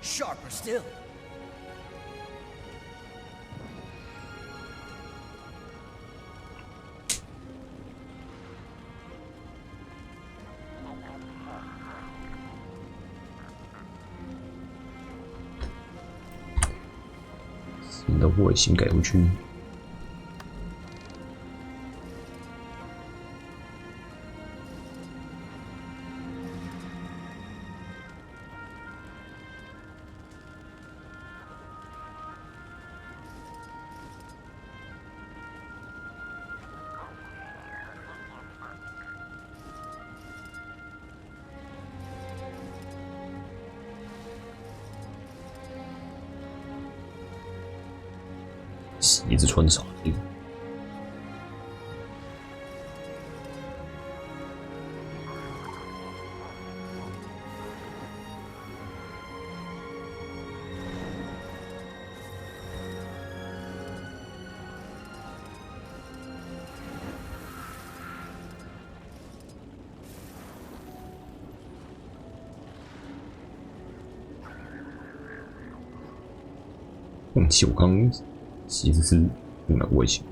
Sharper still. 新的外形改回去。鞋子穿啥的？忘记我刚刚鞋子是用哪个外形？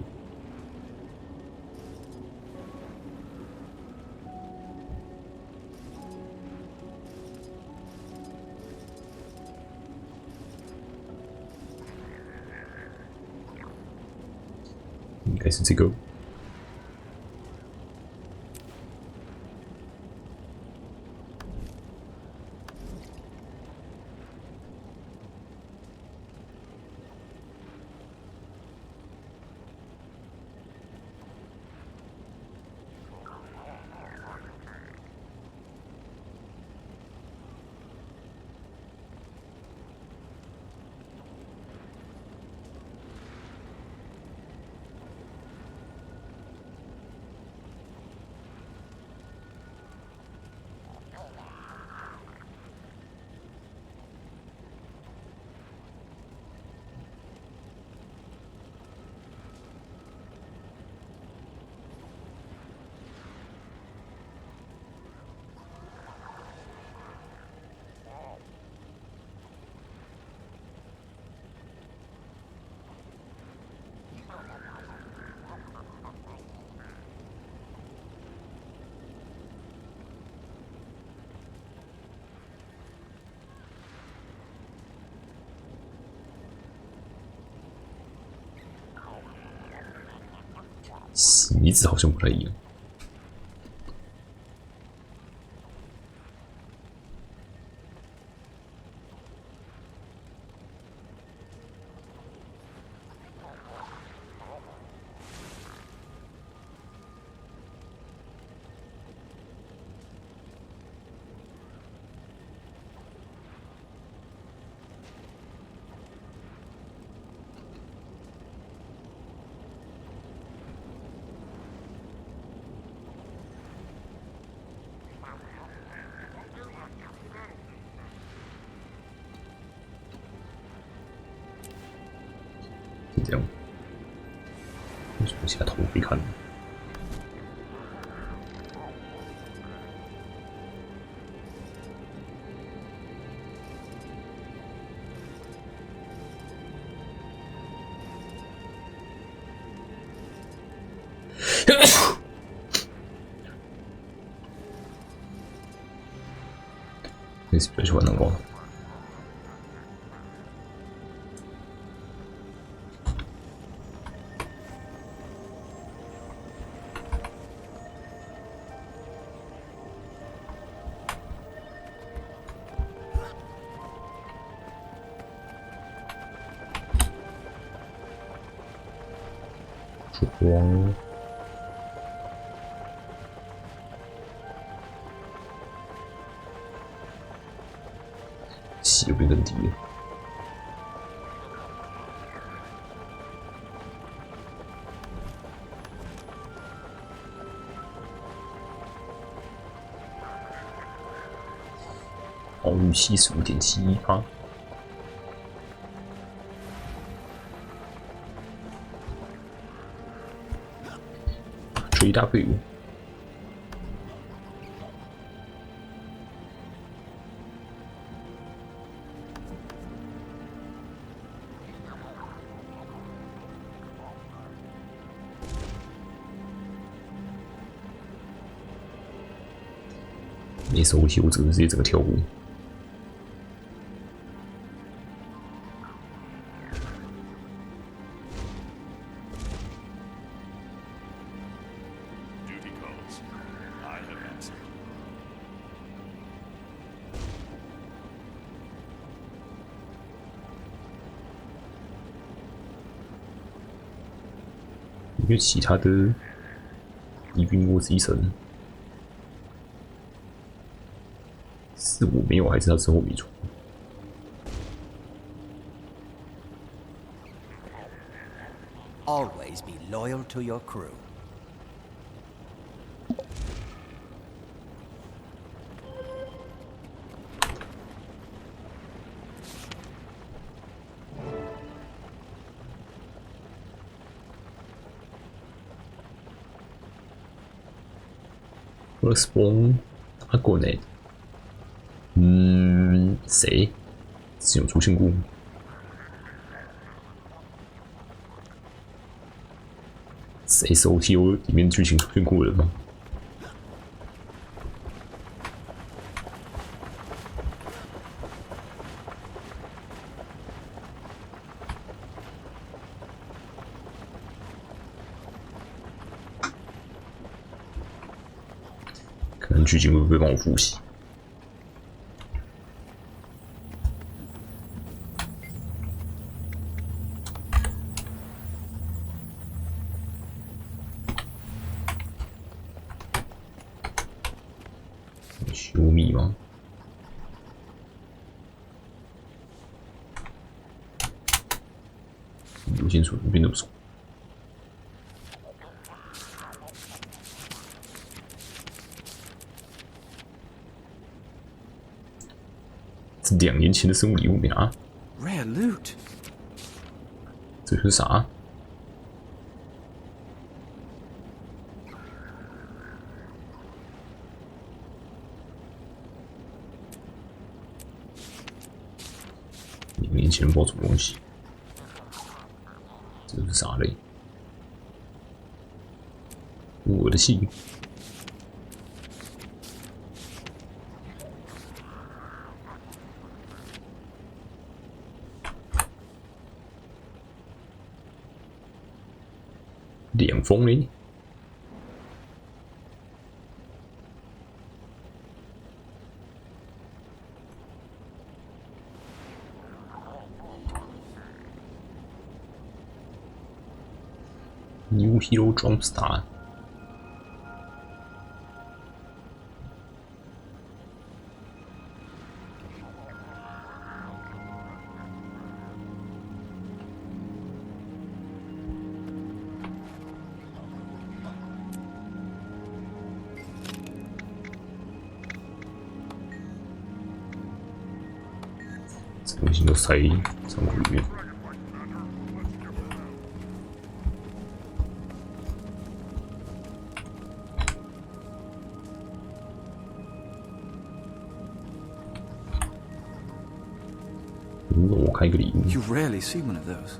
应该是这个。鞋子好像不太一样。这样，为什么现在头可以看？你是不喜欢南瓜？光，血变更低了。防御75.71%。GW2 没手气，我直接整个跳过。因为其他的敌兵我自己升，是我没有，还是他之后没出？ Always be loyal to your crew. Respawn 阿过呢？谁？之前有出现过？谁是 OTO 里面剧情出现过的吗？可能剧情会不会帮我复习？修密吗？优先处变得不错。这2年前的生物礼物没拿。Rare loot. 这是啥？2年前不知道什么东西。这是啥嘞？我的信。两封嘞。New Hero Jumpstart。这东西都塞仓库里面。我开一个礼物。You rarely see one of those.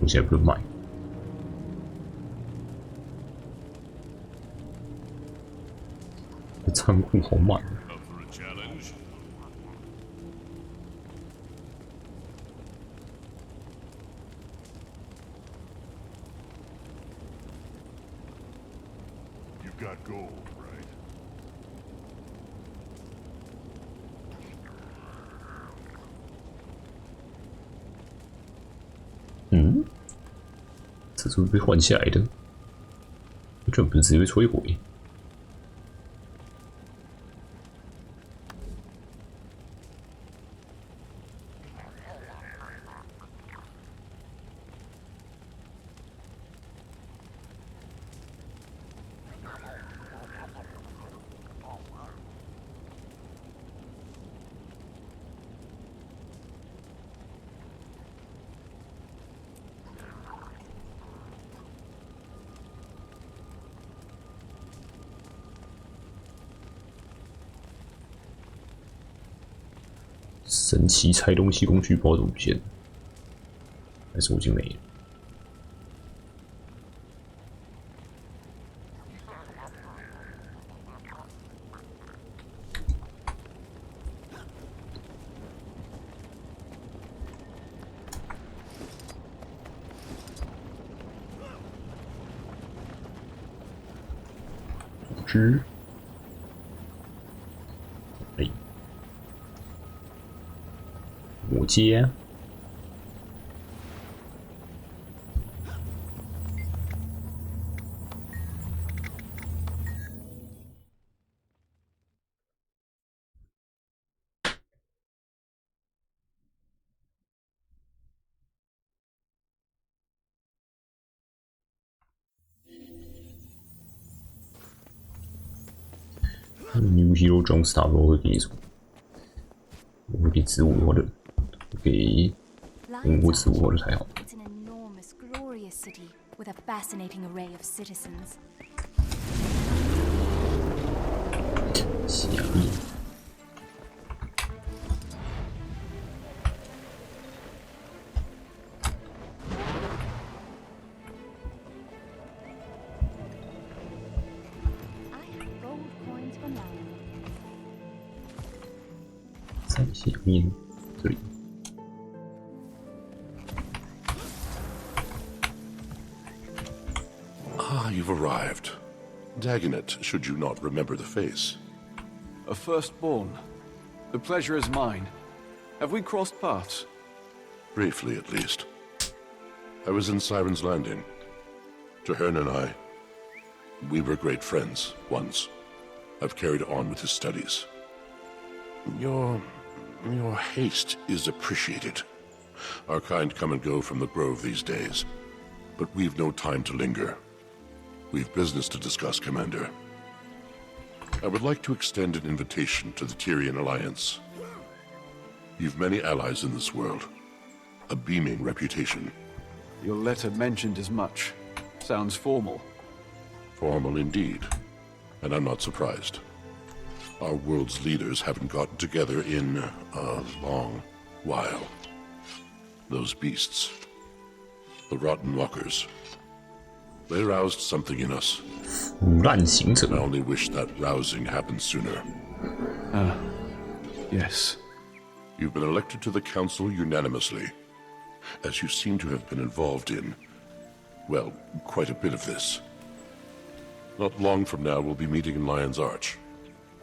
我现在不能买。这仓库好满。You've got gold, right? 这是不是被换下来的？居然不是直接被摧毁。神奇拆东西工具不知道怎么变，还是我已经没了。之，哎，我接。New Hero Jumpstart 我会给什么？我会给植物或者给动物植物或者才好。It's an enormous, glorious city with a fascinating array of citizens. 下面。在下面这里。Ah, you've arrived. Dagonet, should you not remember the face. A firstborn. The pleasure is mine. Have we crossed paths? Briefly, at least. I was in Siren's Landing. Traherne and I, we were great friends once. I've carried on with his studies. Your haste is appreciated. Our kind come and go from the grove these days, but we've no time to linger. We've business to discuss, Commander. I would like to extend an invitation to the Tyrian Alliance. You've many allies in this world. A beaming reputation. Your letter mentioned as much. Sounds formal. Formal indeed. And I'm not surprised. Our world's leaders haven't gotten together in a long while. Those beasts. The Rotten Walkers. They roused something in us. 腐烂行者 I only wish that rousing happened sooner. Yes. You've been elected to the Council unanimously, as you seem to have been involved in, well, quite a bit of this. Not long from now, we'll be meeting in Lion's Arch,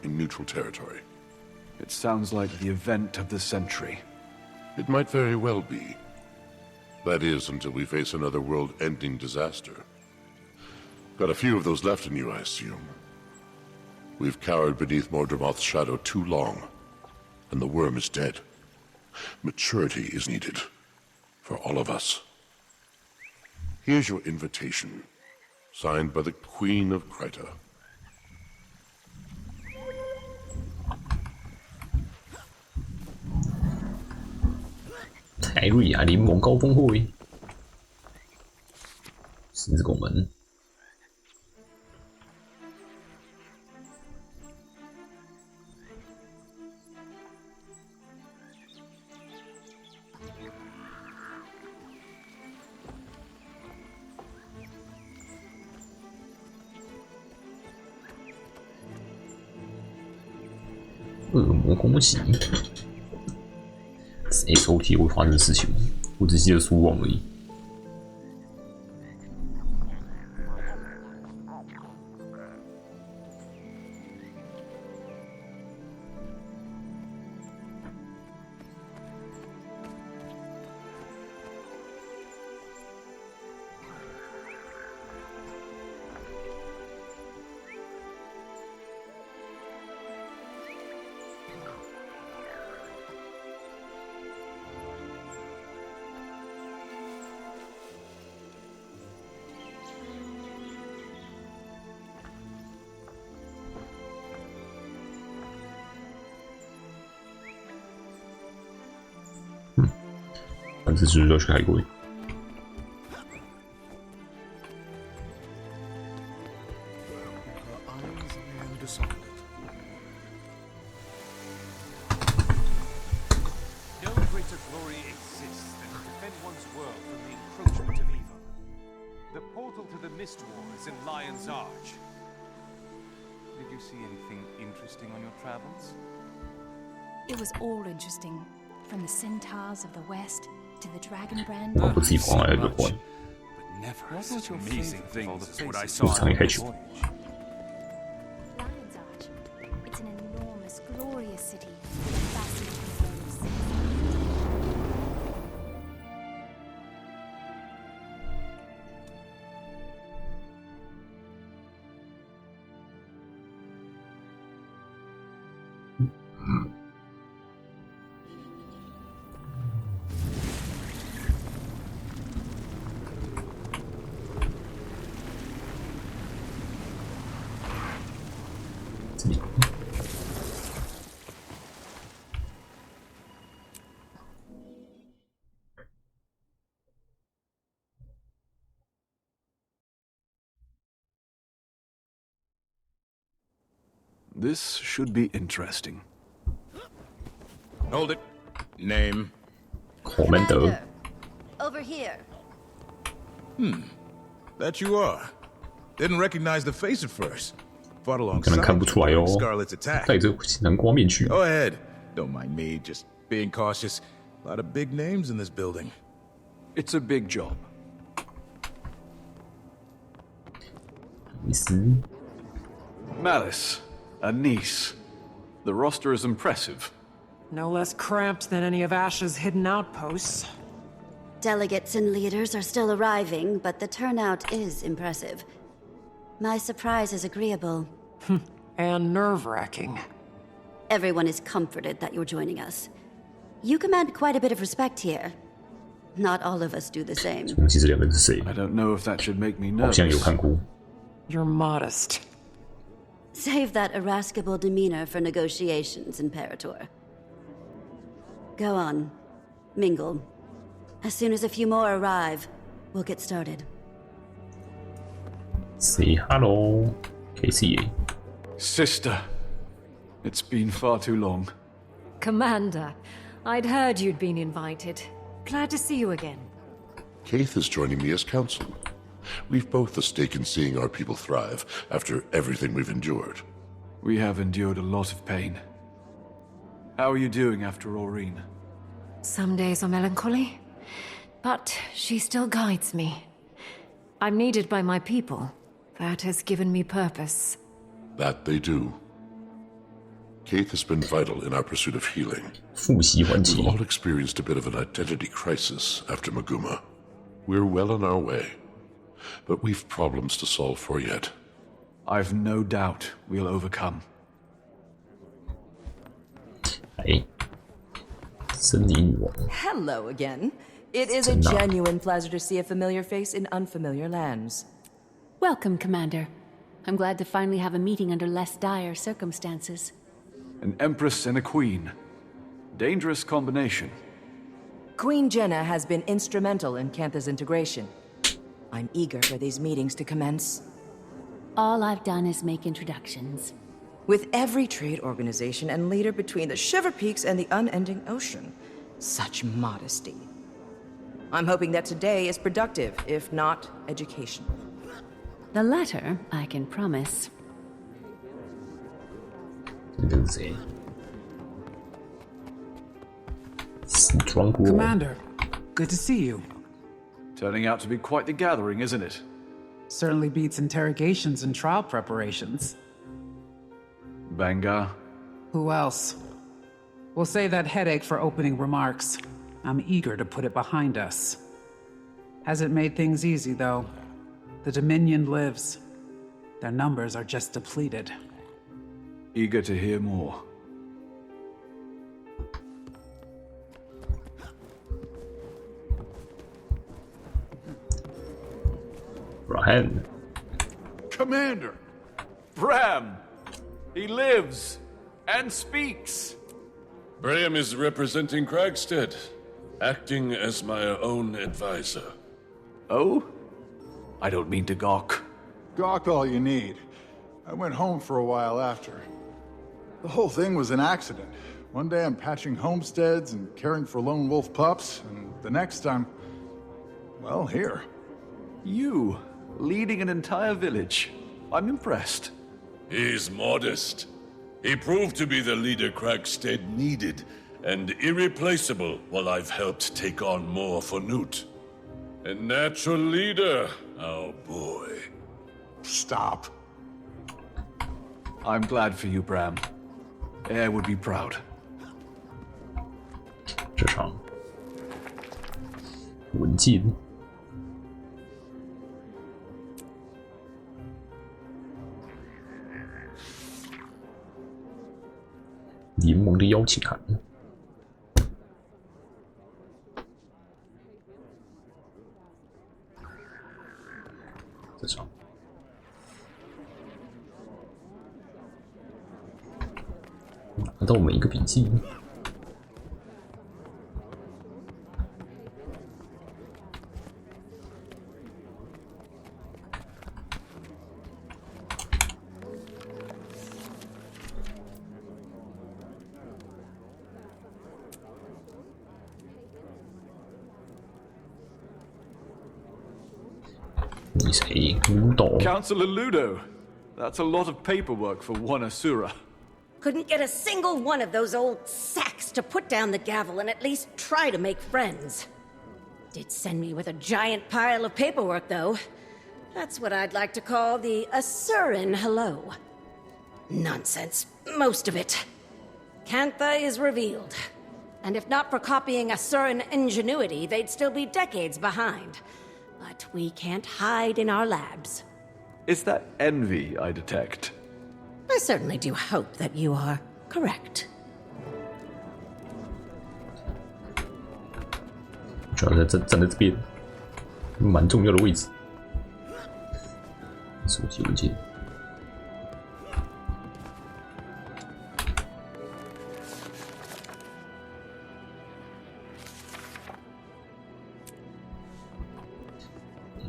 in neutral territory. It sounds like the event of the century. It might very well be. That is, until we face another world-ending disaster. Got a few of those left in you, I assume. We've cowered beneath Mordramoth's shadow too long, and the worm is dead. Maturity is needed, for all of us. Here's your invitation, signed by the Queen of Kryta. 泰瑞亚联盟高峰会，狮子拱门。恶魔攻击 ，SOT 会发生的事情，我只记得书网而已。反正是要去开会。portal to the Mist War is in Lion's Arch. Did you see anything interesting on your travels? It was all interesting, from the centaurs of the west to the dragon brand. 我自己跑上来就关。 But never such amazing things as what I 日 saw 常 on 也可以 the 去。 voyage. Lion's Arch. It's an enormous, glorious city with a fascinating array of citizens. This should be interesting. Hold it. Name. Commander. Over here. That you are. Didn't recognize the face at first. Fought 可能 alongside 看不出来 you 哦 in。Scarlet's attack. 戴着蓝光面具。 Go ahead. Don't mind me, just being cautious. A lot of big names in this building. It's a big job. 尼斯， Malice, a niece. The roster is impressive. No less cramped than any of Ash's hidden outposts. Delegates and leaders are still arriving, but the turnout is impressive. My surprise is agreeable. And nerve-wracking. Everyone is comforted that you're joining us. You command quite a bit of respect here. Not all of us do the same. 忘记这两个人是谁， I don't know if that should make me 好像有 nervous. 看过。 You're modest. Save that irascible demeanor for negotiations, Imperator. Go on. Mingle. As soon as a few more arrive, we'll get started. Say hello, Casey. Sister, it's been far too long. Commander, I'd heard you'd been invited. Glad to see you again. Kaith is joining me as counsel. We've both a stake in seeing our people thrive after everything we've endured. We have endured a lot of pain. How are you doing after Aureen? Some days are melancholy, but she still guides me. I'm needed by my people. That has given me purpose. That they do. Kaith has been vital in our pursuit of healing. 复习环 We've 节， all experienced a bit of an identity crisis after Maguma. We're well on our way, but we've problems to solve for yet. I've no doubt we'll overcome. 哎，森林女王， Hello again. It is a 真的啊 genuine pleasure to see a familiar face in unfamiliar lands. Welcome, Commander. I'm glad to finally have a meeting under less dire circumstances. An empress and a queen. Dangerous combination. Queen Jenna has been instrumental in Cantha's integration. I'm eager for these meetings to commence. All I've done is make introductions. With every trade organization and leader between the Shiver Peaks and the unending ocean. Such modesty. I'm hoping that today is productive, if not educational. The latter, I can promise. 这个是谁？西装国 Commander, good to see you. Turning out to be quite the gathering, isn't it? Certainly beats interrogations and trial preparations. Bangar. Who else? We'll save that headache for opening remarks. I'm eager to put it behind us. Hasn't made things easy, though. The Dominion lives. Their numbers are just depleted. Eager to hear more. Brian， Commander! Bram! He lives and speaks! Bram is representing Kragstead, acting as my own advisor. Oh? I don't mean to gawk. Gawk all you need. I went home for a while after. The whole thing was an accident. One day I'm patching homesteads and caring for lone wolf pups, and the next I'm... well, here. You leading an entire village. I'm impressed. He's modest. He proved to be the leader Kragstead needed, and irreplaceable while I've helped take on more for Newt. A natural leader, oh boy. Stop. I'm glad for you, Bram. Air would be proud. 这场文件，联盟的邀请函。这场。拿到每一个笔记。你谁？Ludo. Councillor Ludo. That's a lot of paperwork for one Asura. Couldn't get a single one of those old sacks to put down the gavel and at least try to make friends. Did send me with a giant pile of paperwork, though. That's what I'd like to call the Asuran hello. Nonsense, most of it. Cantha is revealed. And if not for copying Asuran ingenuity, they'd still be decades behind. But we can't hide in our labs. Is that envy I detect? I certainly do hope that you are correct. 主要站在这边，蛮重要的位置。手机文件。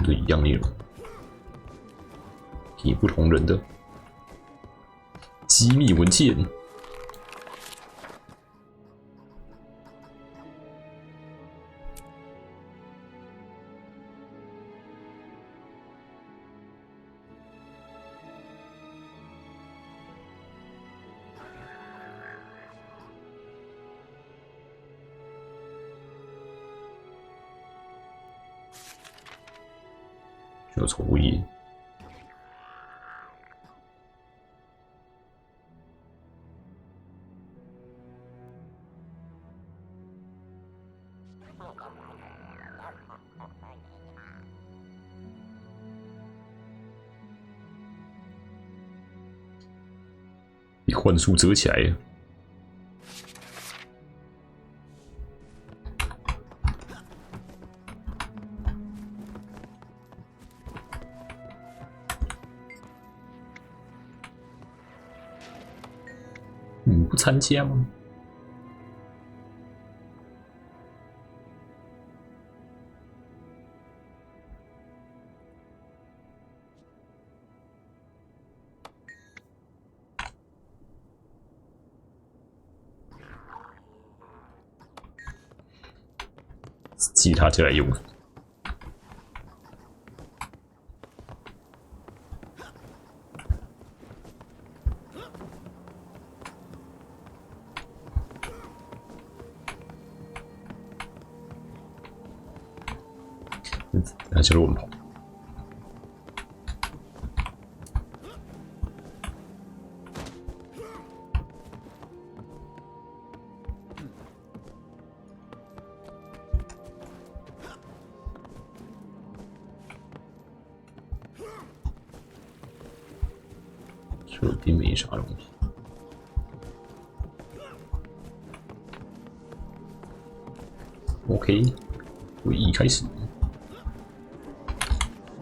都一样内容，给不同人的机密文件。需要宠物业。被幻术折起来了。你不参加吗？吉他就来用了。他就乱跑。这边没啥东西。OK， 会议开始。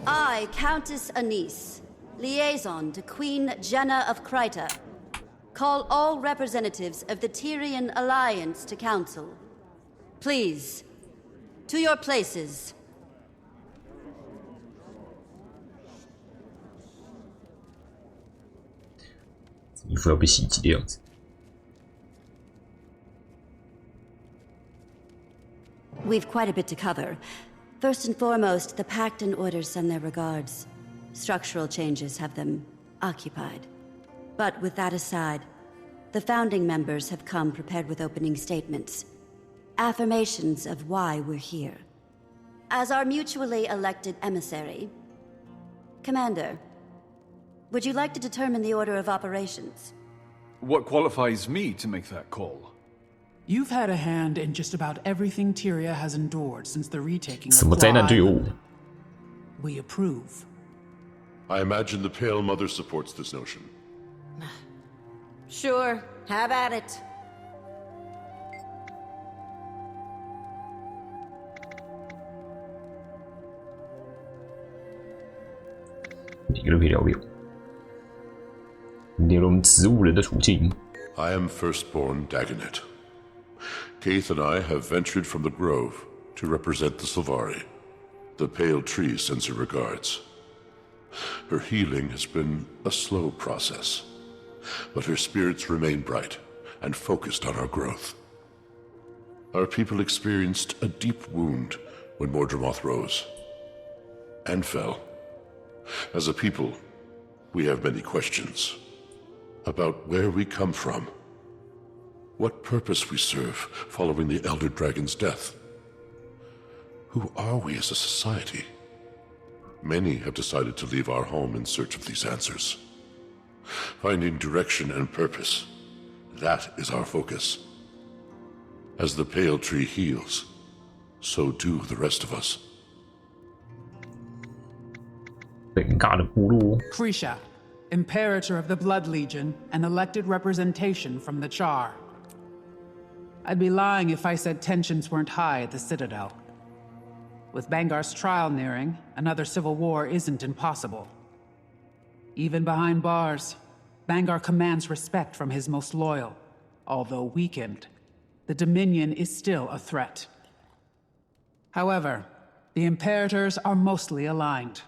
I, Countess Anise, liaison to Queen Jenna of Kryta, call all representatives of the Tyrian Alliance to council. Please, to your places. 一副要被袭击的样子。We've quite a bit to cover. First and foremost, the Pact and Order send their regards. Structural changes have them occupied. But with that aside, the founding members have come prepared with opening statements. Affirmations of why we're here. As our mutually elected emissary, Commander, would you like to determine the order of operations? What qualifies me to make that call? You've had a hand in just about everything Tyria has endured since the retaking 什么 of 灾难 Claw 队 Island. 伍？ We approve. I imagine the Pale Mother supports this notion. Sure, have at it. 每个都可以聊聊。聊了我们植物人的处境。 I am firstborn Dagonet. Keith and I have ventured from the grove to represent the Sylvari. The pale tree sends her regards. Her healing has been a slow process, but her spirits remain bright and focused on our growth. Our people experienced a deep wound when Mordramoth rose and fell. As a people, we have many questions about where we come from, what purpose we serve following the Elder Dragon's death. Who are we as a society? Many have decided to leave our home in search of these answers. Finding direction and purpose, that is our focus. As the pale tree heals, so do the rest of us. 本尬的部落。 Krisha, Imperator of the Blood Legion and elected representation from the Char. I'd be lying if I said tensions weren't high at the Citadel. With Bangar's trial nearing, another civil war isn't impossible. Even behind bars, Bangar commands respect from his most loyal. Although weakened, the Dominion is still a threat. However, the Imperators are mostly aligned.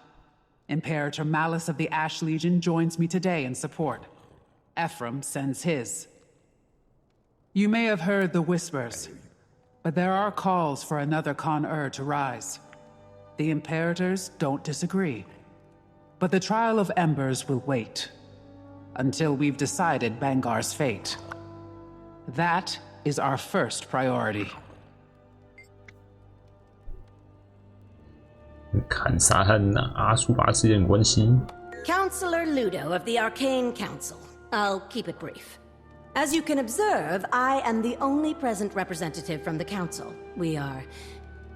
Imperator Malice of the Ash Legion joins me today in support. Ephraim sends his. You may have heard the whispers, but there are calls for another Con-Ur to rise. The Imperators don't disagree. But the Trial of Embers will wait until we've decided Bangar's fate. That is our first priority. 看啥和阿苏巴之间的关系？ Counselor Ludo of the Arcane Council. I'll keep it brief. As you can observe, I am the only present representative from the Council. We are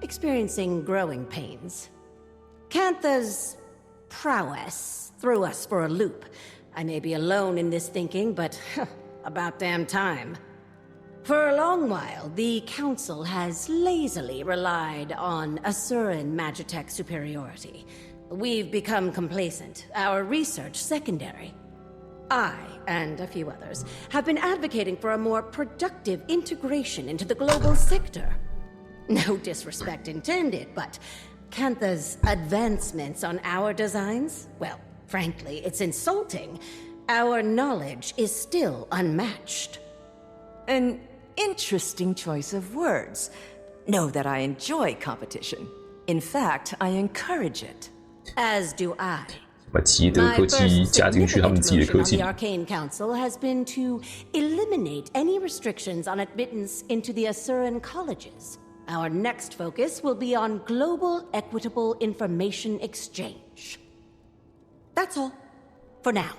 experiencing growing pains. Cantha's prowess threw us for a loop. I may be alone in this thinking, but about damn time. For a long while, the Council has lazily relied on Asuran Magitech superiority. We've become complacent, our research secondary. I, and a few others, have been advocating for a more productive integration into the global sector. No disrespect intended, but Cantha's advancements on our designs? Well, frankly, it's insulting. Our knowledge is still unmatched. An interesting choice of words. Know that I enjoy competition. In fact, I encourage it. As do I. 把奇德科技加进去他们自己的科技 The Arcane Council has been to eliminate any restrictions on admittance into the Asuran colleges. Our next focus will be on global equitable information exchange. That's all. For now.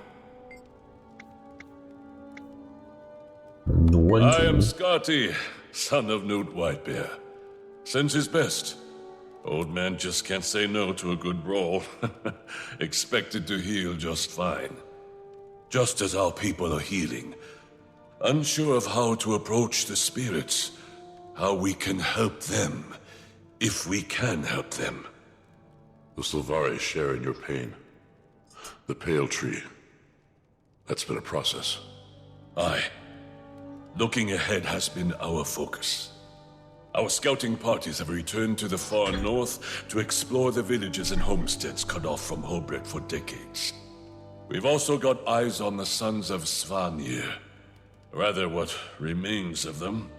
I am Scotty, son of Newt Whitebear. Sends his best. Old man just can't say no to a good brawl. Expected to heal just fine. Just as our people are healing. Unsure of how to approach the spirits. How we can help them. If we can help them. The Sylvari share in your pain. The Pale Tree. That's been a process. Aye. Looking ahead has been our focus. Our scouting parties have returned to the far north to explore the villages and homesteads cut off from Hobret for decades. We've also got eyes on the sons of Svanir. Rather, what remains of them.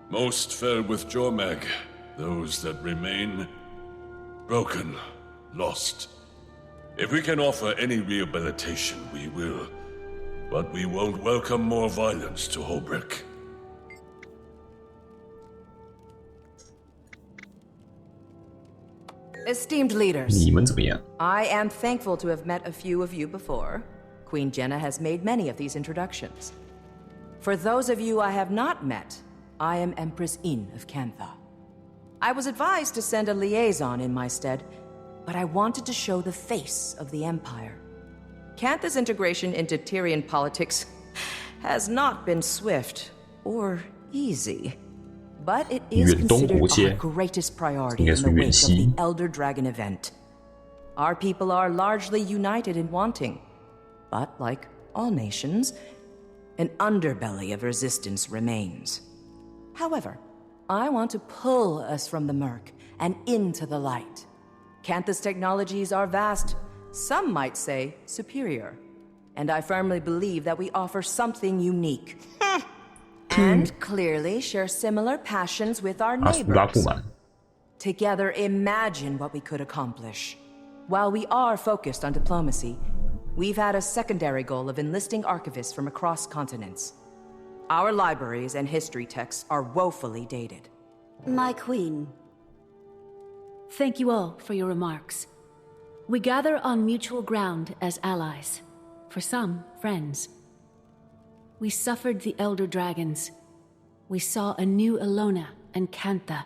Most fell with Jormag. Those that remain broken, lost. If we can offer any rehabilitation, we will. But we won't welcome more violence to Holbrook. Esteemed leaders, 你们怎么样？ I am thankful to have met a few of you before. Queen Jenna has made many of these introductions. For those of you I have not met, I am Empress In of Cantha. I was advised to send a liaison in my stead, but I wanted to show the face of the Empire. Cantha's integration into Tyrian politics has not been swift or easy, but it is considered our greatest priority in the wake of the Elder Dragon event. Our people are largely united in wanting, but like all nations, an underbelly of resistance remains. However, I want to pull us from the murk and into the light. Cantha's technologies are vast, some might say superior, and I firmly believe that we offer something unique. And clearly share similar passions with our neighbors. Together, imagine what we could accomplish. While we are focused on diplomacy, we've had a secondary goal of enlisting archivists from across continents. Our libraries and history texts are woefully dated. My queen. Thank you all for your remarks. We gather on mutual ground as allies, for some, friends. We suffered the Elder Dragons. We saw a new Elona and Cantha.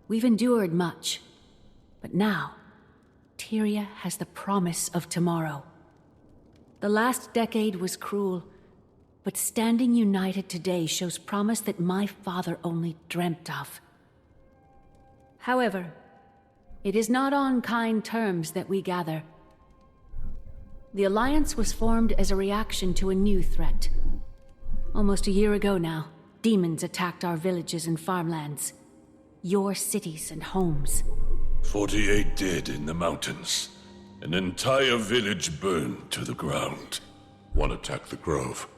We've endured much, but now, Tyria has the promise of tomorrow. The last decade was cruel, but standing united today shows promise that my father only dreamt of. However, it is not on kind terms that we gather. The Alliance was formed as a reaction to a new threat. Almost a year ago now, demons attacked our villages and farmlands. Your cities and homes. 48 dead in the mountains. An entire village burned to the ground. One attacked the grove.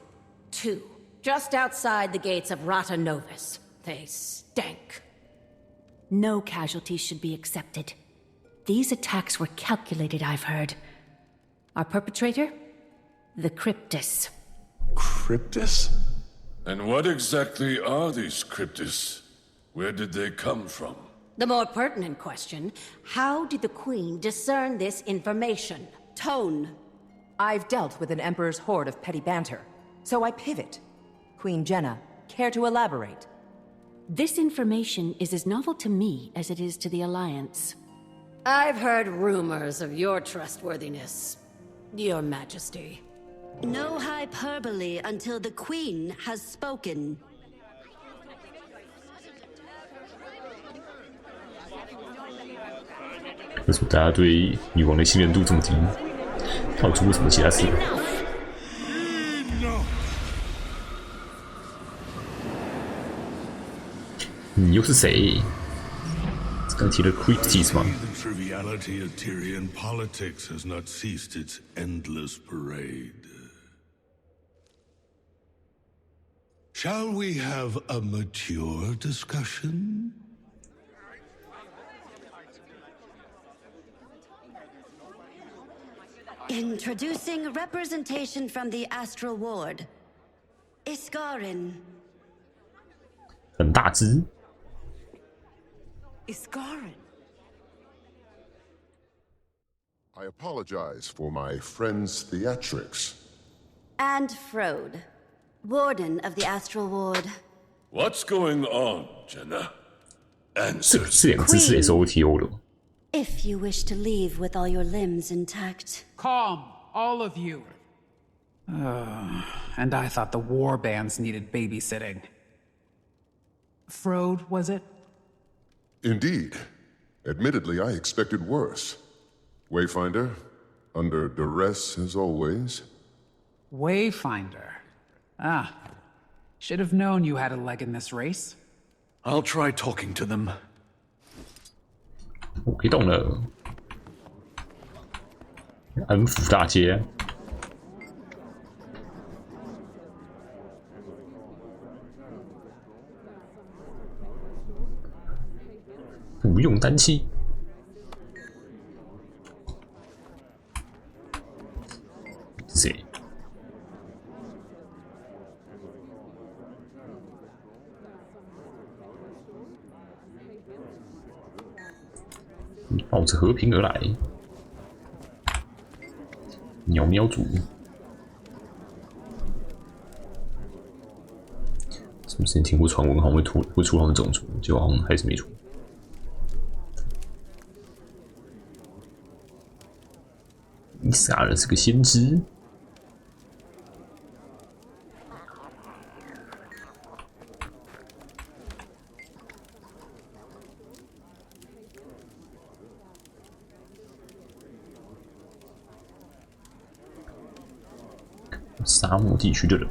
2, just outside the gates of Rata Novus. They stank. No casualties should be accepted. These attacks were calculated, I've heard. Our perpetrator? The Cryptus. Cryptus? And what exactly are these Cryptus? Where did they come from? The more pertinent question, how did the Queen discern this information? Tone. I've dealt with an Emperor's horde of petty banter, so I pivot. Queen Jenna, care to elaborate? This information is as novel to me as it is to the Alliance. I've heard rumors of your trustworthiness, Your Majesty. No hyperbole until the Queen has spoken. 为什么大家对女王的信任度这么低？她有做过什么其他事？你又是谁？刚提了 Cryptis 吗？ The triviality of Tyrian politics has not ceased its endless parade. Shall we have a mature discussion? Introducing representation from the Astral Ward. Iskarin. 很大只。 Iskarin. I apologize for my friend's theatrics. And Frode, Warden of the Astral Ward. What's going on, Jenna? Answer. 这两个字是 SOTO 的。 If you wish to leave with all your limbs intact. Calm, all of you. And I thought the war bands needed babysitting. Frode, was it? Indeed. Admittedly, I expected worse. Wayfinder, under duress as always. Wayfinder. Ah. Should have known you had a leg in this race. I'll try talking to them. 我可以动了。安抚大街。不用担心。谁？抱着和平而来，鸟喵族。什么之前听过传闻，好像会出他们种族，结果好像还是没出。你傻了，是个先知。沙漠地区的人，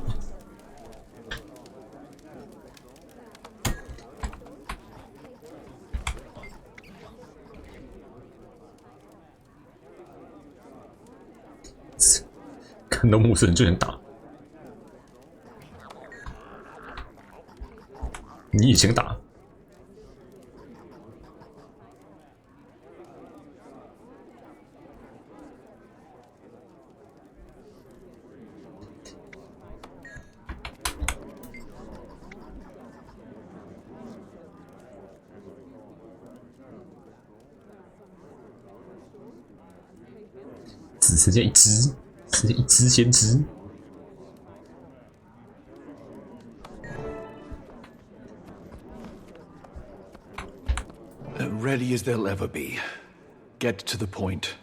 看到陌生人就想打，你也想打？只剩下一只，剩下一只先知。Ready as they'll ever be. Get to the point.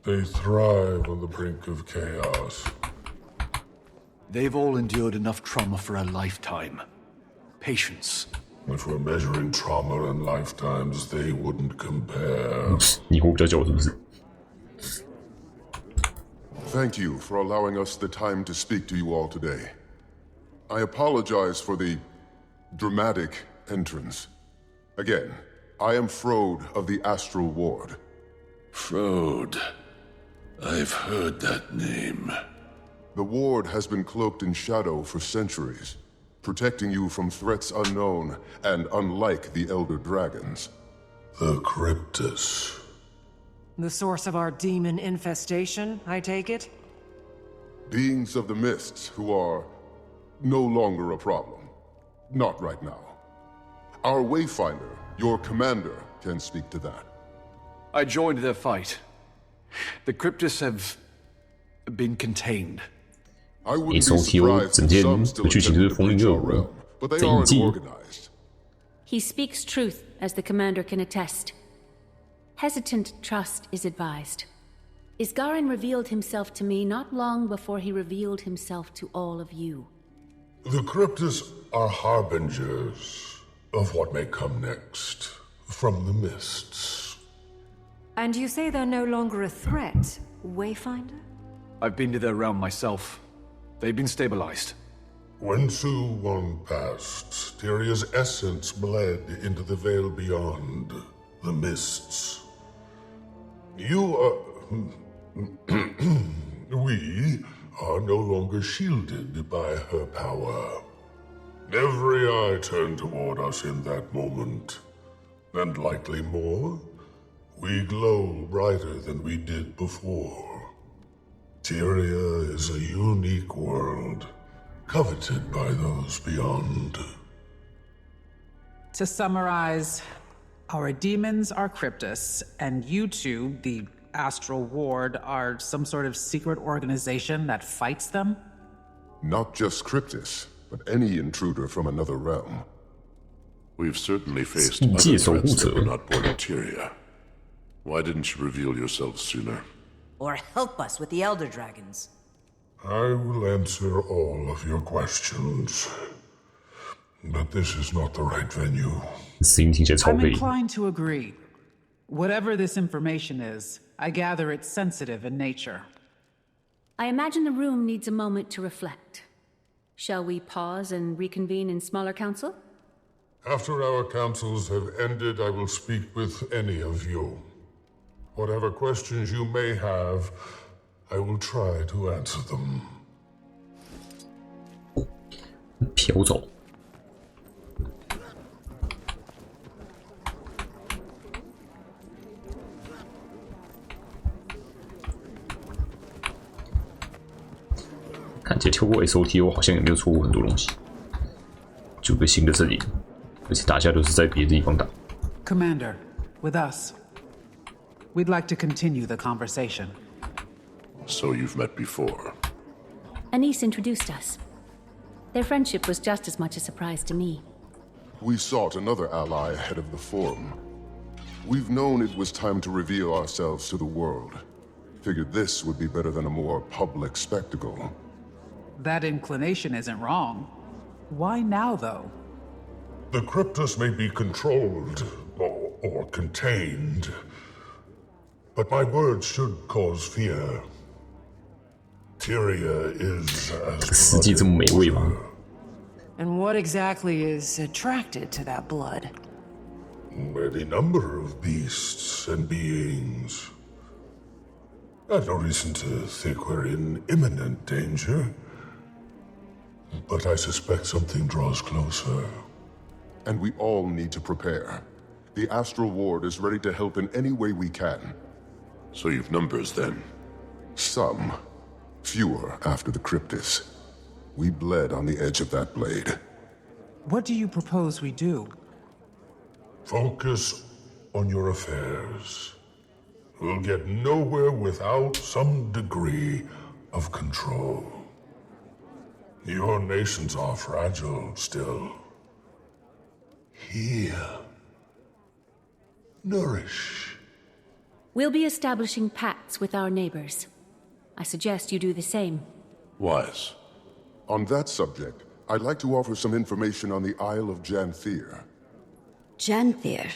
They thrive on the brink of chaos. They've all endured enough trauma for a lifetime. Patience. If we're measuring trauma and lifetimes, they wouldn't compare. 你活比较久是不是？ Thank you for allowing us the time to speak to you all today. I apologize for the dramatic entrance. Again, I am Frode of the Astral Ward. Frode. I've heard that name. The Ward has been cloaked in shadow for centuries, protecting you from threats unknown and unlike the Elder Dragons. The Cryptus. The source of our demon infestation, I take it? Beings of the Mists who are no longer a problem. Not right now. Our Wayfinder, your commander, can speak to that. I joined their fight. The Cryptus have been contained. I wouldn't be surprised if some still attempted to breach our realm, but they aren't organized. He speaks truth, as the commander can attest. Hesitant trust is advised. Isgarin revealed himself to me not long before he revealed himself to all of you. The Cryptus are harbingers of what may come next from the mists. And you say they're no longer a threat, Wayfinder? I've been to their realm myself. They've been stabilized. When Su Won passed, Tyria's essence bled into the veil beyond, the mists. We are no longer shielded by her power. Every eye turned toward us in that moment. And likely more, we glow brighter than we did before. Tyria is a unique world, coveted by those beyond. To summarize, our demons are Cryptus, and you two, the Astral Ward, are some sort of secret organization that fights them? Not just Cryptus, but any intruder from another realm. We've certainly faced other threats that were not born of Tyria. Why didn't you reveal yourself sooner? Or help us with the Elder Dragons. I will answer all of your questions. But this is not the right venue. I'm inclined to agree. Whatever this information is, I gather it's sensitive in nature. I imagine the room needs a moment to reflect. Shall we pause and reconvene in smaller council? After our councils have ended, I will speak with any of you. Whatever questions you may have, I will try to answer them. 飘走。看起来跳过 SOT 我好像也没有错过很多东西，就个新的阵营，而且打架都是在别的地方打。Commander, with us. We'd like to continue the conversation. So you've met before. Anise introduced us. Their friendship was just as much a surprise to me. We sought another ally ahead of the forum. We've known it was time to reveal ourselves to the world. Figured this would be better than a more public spectacle. That inclination isn't wrong. Why now, though? The Cryptus may be controlled or contained, but my words should cause fear. Tyria is as 这么美味吗？ And what exactly is attracted to that blood? Any number of beasts and beings. I've no reason to think we're in imminent danger, but I suspect something draws closer. And we all need to prepare. The Astral Ward is ready to help in any way we can. So you've numbers then? Some. Fewer after the Cryptus. We bled on the edge of that blade. What do you propose we do? Focus on your affairs. We'll get nowhere without some degree of control. Your nations are fragile still. Here. Nourish. We'll be establishing pacts with our neighbors. I suggest you do the same. Wise. On that subject, I'd like to offer some information on the Isle of Janthir. Janthir.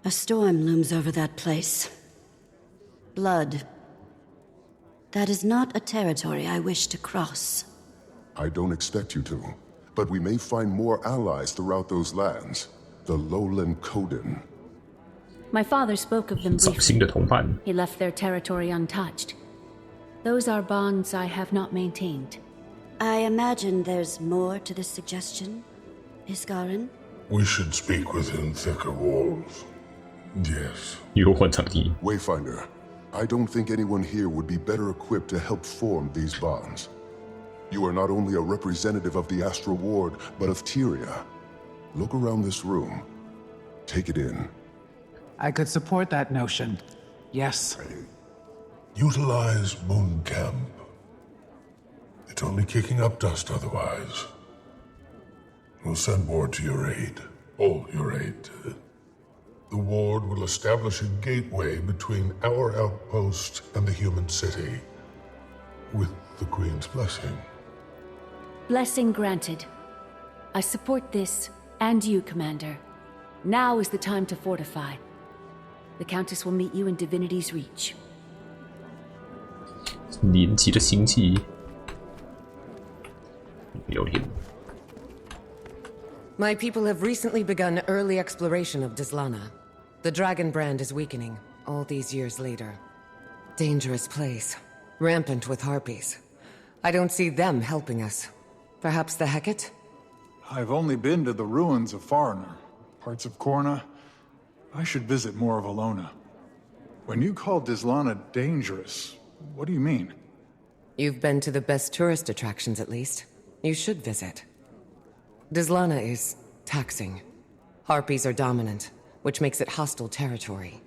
A storm looms over that place. Blood. That is not a territory I wish to cross. I don't expect you to, but we may find more allies throughout those lands. The Lowland Coden. My father spoke of them 找 briefly. 新的同伴。 He left their territory untouched. Those are bonds I have not maintained. I imagine there's more to this suggestion, Iskarin? We should speak within thicker walls. Yes. 又换场地。 Wayfinder, I don't think anyone here would be better equipped to help form these bonds. You are not only a representative of the Astral Ward, but of Tyria. Look around this room. Take it in. I could support that notion. Yes. Utilize Moon Camp. It's only kicking up dust otherwise. We'll send word to your aid. All your aid. The ward will establish a gateway between our outpost and the human city. With the Queen's blessing. Blessing granted. I support this, and you, Commander. Now is the time to fortify. The Countess will meet you in Divinity's Reach. 年纪的星际。聊天。 My people have recently begun early exploration of Dislana. The dragon brand is weakening, all these years later. Dangerous place, rampant with harpies. I don't see them helping us. Perhaps the Hecate? I've only been to the ruins of Foreigner, parts of Korna. I should visit more of Alona. When you call Dislana dangerous, what do you mean? You've been to the best tourist attractions, at least. You should visit. Dislana is taxing. Harpies are dominant, which makes it hostile territory.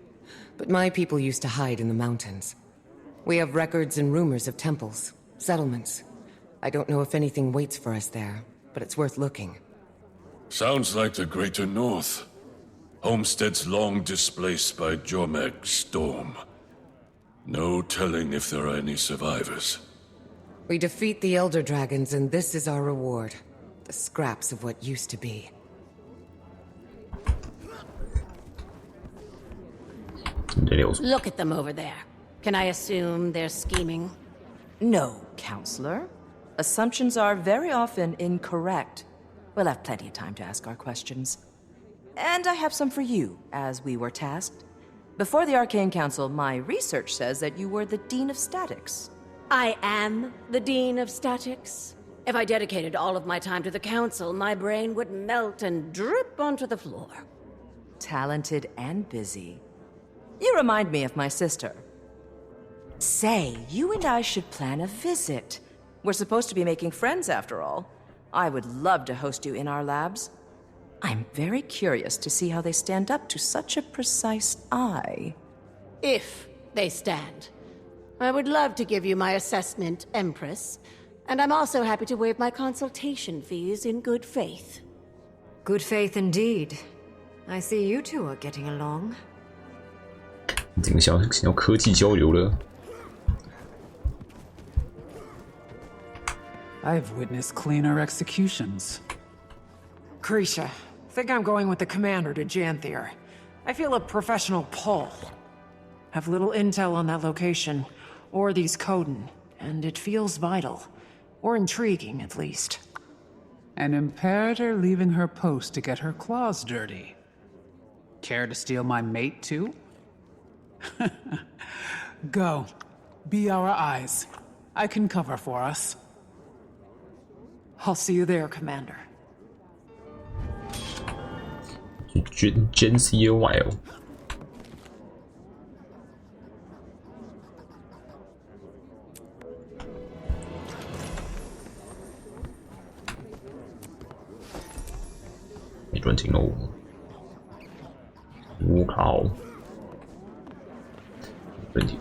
But my people used to hide in the mountains. We have records and rumors of temples, settlements. I don't know if anything waits for us there, but it's worth looking. Sounds like the Greater North. Homesteads long displaced by Jormag's storm. No telling if there are any survivors. We defeat the Elder Dragons, and this is our reward. The scraps of what used to be. Look at them over there. Can I assume they're scheming? No, Counselor. Assumptions are very often incorrect. We'll have plenty of time to ask our questions. And I have some for you, as we were tasked. Before the Arcane Council, my research says that you were the Dean of Statics. I am the Dean of Statics. If I dedicated all of my time to the Council, my brain would melt and drip onto the floor. Talented and busy. You remind me of my sister. Say, you and I should plan a visit. We're supposed to be making friends after all. I would love to host you in our labs. I'm very curious to see how they stand up to such a precise eye. If they stand. I would love to give you my assessment, Empress. And I'm also happy to waive my consultation fees in good faith. Good faith indeed. I see you two are getting along. 整个想要科技交流了。 I've witnessed cleaner executions. Krisha, think I'm going with the commander to Janthier. I feel a professional pull. Have little intel on that location, or these Coden, and it feels vital. Or intriguing, at least. An Imperator leaving her post to get her claws dirty. Care to steal my mate, too? Go. Be our eyes. I can cover for us. I'll see you there, Commander. GW2 哦。没专情喽！我靠！专情。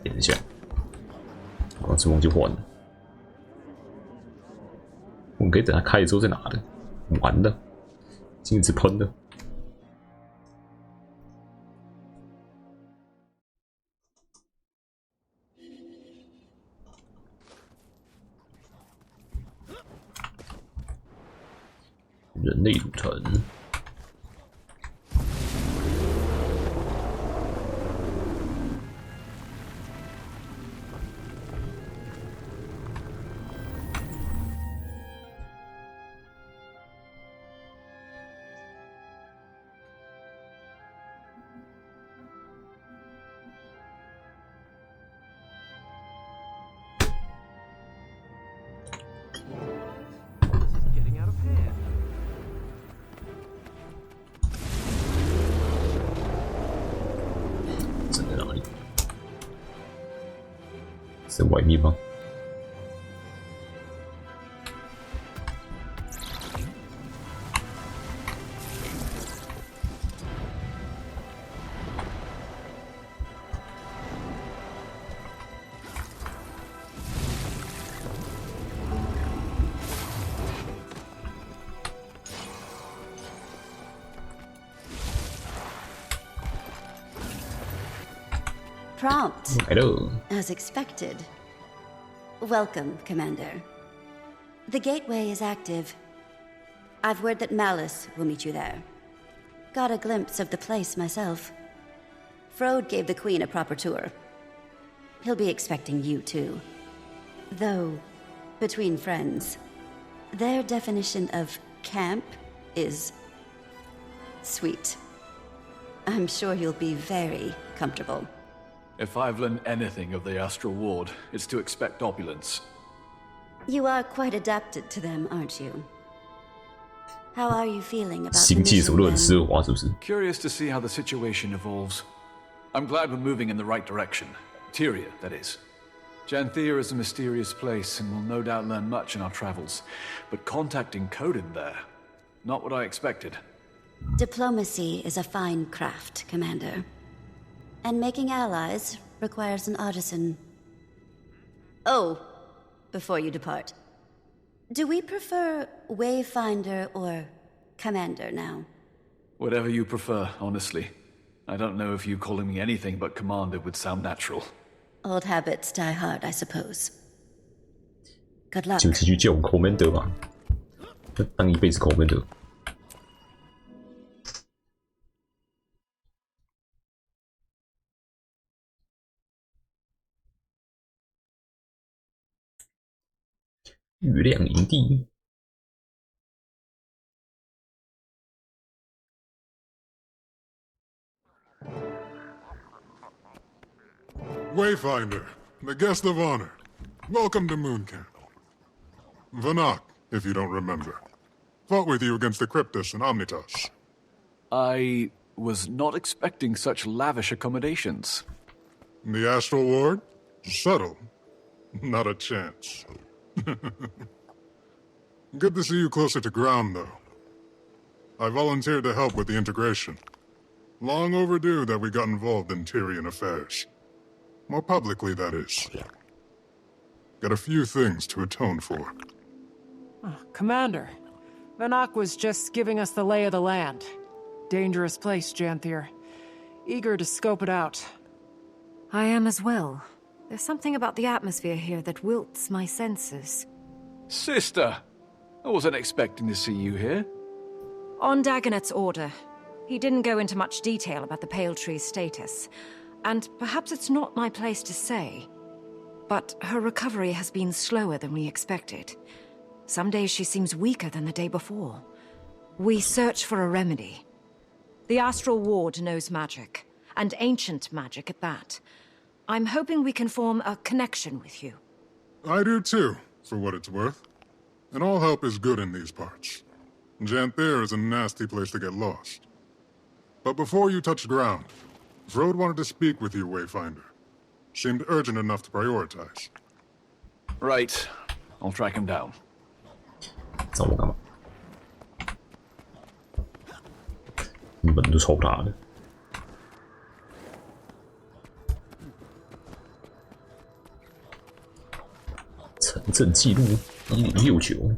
点一下，刚刚忘记换了。我们可以等它开了之后再拿的。完了，禁止喷的。人类组成。 在外面吗？ Prompt. Hello. As expected. Welcome, Commander. The gateway is active. I've word that Malice will meet you there. Got a glimpse of the place myself. Frode gave the Queen a proper tour. He'll be expecting you too. Though, between friends, their definition of camp is sweet. I'm sure you'll be very comfortable. If I've learned anything of the Astral Ward, it's to expect opulence. You are quite adapted to them, aren't you? How are you feeling about the 星际什么都很奢华，是不是？ Curious to see how the situation evolves. I'm glad we're moving in the right direction. Tyria, that is. Janthier is a mysterious place, and we'll no doubt learn much in our travels. But contacting Coden there, not what I expected. Diplomacy is a fine craft, Commander. And making allies requires an artisan. Oh, before you depart, do we prefer Wayfinder or Commander now? Whatever you prefer, honestly. I don't know if you calling me anything but Commander would sound natural. Old habits die hard, I suppose. Good luck. 就继续叫我 Commander 吧，当一辈子 Commander。 月亮营地。 Wayfinder, the guest of honor. Welcome to Moon Camp. Vanak, if you don't remember. Fought with you against the Cryptus and Omnitas. I Was not expecting such lavish accommodations. The Astral Ward? Subtle. Not a chance. Good to see you closer to ground, though. I volunteered to help with the integration. Long overdue that we got involved in Tyrian affairs. More publicly, that is. Got a few things to atone for. Oh, Commander, Vanak was just giving us the lay of the land. Dangerous place, Janthier. Eager to scope it out. I am as well. There's something about the atmosphere here that wilts my senses. Sister! I wasn't expecting to see you here. On Dagonet's order, he didn't go into much detail about the Pale Tree's status. And perhaps it's not my place to say, but her recovery has been slower than we expected. Some days she seems weaker than the day before. We search for a remedy. The Astral Ward knows magic, and ancient magic at that. I'm hoping we can form a connection with you. I do too, for what it's worth. And all help is good in these parts. Janthier is a nasty place to get lost. But before you touch ground, Frode wanted to speak with you, Wayfinder. Seemed urgent enough to prioritize. Right. I'll track him down. 找我干嘛？根本就抽不他的。城镇记录1069。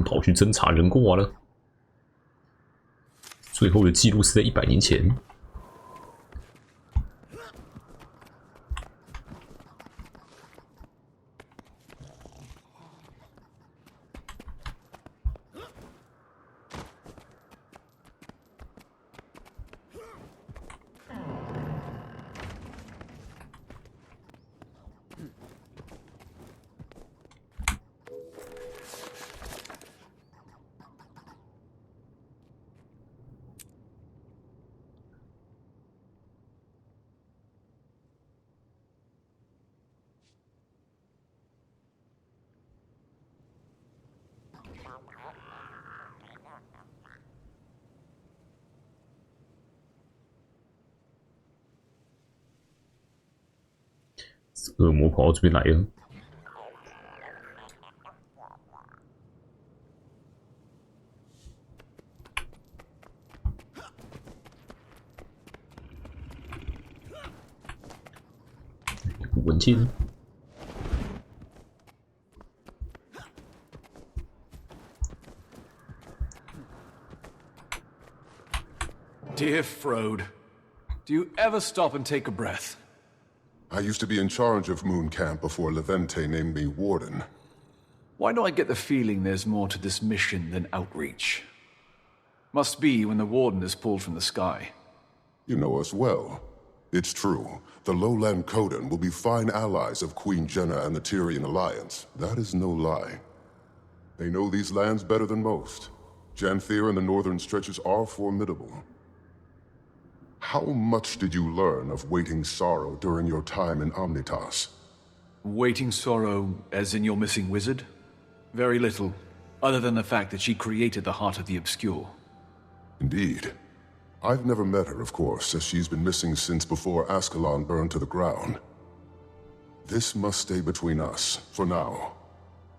跑去侦查人挂了，最后的记录是在100年前。恶魔跑到这边来了。文件。Dear Frode, do you ever stop and take a breath? I used to be in charge of Moon Camp before Levente named me Warden. Why do I get the feeling there's more to this mission than outreach? Must be when the Warden is pulled from the sky. You know us well. It's true. The Lowland Coden will be fine allies of Queen Jenna and the Tyrian Alliance. That is no lie. They know these lands better than most. Janthier and the northern stretches are formidable. How much did you learn of Waiting Sorrow during your time in Omnitas? Waiting Sorrow, as in your missing wizard? Very little, other than the fact that she created the Heart of the Obscure. Indeed. I've never met her, of course, as she's been missing since before Ascalon burned to the ground. This must stay between us, for now.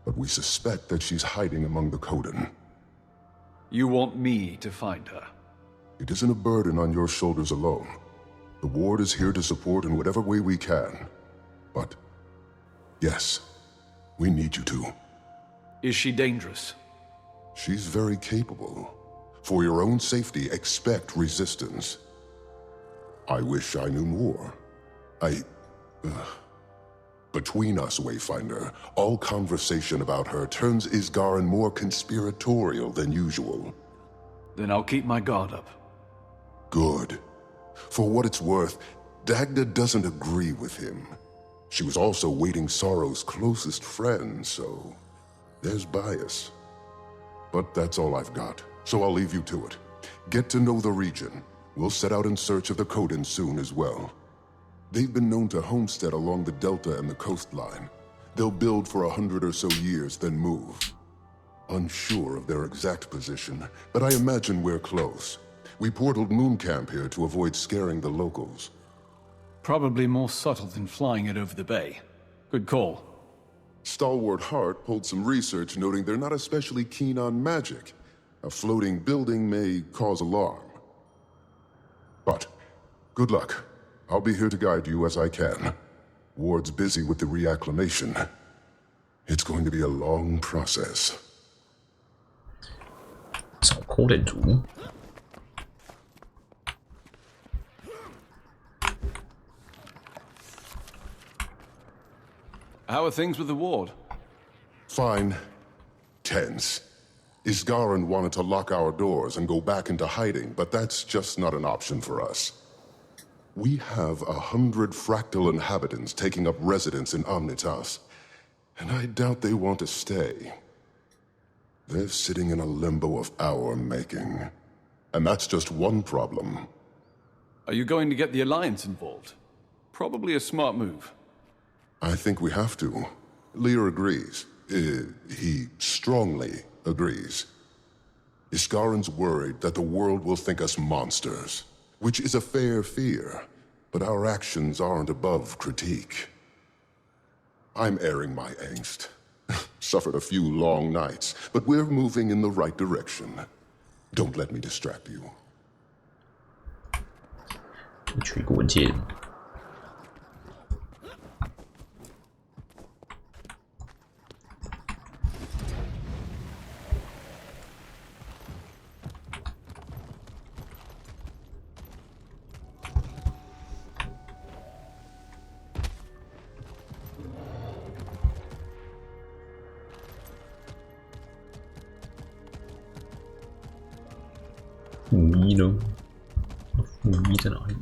but we suspect that she's hiding among the Coden. You want me to find her? It isn't a burden on your shoulders alone. The Ward is here to support in whatever way we can. But, yes, we need you to. Is she dangerous? She's very capable. For your own safety, expect resistance. I wish I knew more. Between us, Wayfinder, all conversation about her turns Isgarin more conspiratorial than usual. Then I'll keep my guard up. Good. For what it's worth, Dagda doesn't agree with him. She was also Waiting Sorrow's closest friend, so there's bias. But that's all I've got, so I'll leave you to it. Get to know the region. We'll set out in search of the Coden soon as well. They've been known to homestead along the delta and the coastline. They'll build for 100 or so years, then move. Unsure of their exact position, but I imagine we're close. We portaled Moon Camp here to avoid scaring the locals. Probably more subtle than flying it over the bay. Good call. Stalwart Hart pulled some research noting they're not especially keen on magic. A floating building may cause alarm. But, good luck. I'll be here to guide you as I can. Ward's busy with the reacclimation. It's going to be a long process. 找 Coden 族。 How are things with the Ward? Fine. Tense. Isgarin wanted to lock our doors and go back into hiding, but that's just not an option for us. We have 100 fractal inhabitants taking up residence in Omnitas, and I doubt they want to stay. They're sitting in a limbo of our making. And that's just one problem. Are you going to get the Alliance involved? Probably a smart move. I think we have to. Lear agrees. He strongly agrees. Iskarin's worried that the world will think us monsters, which is a fair fear, but our actions aren't above critique. I'm airing my angst. Suffered a few long nights, but we're moving in the right direction. Don't let me distract you. 取一个文件。 副一呢？副一在哪里？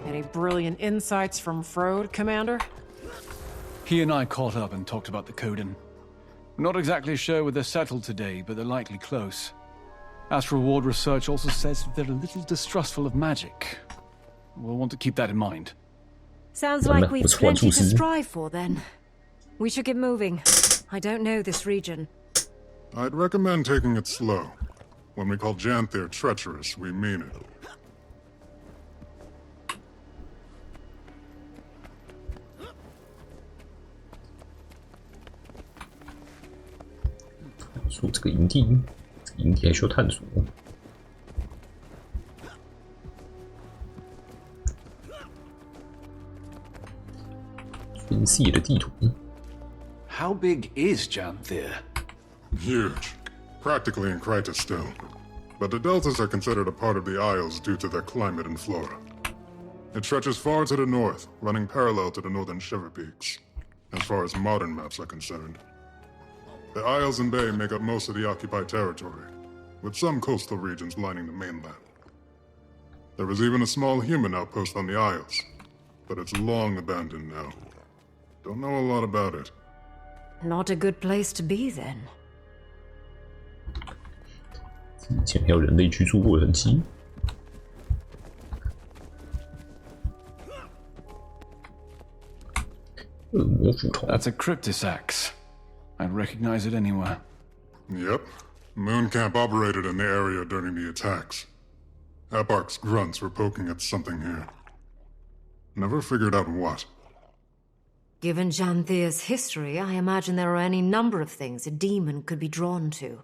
Any brilliant insights from Frode, Commander? He and I caught up and talked about the Coden. Not exactly sure where they're settled today, but they're likely close. Astral Ward research also says that they're a little distrustful of magic. We'll want to keep that in mind. Sounds like we've plenty to strive for, then. We should get moving. I don't know this region. I'd recommend taking it slow. When we call Janthir treacherous, we mean it. 说这个营地，营地还需要探索。分析的地图。 How big is Janthir? Huge. Practically in Kryta still. But the deltas are considered a part of the Isles due to their climate and flora. It stretches far to the north, running parallel to the northern Shiver Peaks, as far as modern maps are concerned. The Isles and Bay make up most of the occupied territory, with some coastal regions lining the mainland. There is even a small human outpost on the Isles, but it's long abandoned now. Don't know a lot about it. Not a good place to be, then. 以前还有人类居住过的痕迹。恶魔斧头。 That's a Cryptis axe. I'd recognize it anywhere. Yep. Moon Camp operated in the area during the attacks. Eparch's grunts were poking at something here. Never figured out what. Given Janthir's history, I imagine there are any number of things a demon could be drawn to.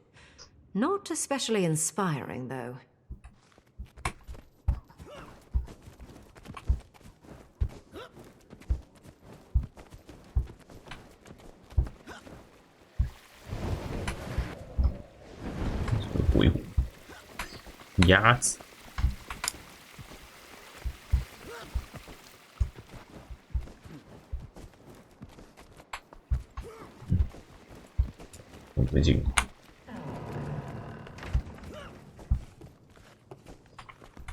Not especially inspiring, though.鸭子。没进。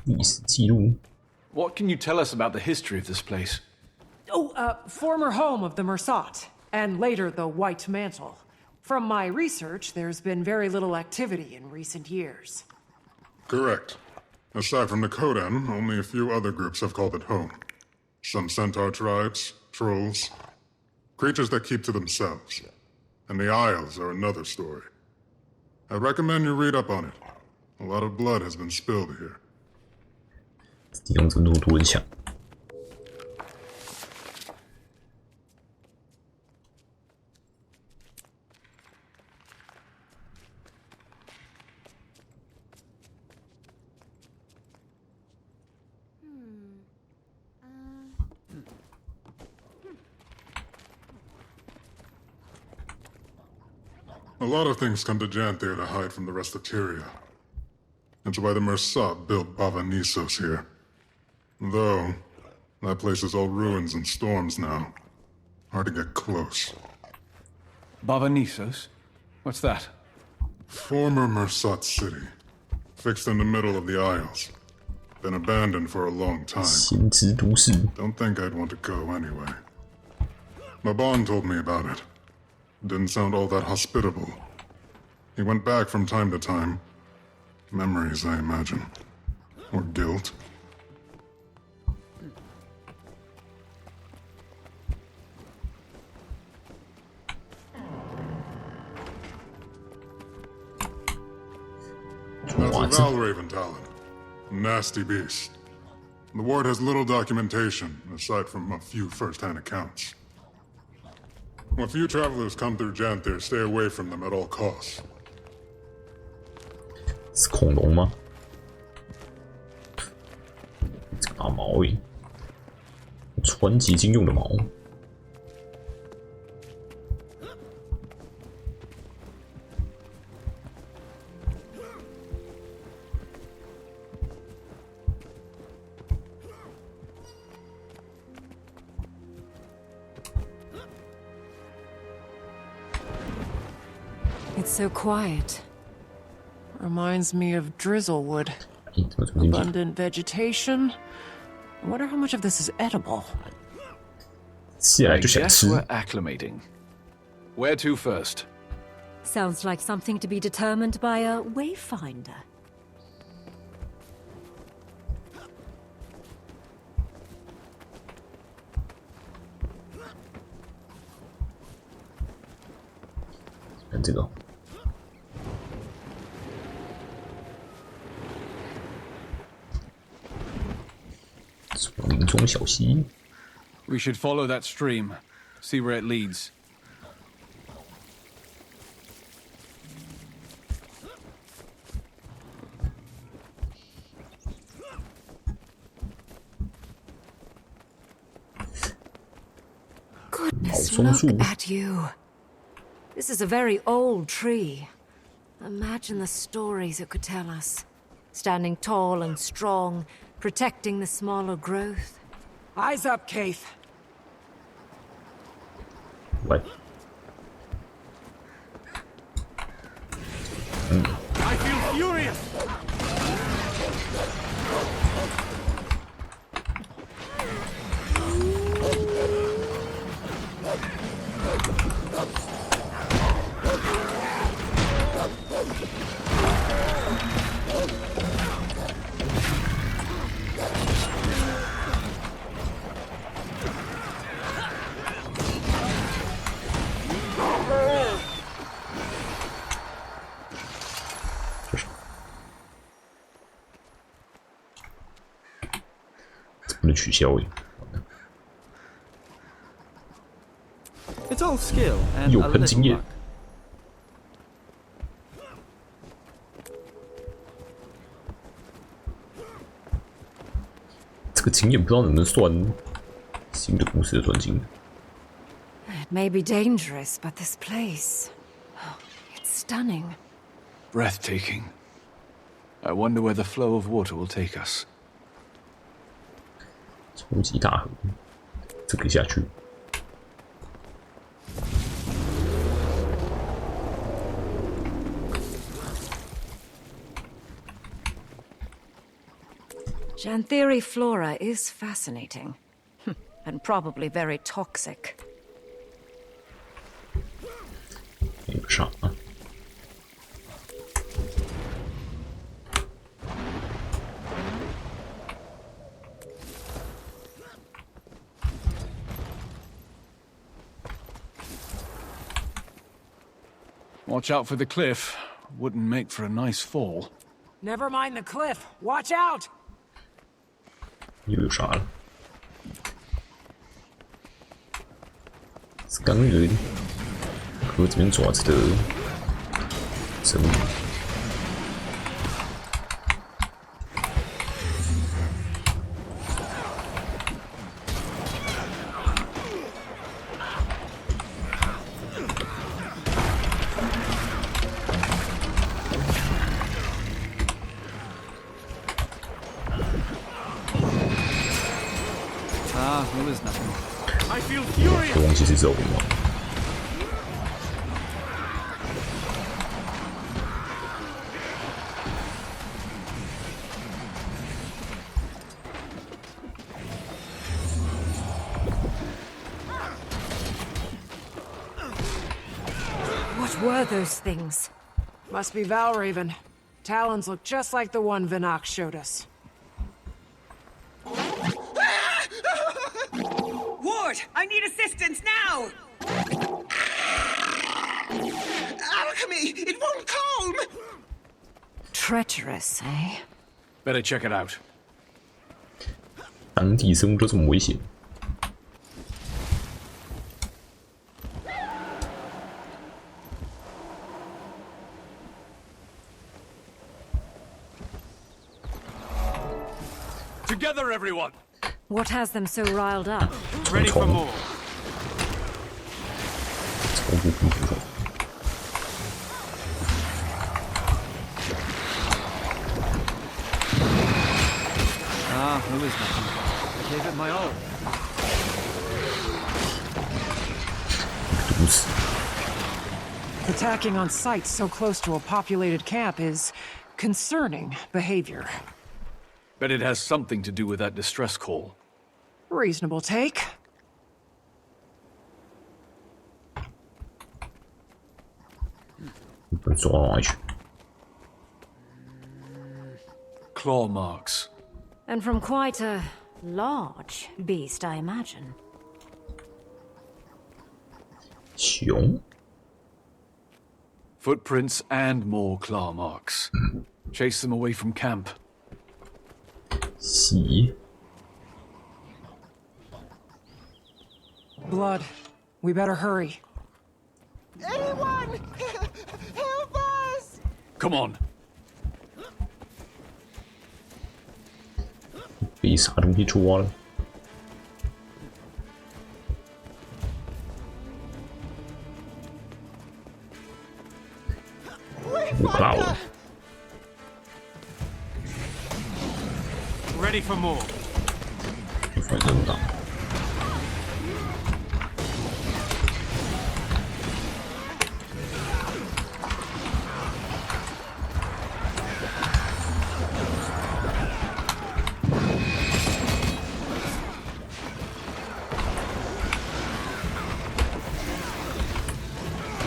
历史记录。What can you tell us about the history of this place? Former home of the Mersat, and later the White Mantle. From my research, there's been very little activity in recent years. Correct. Aside from the Kodan, only a few other groups have called it home. Some centaur tribes, trolls, creatures that keep to themselves. And the Isles are another story. I recommend you read up on it. A lot of blood has been spilled here. 地方怎么那么多人抢？ A lot of things come to Janthir to hide from the rest of Tyria. That's why the Mersat built Bava-Nisos here. Though, that place is all ruins and storms now. Hard to get close. Bava-Nisos? What's that? Former Mersat city. Fixed in the middle of the Isles. Been abandoned for a long time. Don't think I'd want to go anyway. Maban told me about it. Didn't sound all that hospitable. He went back from time to time. Memories, I imagine. Or guilt. That's a Valraven Talon. Nasty beast. The ward has little documentation, aside from a few first-hand accounts. When few travelers come through Janthir, stay away from them at all costs. 是恐龙吗？这个大毛而已，传奇经用的毛。It's so quiet. Reminds me of Drizzlewood. Abundant vegetation. I wonder how much of this is edible. I guess we're acclimating. Where to first? Sounds like something to be determined by a wayfinder. We should follow that stream, see where it leads. Goodness, look at you. This is a very old tree. Imagine the stories it could tell us. Standing tall and strong, protecting the smaller growth. Eyes up, Keith. What? I feel furious! 不能取消诶。 It's all skill and 有 a 喷经 little 验 luck.。这个经验不知道能不能算新的故事的专精。 It may be dangerous, but this place... It's stunning. Breathtaking. I wonder where the flow of water will take us. 超级大河，这可以下去。 Janthiri flora is fascinating. And probably very toxic. 没有上啊。 Watch out for the cliff. Wouldn't make for a nice fall. Never mind the cliff. Watch out! 又有啥了？是刚人，可这边爪子的生物。 Ah, it was nothing. I feel furious. 这忘记是肉吗？ What were those things? Must be Valraven. Talons look just like the one Vinak showed us. Ward, I need assistance now! Alchemy! It won't calm! Treacherous, eh? Better check it out. 当地生物都这么危险？ Together, everyone! What has them so riled up? Ready for more. 超不平衡。 Ah, it was nothing. I gave it my all. 毒死！ Attacking on sites so close to a populated camp is concerning behavior. Bet it has something to do with that distress call. Reasonable take. 被抓到哪里去？ Claw marks. And from quite a large beast, I imagine. 熊？ Footprints and more claw marks. Chase them away from camp. 蜥？ Blood. We better hurry. Anyone! Help us! Come on. 被啥东西抓了？ 我靠了！ Ready for more. 反正不大。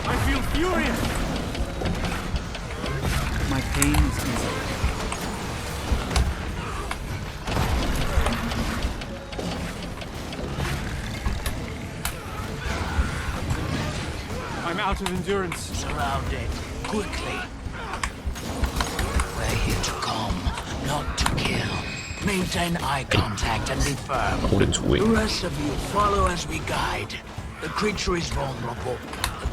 I feel furious. My pain is easy. I'm out of endurance. Surround it, quickly. We're here to calm, not to kill. Maintain eye contact and be firm. The rest of you follow as we guide. The creature is vulnerable.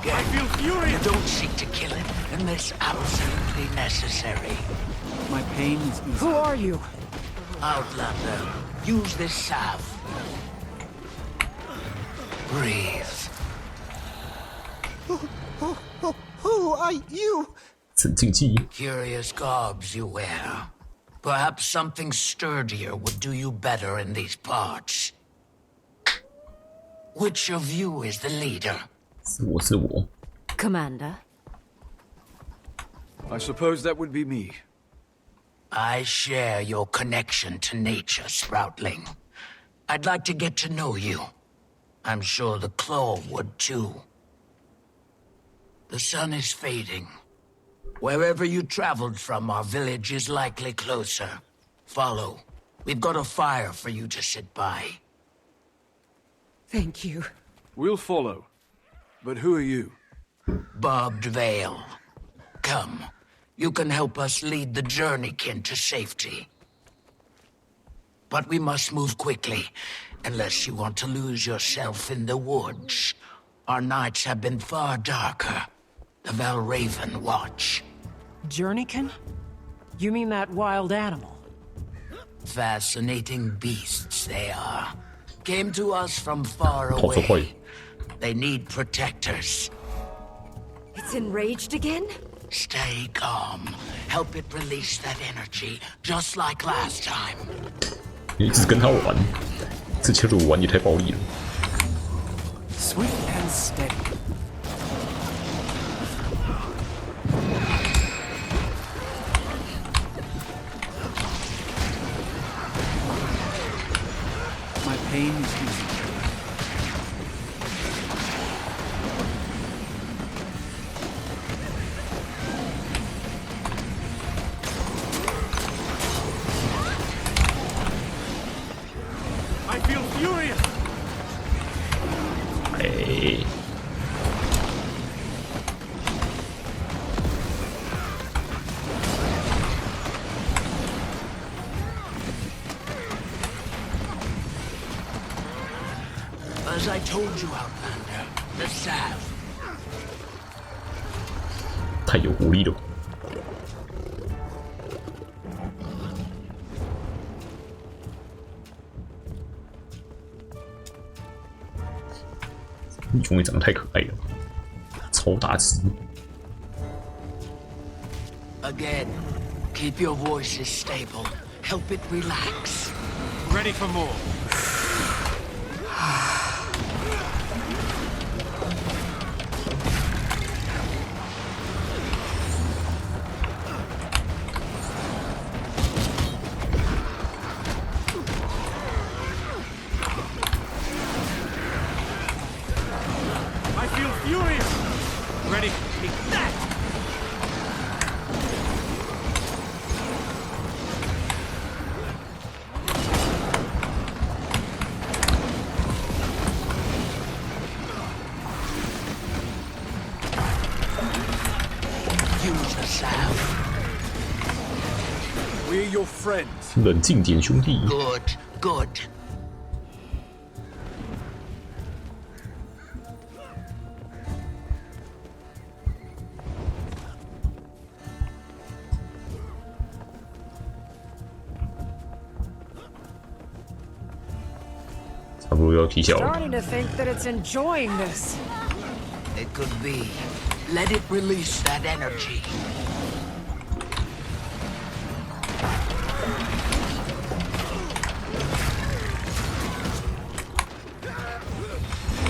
Again, I feel furious. Don't seek to kill it unless absolutely necessary. My pain is easy. Who are you? Outlander, use this salve. Breathe. Who are you? Curious garbs you wear. Perhaps something sturdier would do you better in these parts. Which of you is the leader? Commander. I suppose that would be me. I share your connection to nature, Sproutling. I'd like to get to know you. I'm sure the Claw would too. The sun is fading. Wherever you traveled from, our village is likely closer. Follow. We've got a fire for you to sit by. Thank you. We'll follow. But who are you? Barbed Veil. Come. You can help us lead the journeykin to safety. But we must move quickly, unless you want to lose yourself in the woods. Our nights have been far darker. The Valraven watch. Journeykin? You mean that wild animal? Fascinating beasts they are. Came to us from far away. They need protectors. It's enraged again? Stay calm. Help it release that energy, just like last time. 一直跟他玩，这切入玩也太暴力了。 Swift and steady. My pain is easy. I feel furious. Hey. As I told you, Outlander, the salve. 太有活力了。你兄弟长得太可爱了，超大只。 Again, keep your voices stable. Help it relax. Ready for more. I feel furious. Ready? Take that! Use the salve. We're your friends. 冷静点，兄弟。 Good, good. 差不多要踢脚了。 Starting to think that it's enjoying this. It could be. Let it release that energy.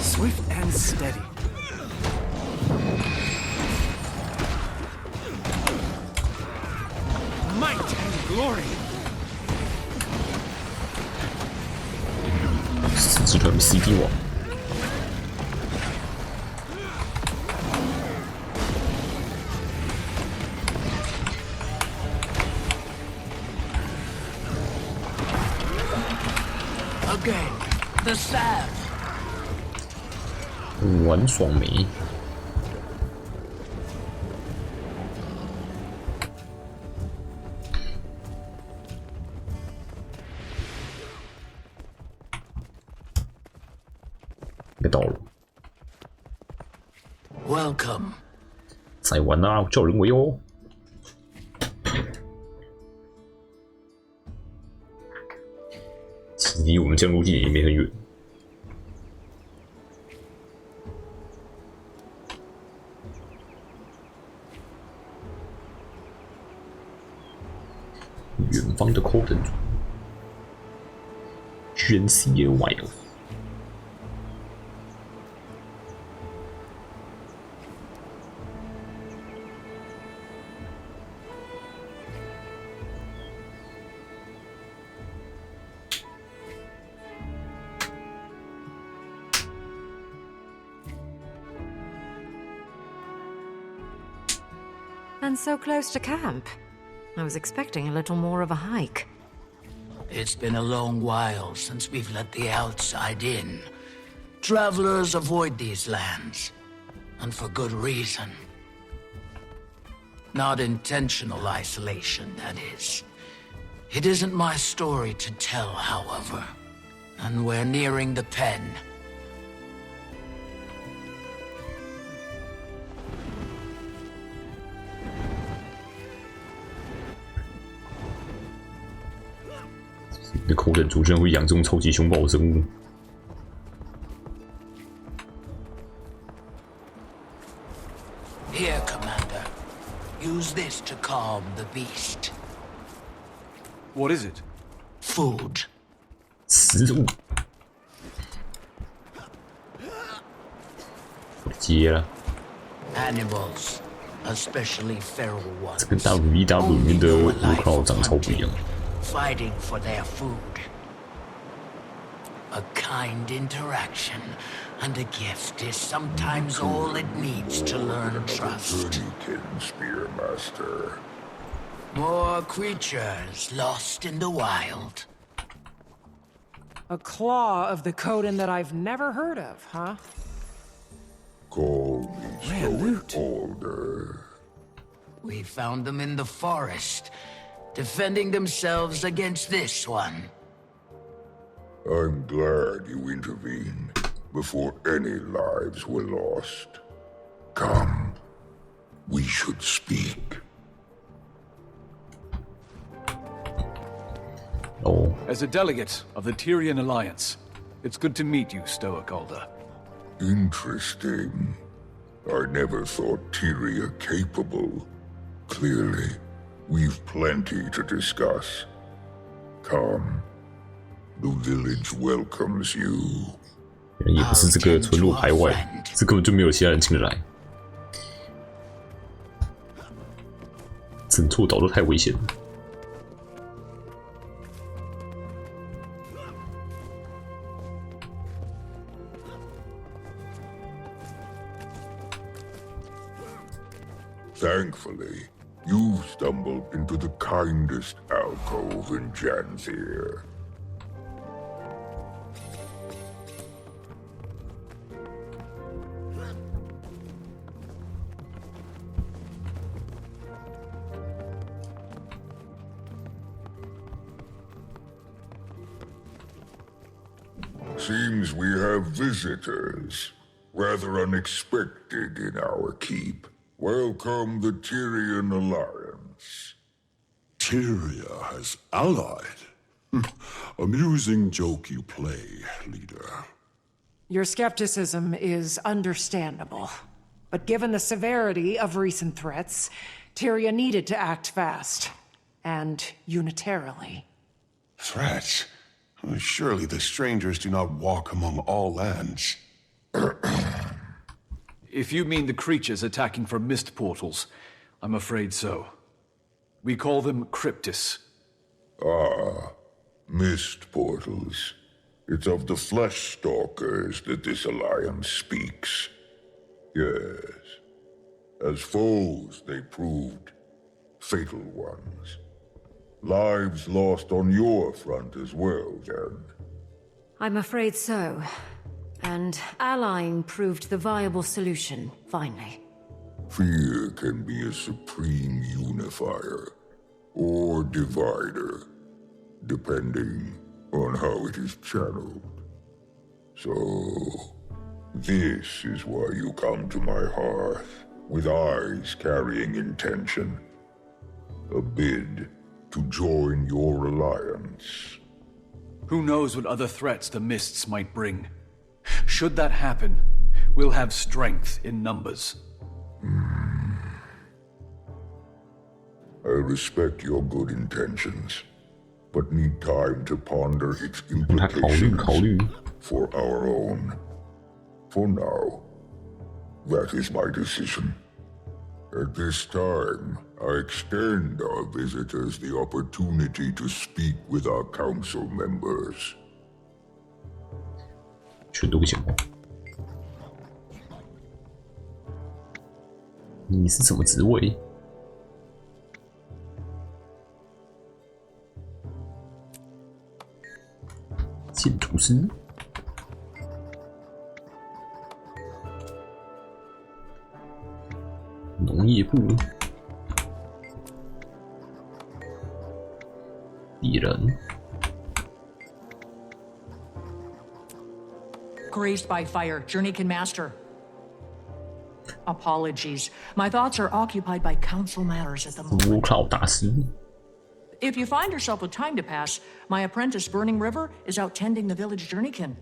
Swift and steady. Might and glory. 四只腿 CD 网。 Again, the salve. 玩爽没？ Use 该到了。 Welcome. 再玩啊，叫人为哦。其实离我们降落地点也没很远。远方的 Corden 族 ，GW2。 And so close to camp. I was expecting a little more of a hike. It's been a long while since we've let the outside in. Travelers avoid these lands, and for good reason. Not intentional isolation, that is. It isn't my story to tell, however, and we're nearing the pen.你的Corden族居然会养这种超级凶暴的生物。 Here, Commander. Use this to calm the beast. What is it? Food. 食物。我接了。 Animals, especially feral ones. 这跟GW2里面的Warcraft长得超不一样。 Fighting for their food. A kind interaction and a gift is sometimes all it needs to learn trust. Spearmaster. More creatures lost in the wild. A claw of the Coden that I've never heard of, huh? Call me so older. We found them in the forest, defending themselves against this one. I'm glad you intervened before any lives were lost. Come, we should speak. Oh. As a delegate of the Tyrian Alliance, it's good to meet you, Stoic Alder. Interesting. I never thought Tyria capable. Clearly, we've plenty to discuss. Come. The village welcomes you. 也不是这个村落排外，这根本就没有其他人进得来。整座岛都太危险了。Thankfully, you've stumbled into the kindest alcove in Janthir. Seems we have visitors. Rather unexpected in our keep. Welcome the Tyrian Alliance. Tyria has allied? Amusing joke you play, leader. Your skepticism is understandable. But given the severity of recent threats, Tyria needed to act fast. And unitarily. Threats? Surely the strangers do not walk among all lands. If you mean the creatures attacking from mist portals, I'm afraid so. We call them Cryptis. Ah, mist portals. It's of the flesh stalkers that this alliance speaks. Yes. As foes, they proved fatal ones. Lives lost on your front as well, Jen. I'm afraid so. And allying proved the viable solution, finally. Fear can be a supreme unifier, or divider, depending on how it is channeled. So, This is why you come to my hearth, with eyes carrying intention. A bid to join your alliance. Who knows what other threats the mists might bring? Should that happen, we'll have strength in numbers. I respect your good intentions, but need time to ponder its implications for our own. For now, that is my decision. At this time, I extend our visitors the opportunity to speak with our council members. 全都不行吗？你是什么职位？建筑师。农业部。敌人。 Grazed by fire, Journeykin Master. Apologies. My thoughts are occupied by council matters at the moment. If you find yourself with time to pass, my apprentice Burning River is out tending the village Journeykin.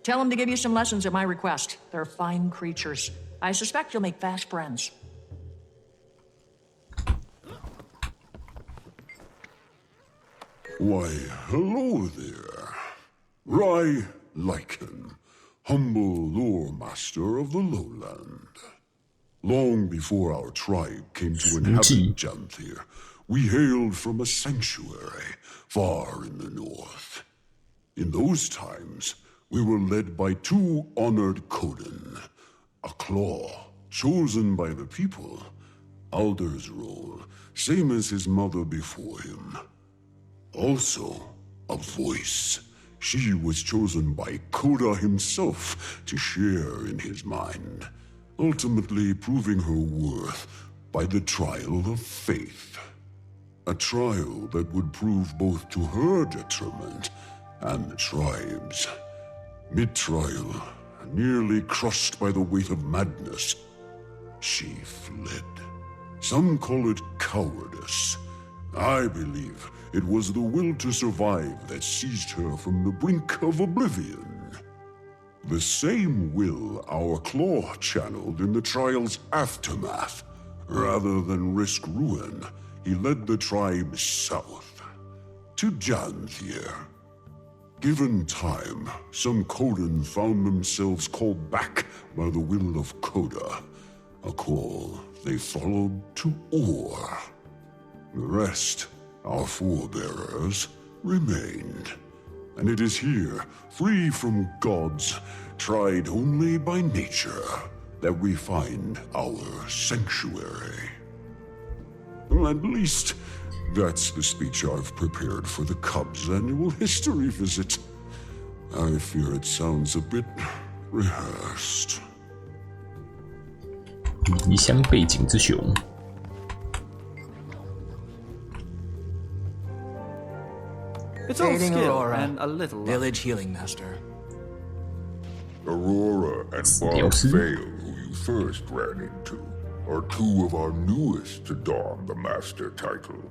Tell him to give you some lessons at my request. They're fine creatures. I suspect you'll make fast friends. Why, hello there. Rai Lycan, humble lore master of the lowland. Long before our tribe came to inhabit Janthir, we hailed from a sanctuary far in the north. In those times, we were led by two honored Koden, a claw chosen by the people, Alder's role, same as his mother before him. Also, a voice. She was chosen by Koda himself to share in his mind, ultimately proving her worth by the trial of faith. A trial that would prove both to her detriment and the tribe's. Mid-trial, nearly crushed by the weight of madness, she fled. Some call it cowardice. I believe it was the will to survive that seized her from the brink of oblivion. The same will our claw channeled in the trial's aftermath. Rather than risk ruin, he led the tribe south, to Janthir. Given time, some Koden found themselves called back by the will of Koda, a call they followed to Or. The rest, our forebearers, remained. And it is here, free from gods, tried only by nature, that we find our sanctuary. Well, at least, that's the speech I've prepared for the Cubs' annual history visit. I fear it sounds a bit rehearsed. 离乡背景之雄。 It's all Fading skill Aurora. and a little luck. Village healing master. Aurora and Bob Vale, who you first ran into, are two of our newest to don the master title.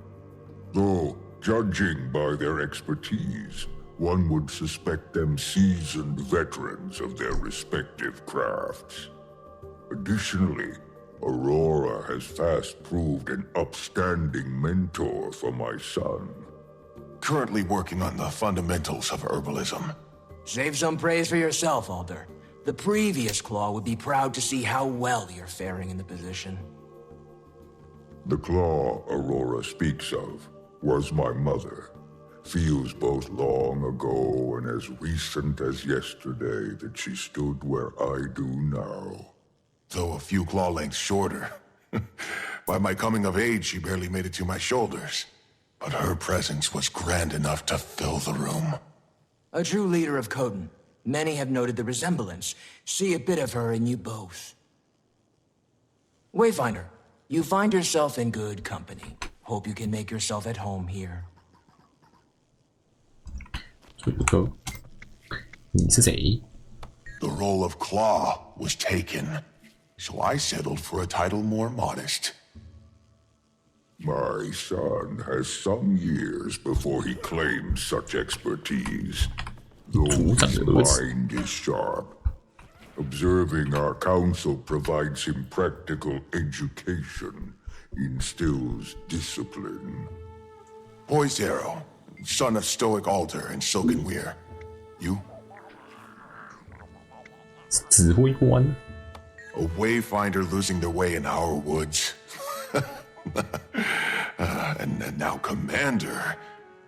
Though, judging by their expertise, one would suspect them seasoned veterans of their respective crafts. Additionally, Aurora has fast proved an upstanding mentor for my son. Currently working on the fundamentals of herbalism. Save some praise for yourself, Alder. The previous Claw would be proud to see how well you're faring in the position. The claw Aurora speaks of was my mother. Feels both long ago and as recent as yesterday that she stood where I do now. Though a few claw lengths shorter. By my coming of age, she barely made it to my shoulders. But her presence was grand enough to fill the room. A true leader of Coden. Many have noted the resemblance. See a bit of her in you both. Wayfinder, you find yourself in good company. Hope you can make yourself at home here. 你是谁？ The role of Claw was taken, so I settled for a title more modest. My son has some years before he claims such expertise, though his mind is sharp. Observing our council provides him practical education, instills discipline. Poised Arrow, son of Stoic Alder and Silken Weir. You? 指挥官. A wayfinder losing their way in our woods. And now Commander.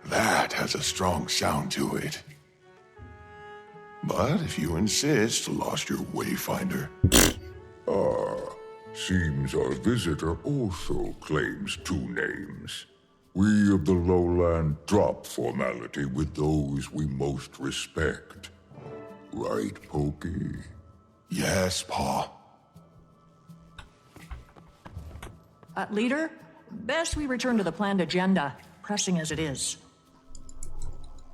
That has a strong sound to it. But if you insist, lost your wayfinder. Seems our visitor also claims 2 names. We of the lowland drop formality with those we most respect. Right, Pokey? Yes, Pa. Leader, best we return to the planned agenda, pressing as it is.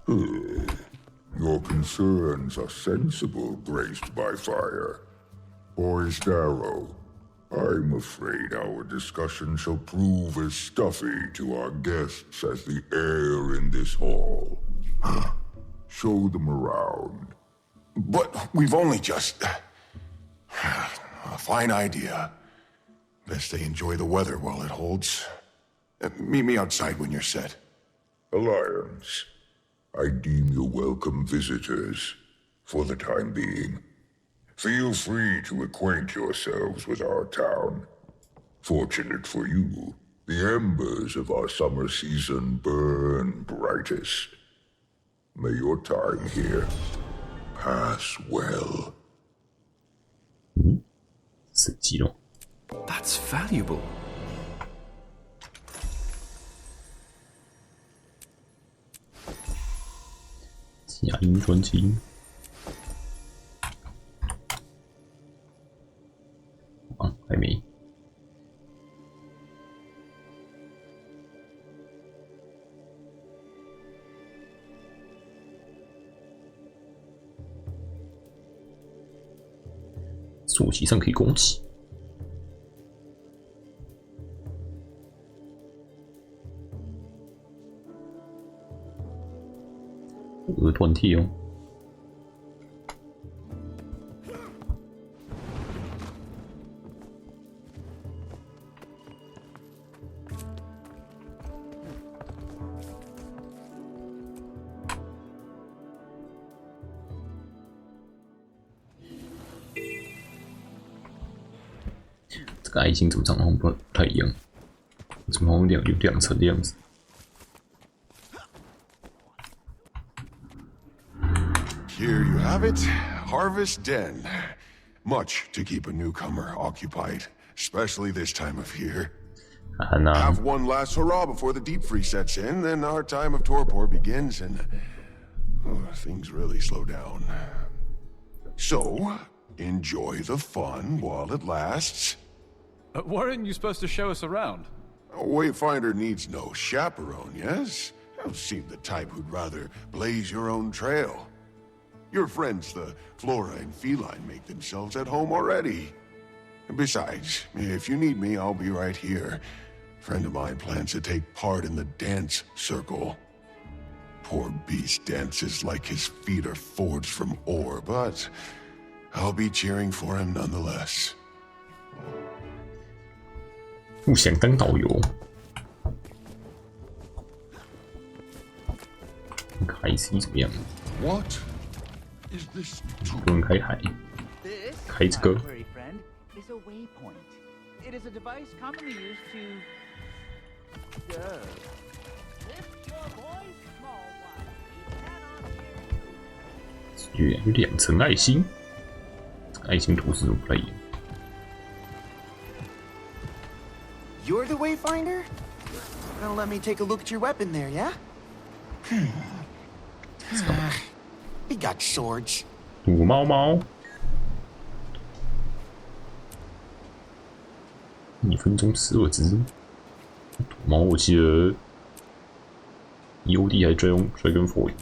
Your concerns are sensible, graced by fire. Poised Arrow, I'm afraid our discussion shall prove as stuffy to our guests as the air in this hall. Show them around. But we've only just... A fine idea. Best they enjoy the weather while it holds. Meet me outside when you're set. Alliance, I deem you welcome visitors, for the time being. Feel free to acquaint yourselves with our town. Fortunate for you, the embers of our summer season burn brightest. May your time here pass well. That's valuable.假音专辑。啊，还没。坐骑上可以攻击。额断贴哦。这个爱心怎么长得好像不太一样？怎么好像有两层的样子？ Here you have it, Harvest Den. Much to keep a newcomer occupied, especially this time of year. Have one last hurrah before the deep freeze sets in, then our time of torpor begins and things really slow down. So, enjoy the fun while it lasts. Weren't you supposed to show us around? A wayfinder needs no chaperone, yes? You seem the type who'd rather blaze your own trail. Your friends, the flora and feline, make themselves at home already. Besides, if you need me, I'll be right here. A friend of mine plans to take part in the dance circle. Poor beast dances like his feet are forged from ore, but I'll be cheering for him nonetheless. 不想当导游。海 C 怎么样？ What is this? 不能开海，开这个。 is a waypoint. It is a device commonly used to... Lift your voice, small one. We cannot hear you. 有两层爱心，爱心图示不太一样。 You're the wayfinder? Gonna let me take a look at your weapon there, yeah? We got swords. 赌猫猫，1分钟12只。赌猫我记得 EOD 还Dragon Force。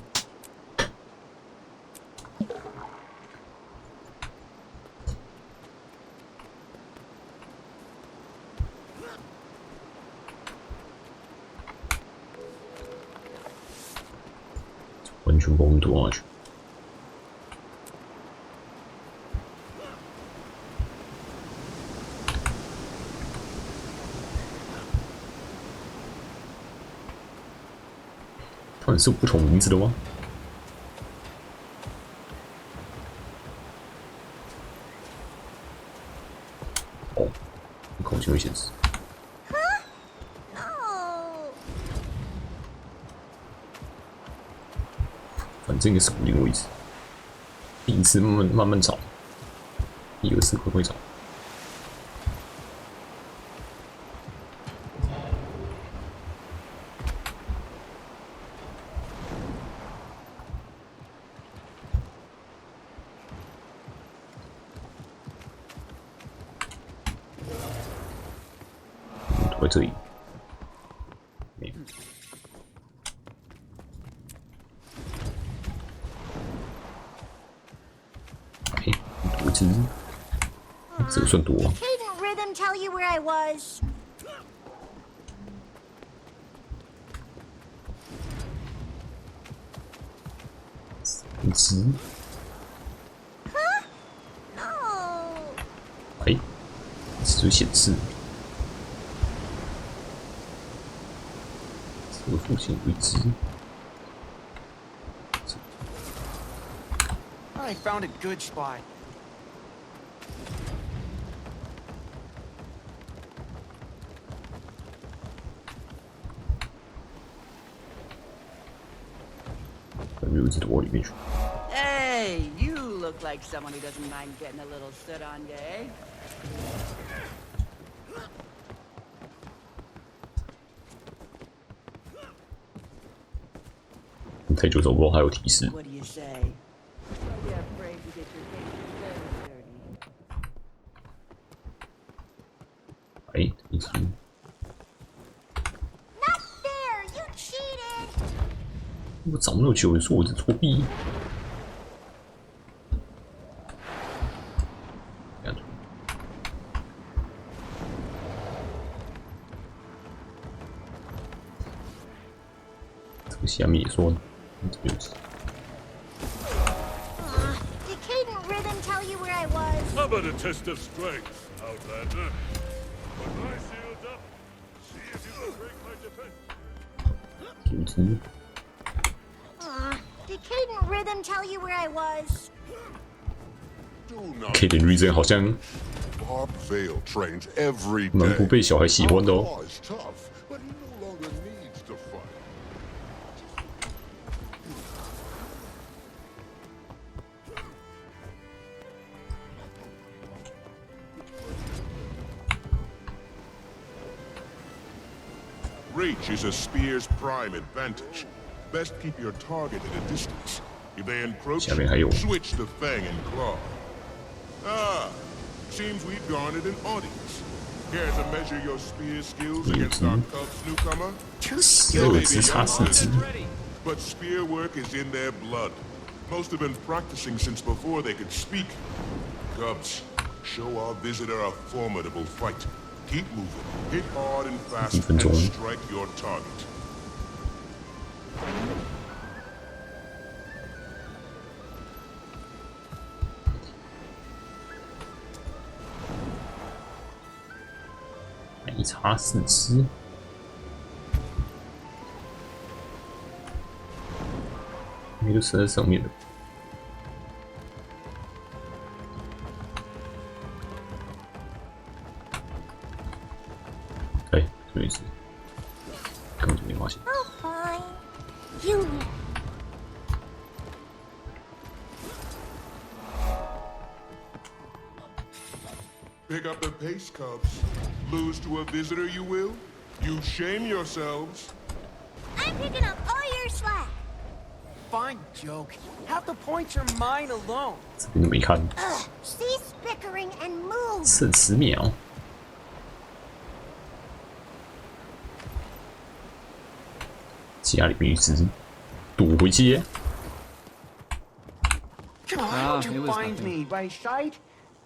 全部躲下去。他们是有不同名字的吗？哦，口径会显示。反正应该是固定位置。第一次慢慢找，第二次快快找。躲在这里，没有。哎，躲一只，这个算躲啊。 Couldn't Rhythm tell you where I was? 一只。哎，这就显示。 这个附近有一只。 I found a good spot. Hey, you look like someone who doesn't mind getting a little soot on you, eh? 太久走过还有提示。 What do you say? Are you afraid to get your hands dirty? 哎，一只。 Not fair! You cheated! 我找那么久，你说我是作弊？这个下面也说，这边是。 Did Caden Rhythm tell you where I was? How about a test of strength, Outlander? Put my shield up. See if you can break my defense. 有一只。 Did Caden Rhythm tell you where I was? Caden Rhythm 好像 Bob Vale trains every 蛮 day. 不被小孩喜欢的哦。 Law is tough, but he no longer needs to fight. Reach is a spear's prime advantage. Best keep your target at a distance. If they encroach, 下面还有 switch to Fang and Claw. Ah, seems we've garnered an audience. Care to measure your spear skills against our Cubs newcomer? They may be young, but spear work is in their blood. Most have been practicing since before they could speak. Cubs, show our visitor a formidable fight. Keep moving, hit hard and fast, and strike your target. 一茶四吃，没有射在上面的。哎，这边是，根本就没发现。 Oh, fine. You. Pick up the pace, Cubs. Lose to a visitor, you will? You shame yourselves. I'm picking up all your slack. Fine joke. Half the points are mine alone. 这边都没看。 Cease bickering and move. 剩10秒。家里面一只躲回去耶。 How'd you find me? By sight?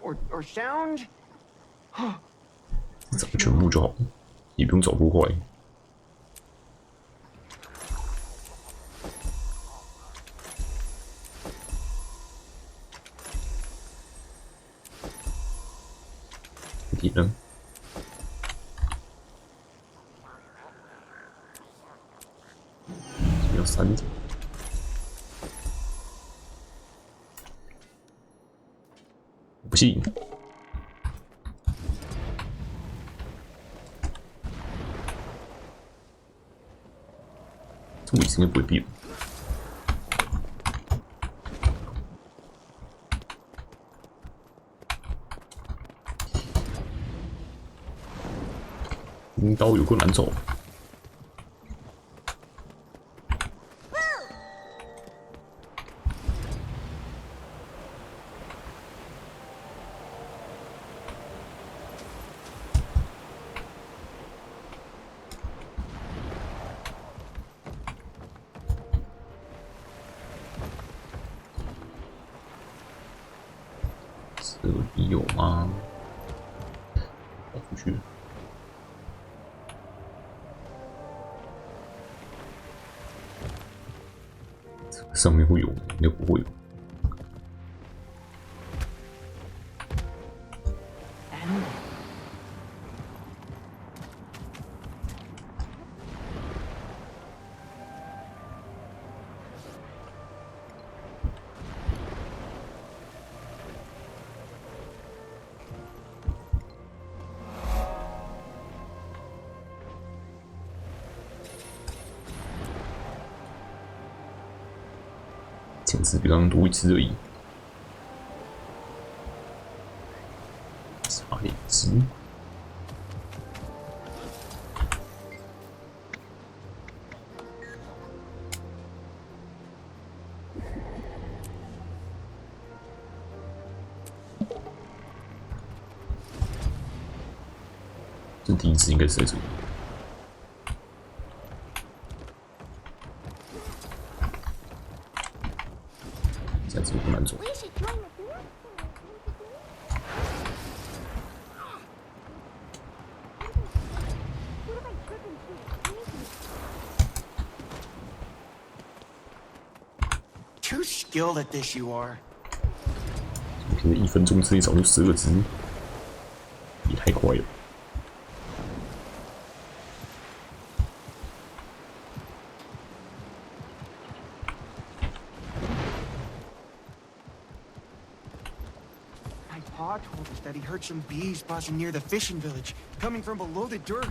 Or sound? 找全部就好了，也不用找不坏。平了。有3条。不信。这位置应该不会变。阴刀有够难走。这里有吗？跑出去。上面会有，应该不会有。强制比刚刚多一次而已。差一只。这第一只应该是在这里。这样子不难走。Too skilled at this, you are. 现在1分钟之内找出12只，也太快了。Pa told us that he heard some bees buzzing near the fishing village, coming from below the dirt.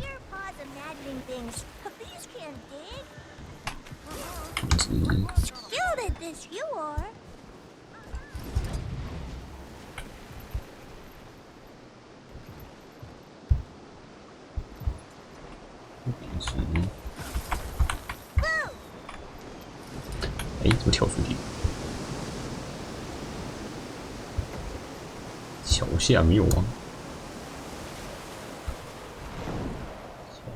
Your pa's imagining things. Bees can't dig. Skilled at this, you are. Boo! 哎，怎么跳出去？桥下没有吗？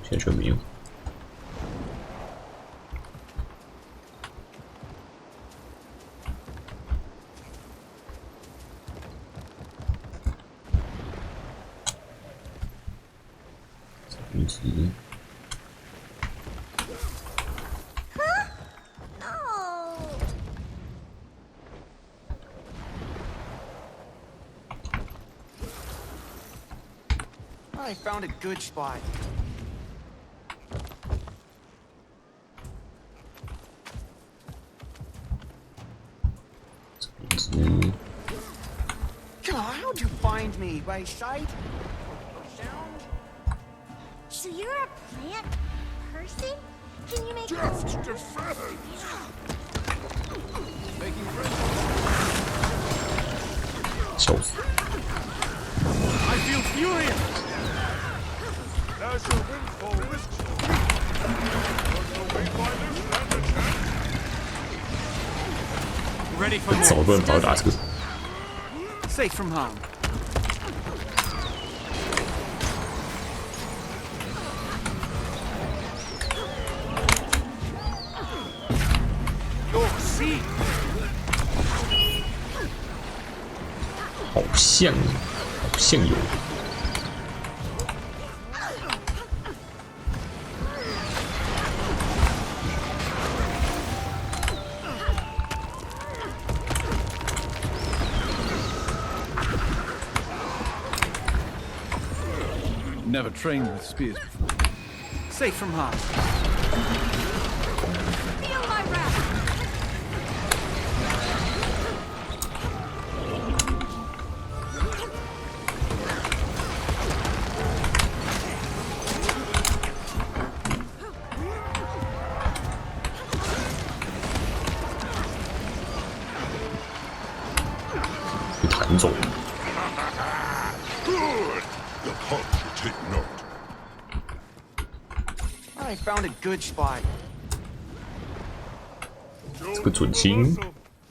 桥下却没有。一只。I found a good spot. How'd you find me? By sight? Or sound? So you're a plant person? Can you make Just defense! Making friends. 笑死！ I feel furious! As your windfall risks the weak, does the wayfinder stand a chance? Ready for 找个人跑打车。 Safe from harm. Your seat! 好像有。Never trained with spears before. Safe from harm. Feel my wrath! 被弹走。 Good! The pub should take note. I found a good spot. 这个准星，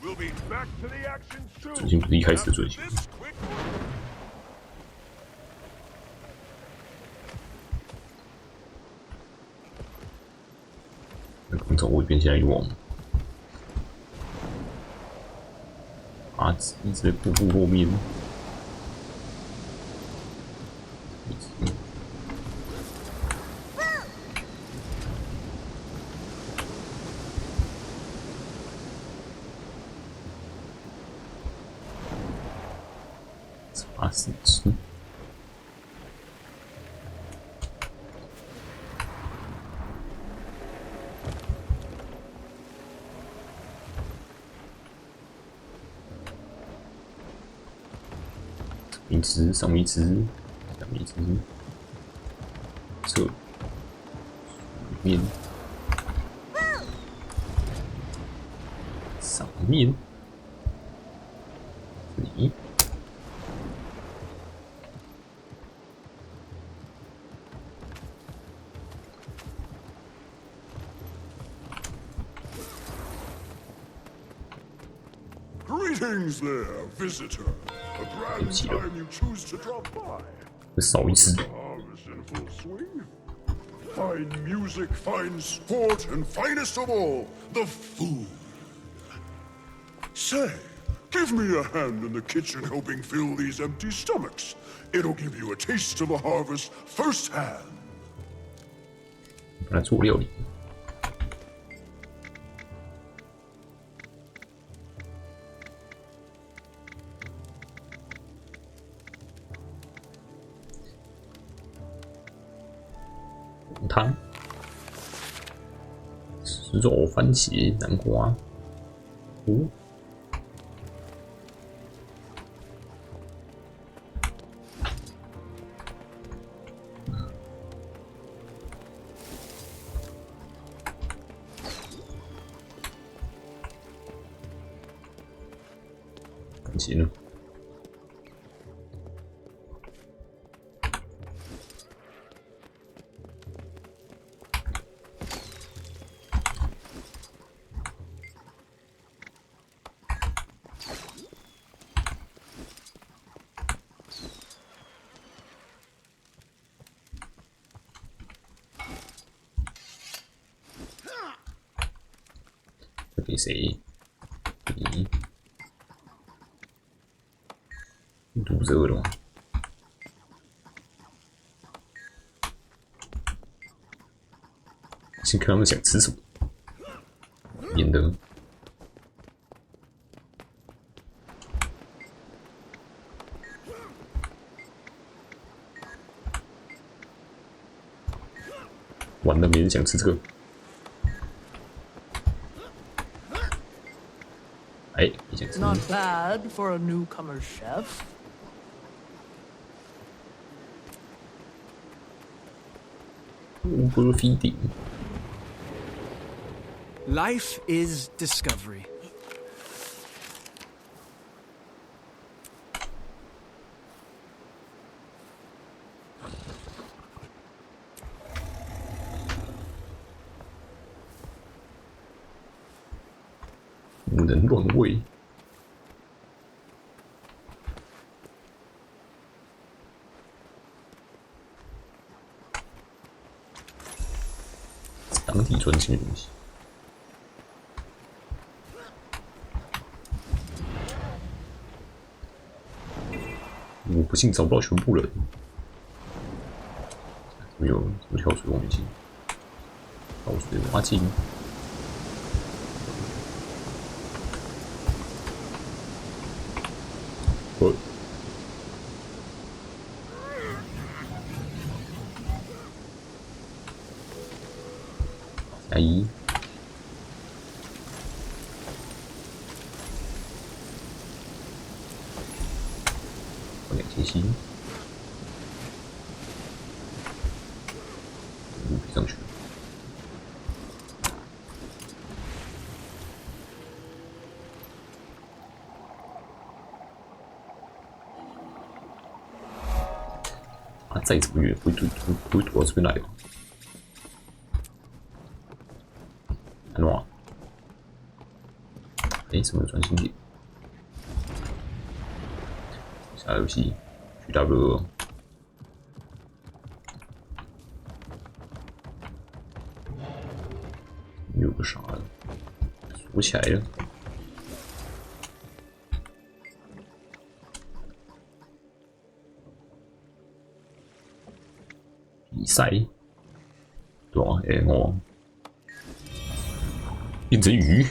We'll be back to the action soon. 准星不是一开始的准星。那刚走过一边，现在又往啊，一直在瀑布后面。 查死吃。一只，上面一只，下面一只，这里面，上面，你。 Greetings there, visitor. A grand time you choose to drop by. 少一只。 Harvest in full swing. Fine music, fine sport, and finest of all, the food. Say, give me a hand in the kitchen helping fill these empty stomachs. It'll give you a taste of the harvest firsthand. 来做料理。 汤、吃肉、番茄、南瓜，哦，番茄呢？ 给谁？你肚子饿了吗？先看他们想吃什么，免得完了，没人想吃这个。 哎，你想吃？ Not bad for a newcomer chef. Overfeeding. Life is discovery. "不能乱喂。当地专情的东西。我不信找不到全部人。没有，我跳水忘记。跳水挖井。哎，两清晰，比上去。啊，再怎么远不会躲到这边来吧？看到吗？哎，什么专心点？下游戏 GW2。有个啥的，锁起来了。比赛，对啊，我变成鱼。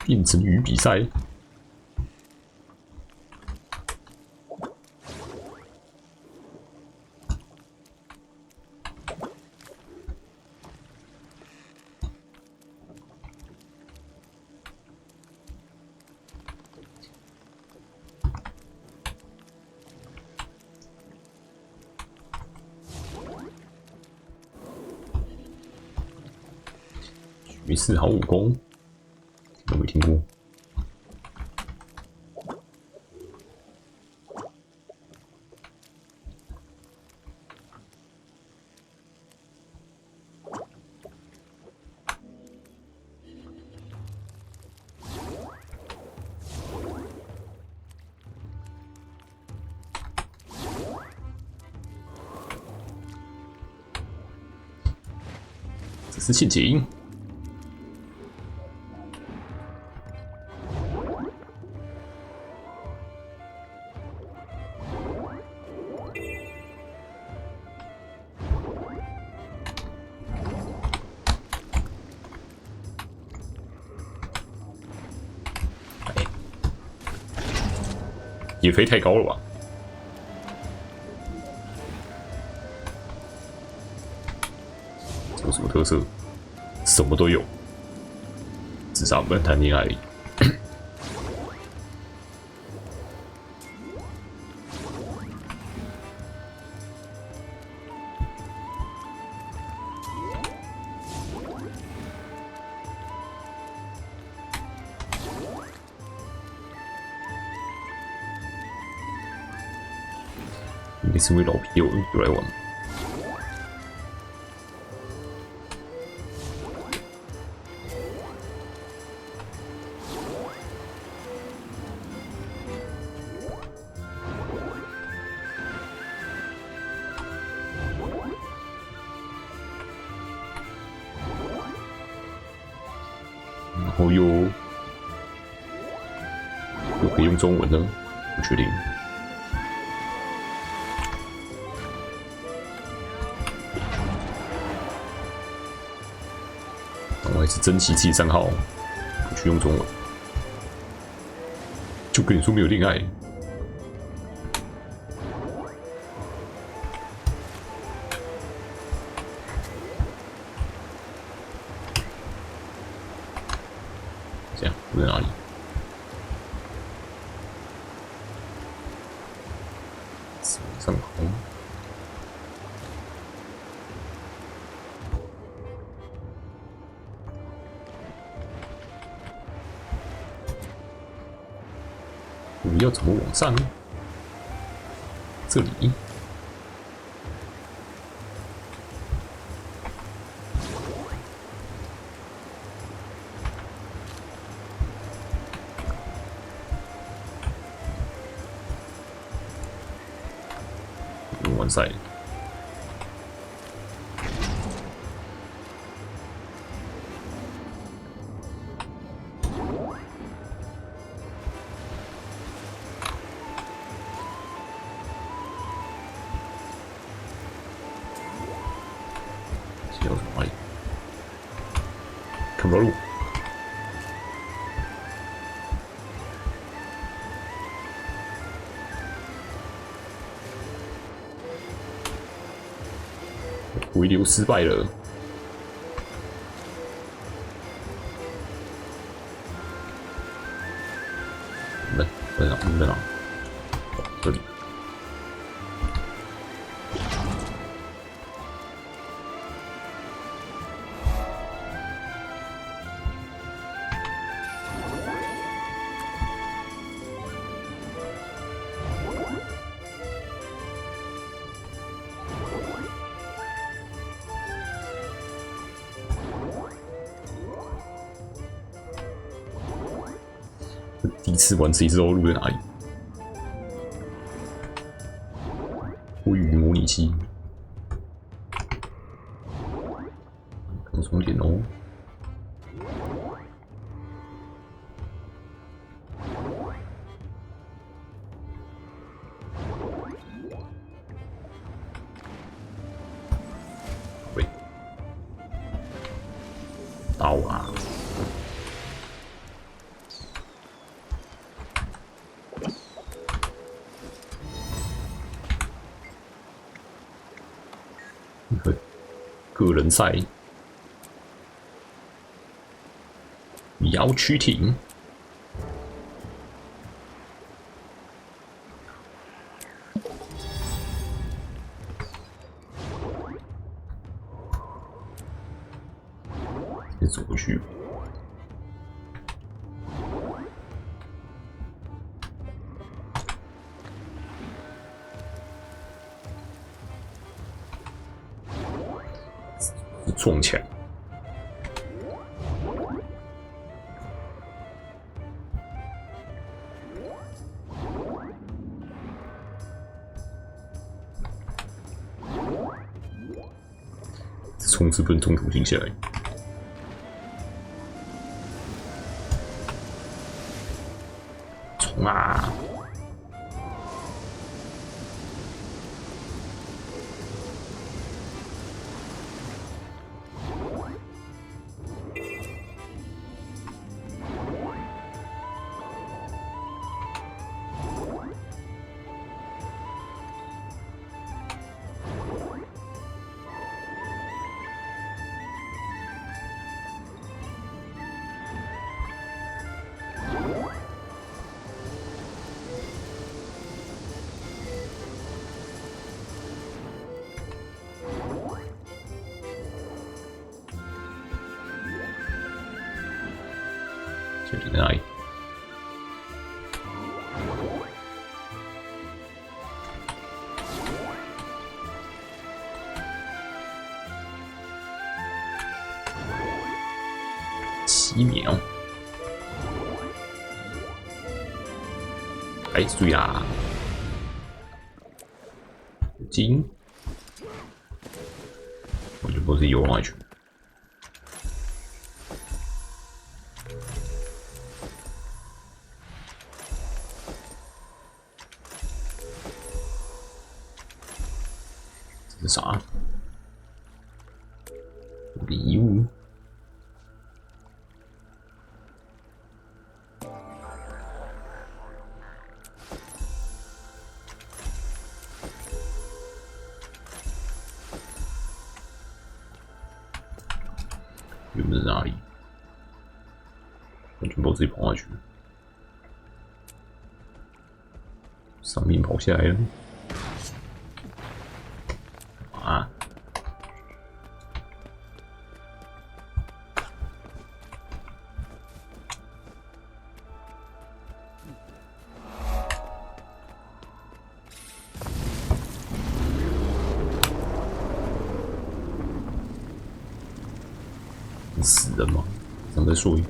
变成鱼比赛，许四好武功，有没有听过？这是陷阱。也飞太高了吧？这有什么特色？什么都有，只是不能谈恋爱而已。应该是因为老皮有来玩。然后又可以用中文呢？不确定。我还是珍惜自己账号，不去用中文。就跟你说没有恋爱。这样，我在哪里？上空。我要怎么往上？这里。完赛。回流失败了。在哪？在哪？这里。第一次玩这一次路在哪里？鲑鱼模拟器，可充电哦。喂，刀啊！个人赛，摇曲艇，再走回去。撞墙，冲刺不能中途停下来。冲啊！这里在哪里？7秒。哎，注意啦！金，我就不是游上去。这是啥？礼物。原本是哪里？完全不知道自己跑下去，上面跑下来了。啊！死人吗？咱们再说一个。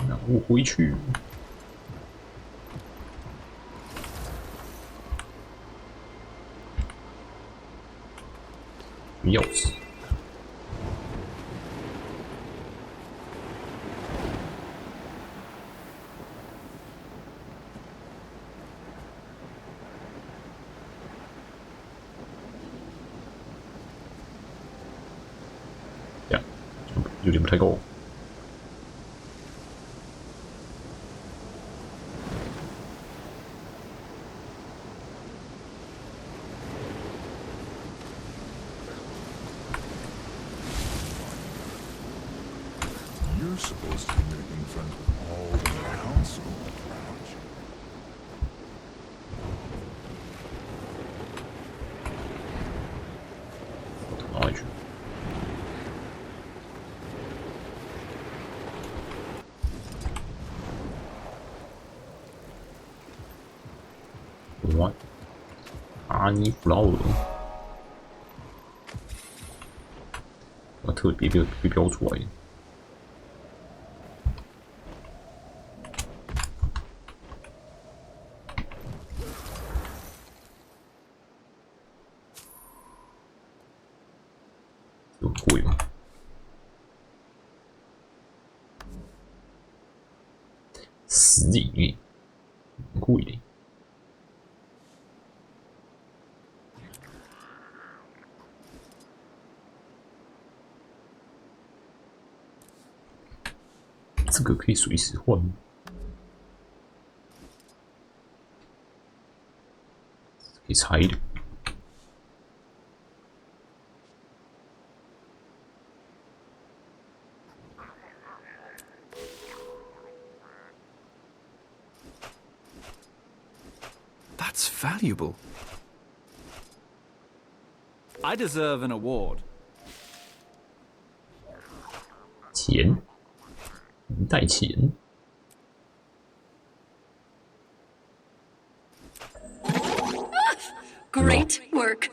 那我回去。钥匙。有点不太够。You're supposed to be making friends with all the council around you. What? 阿尼弗劳尔，我特别标出来。有贵吗？10亿，贵的。这个可以随时换，可以拆的。That's valuable. I deserve an award. 钱，带钱。Great work.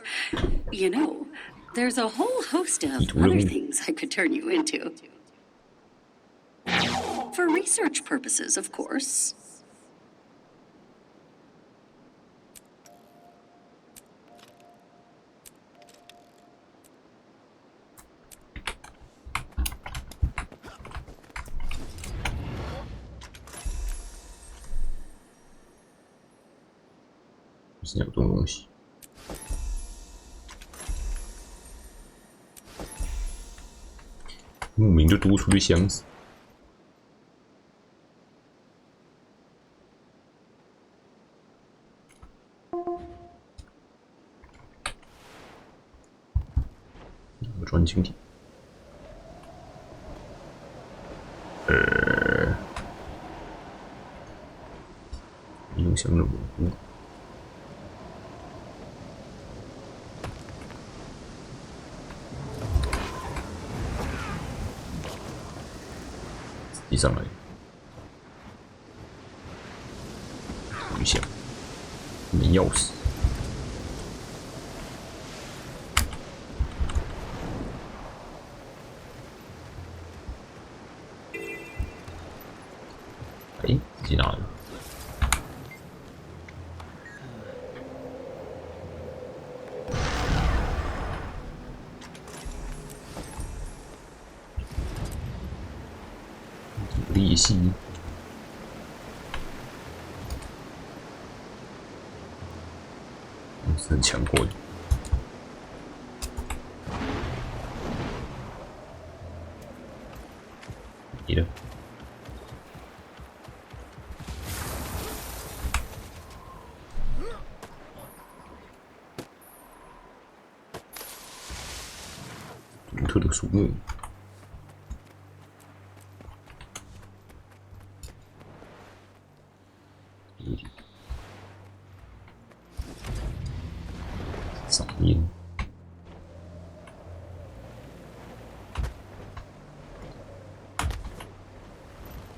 You know, there's a whole host of other things I could turn you into. For research purposes, of course. This 是有这种东西。莫名就多出堆箱子。有专精体。影响了模糊。提上来，一下，没钥匙。哎，自己拿了。利息，是很强过的。你的。独特的树木。上面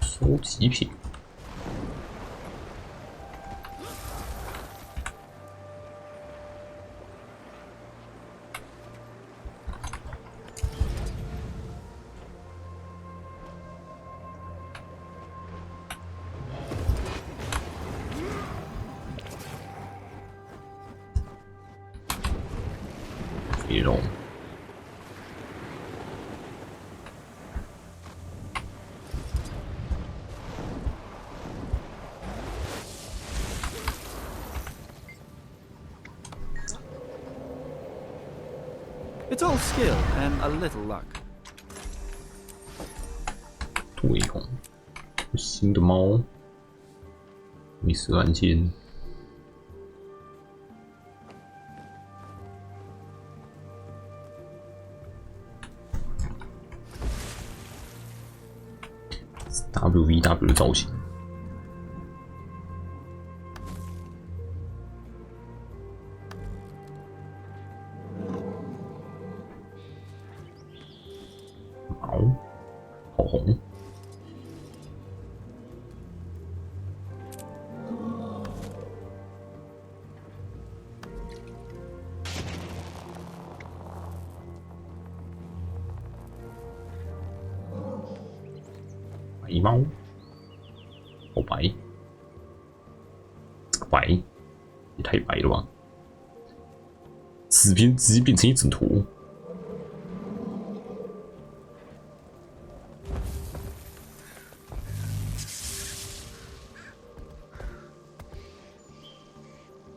收集品，肥肉。It's all skill and a little luck. 对哦，新的猫，密室案件。GW2 的造型。毛，好红。白猫，好白，这个白也太白了吧！直接变成一整坨。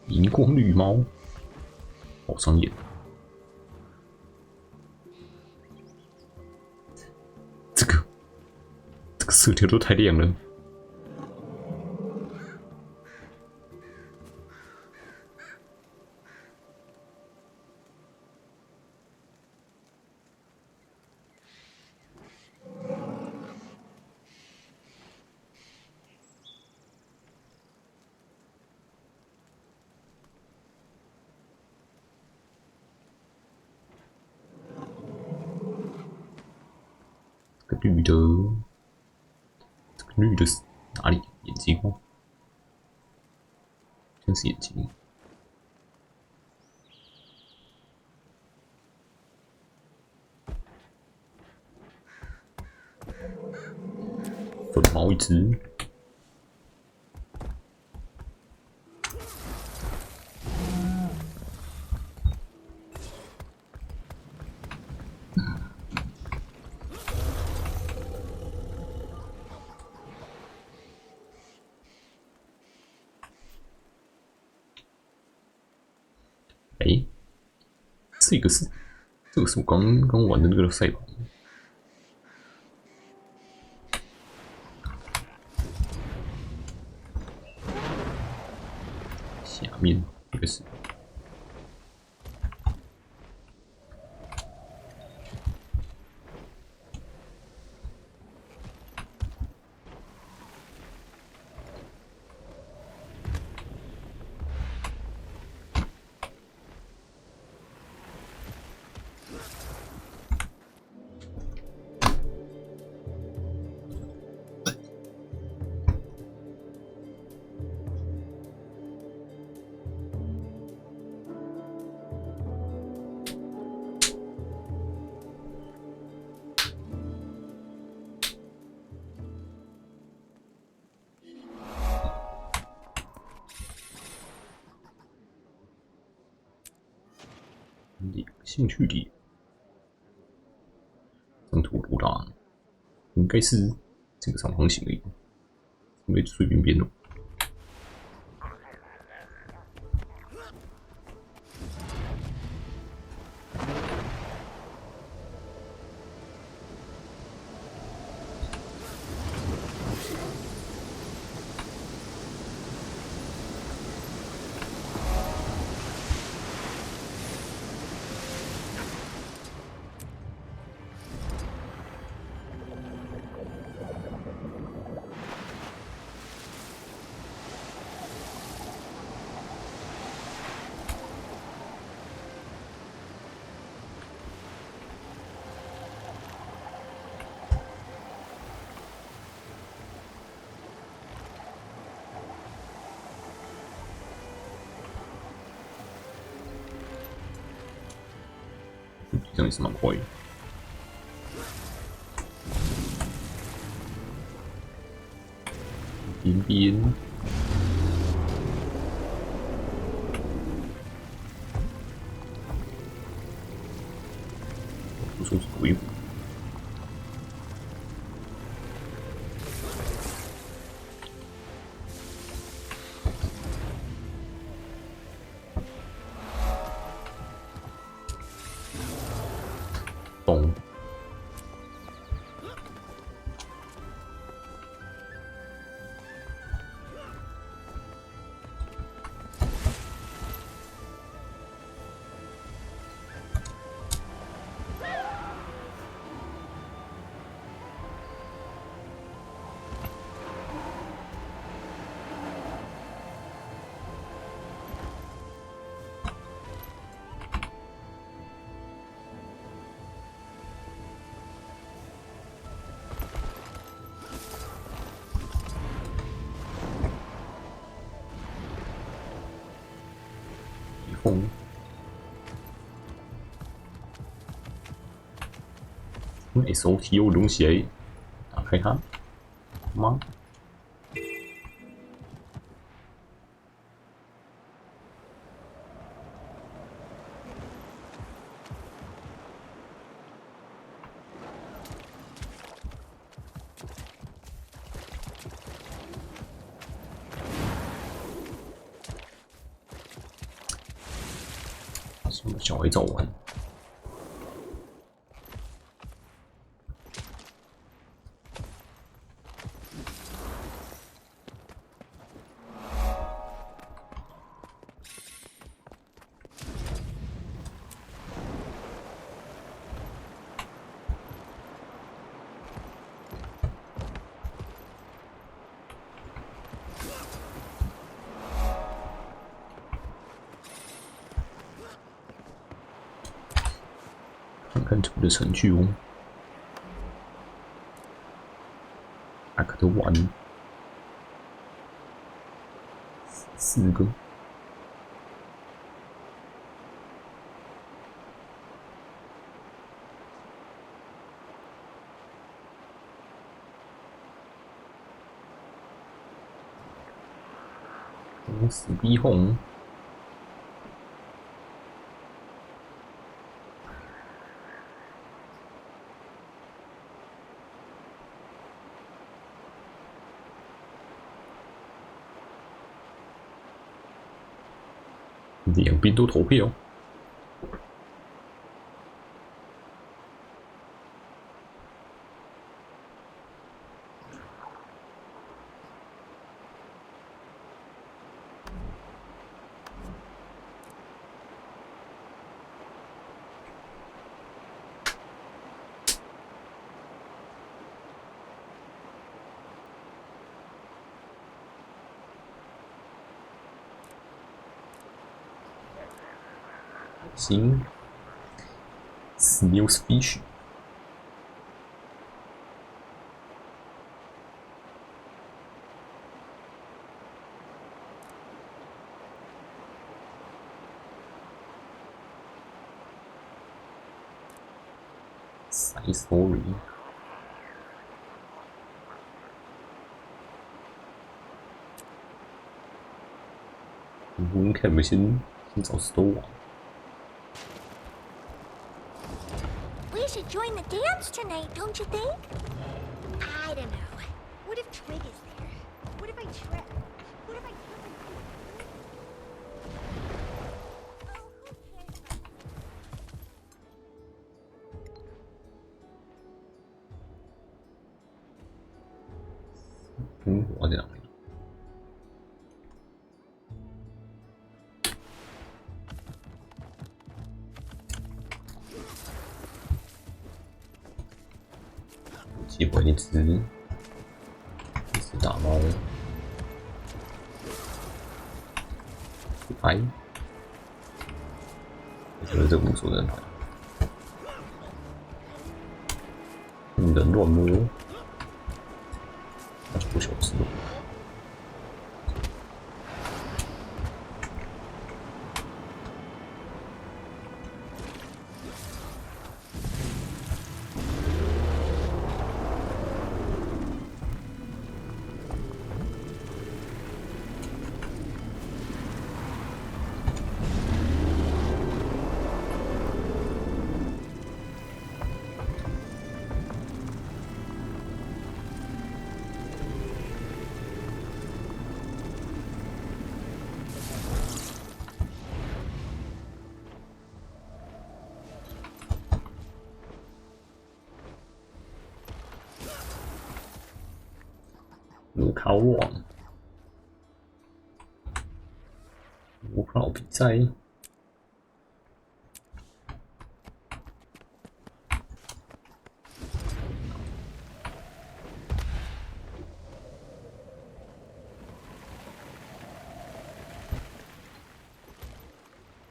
荧光绿猫，好伤眼。这个色调都太亮了。这个绿的，这个绿的是哪里？眼睛吗？真是眼睛。粉毛一只。哎，这个是我刚刚玩的那个赛跑。下面这个是。兴趣点，张图多大？应该是这个长方形而已，应该随便编的。这样也是蛮快的。边边，不说是鬼舞。咚！碰。SOT 有东西哎，打开它，吗？什么小黑皂丸？看看图的程序哦。Act 1，4个。死逼红。两边都投票。行 ，New species。Side story。看不先找 store。We should join the dance tonight, don't you think? I don't know. What if Twig is there? What if I trip? What if I trip and...我在哪里？机会一只大猫，拍，我觉得这无所人拍，不能乱摸，那就不小心了。卢卡网，卢卡比赛。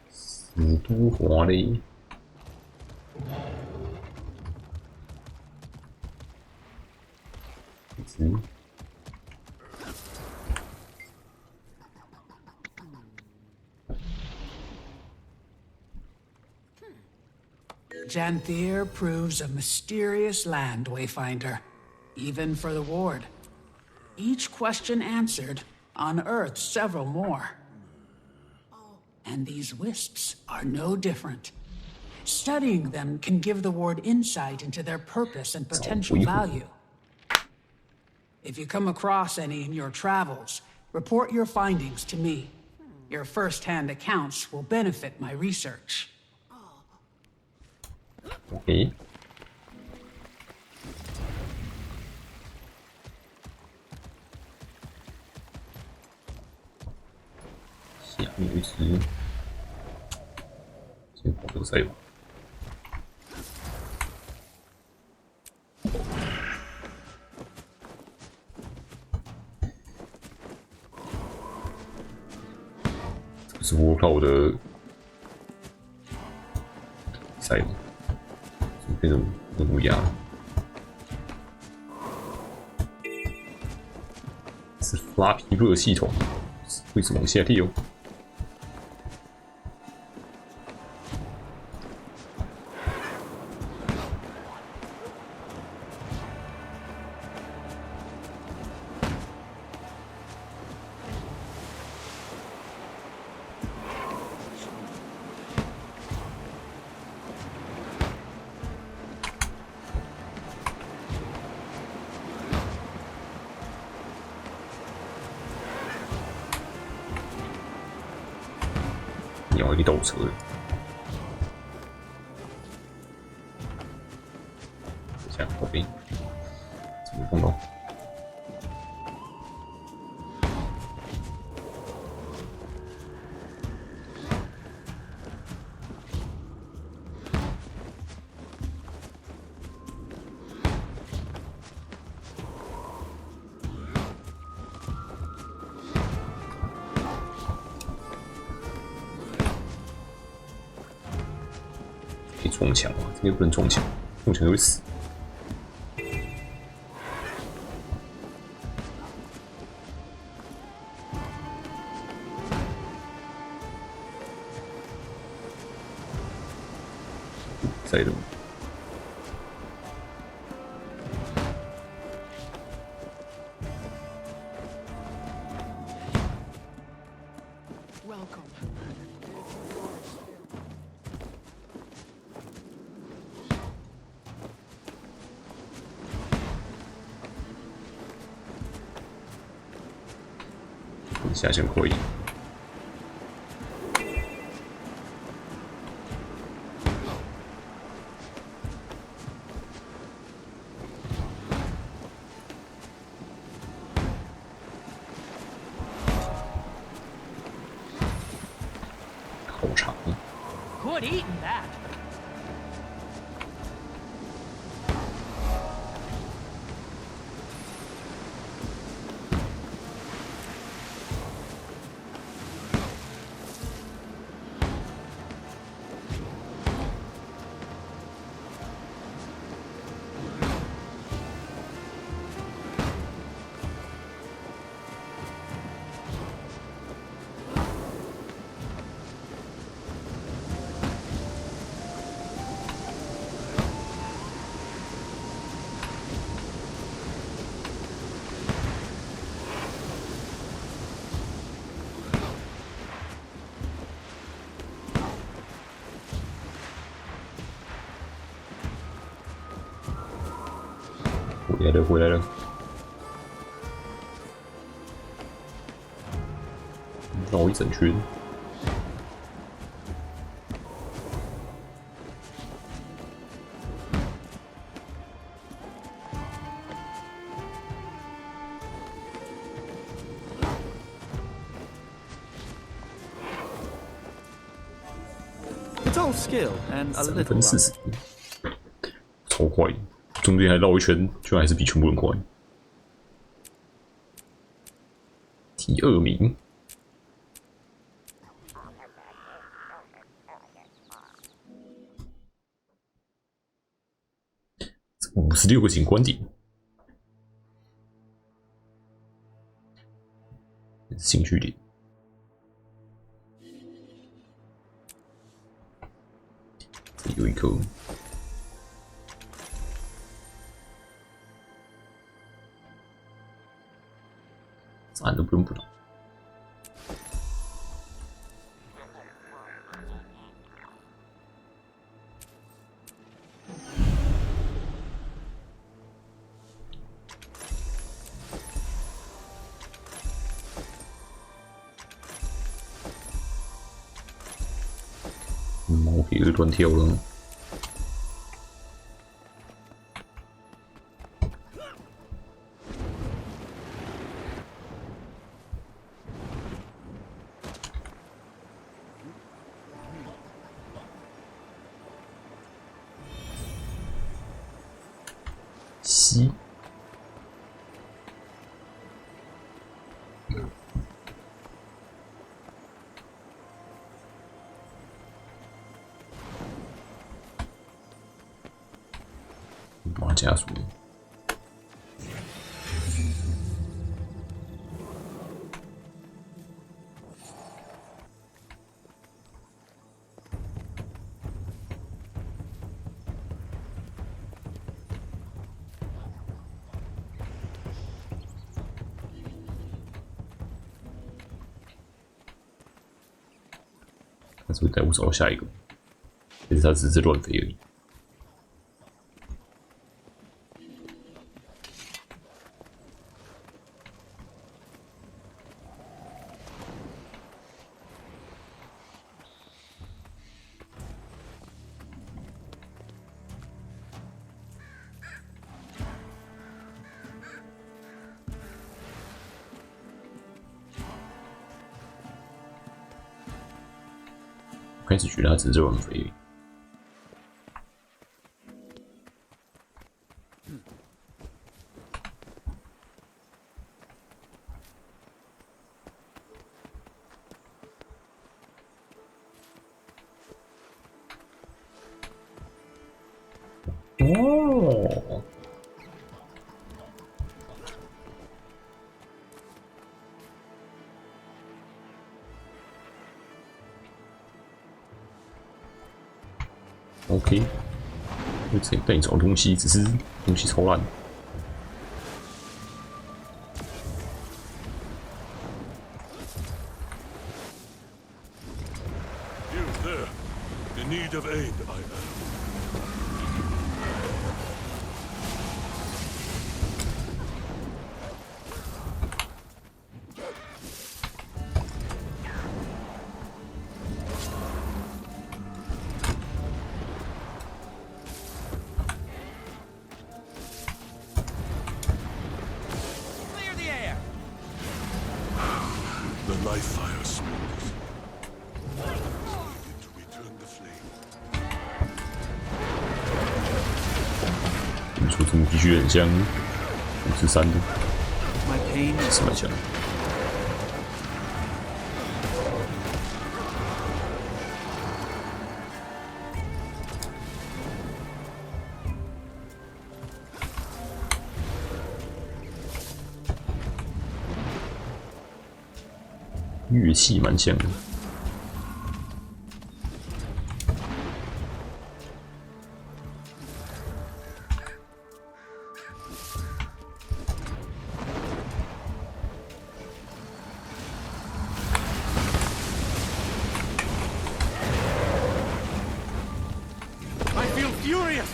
死都华丽。Janthier proves a mysterious land, Wayfinder, even for the Ward. Each question answered, unearthed several more. And these wisps are no different. Studying them can give the Ward insight into their purpose and potential value. If you come across any in your travels, report your findings to me. Your first-hand accounts will benefit my research. OK。下面有一只，先跑这个赛吧。这是我靠我的赛吗？怎么变成乌鸦了？是拉皮热系统，会一直往下掉。鸟一斗车的，这样 OK， 怎么碰到？可以撞墙吗？这个不能撞墙，撞墙就会死。在的。下线可以。好长。Good eating that.回来了，绕一整圈。It's all skill and a little 3分40，超快，中间还绕一圈，居然还是比全部人快。第2名。56个景观点，兴趣点。这里有一颗啊，都不用补了。猫可以乱跳了。西。马加索。他是不是带我找到下一个？其实他只是乱飞而已。开始觉得他只是乱飞而已。哦。OK， 我直接带你找东西，只是东西超烂。You there? In need of aid, I am. The life fire smokes. To return the flame. 你说这么必须很像53的，是蛮像的。乐器蛮像的。I feel furious.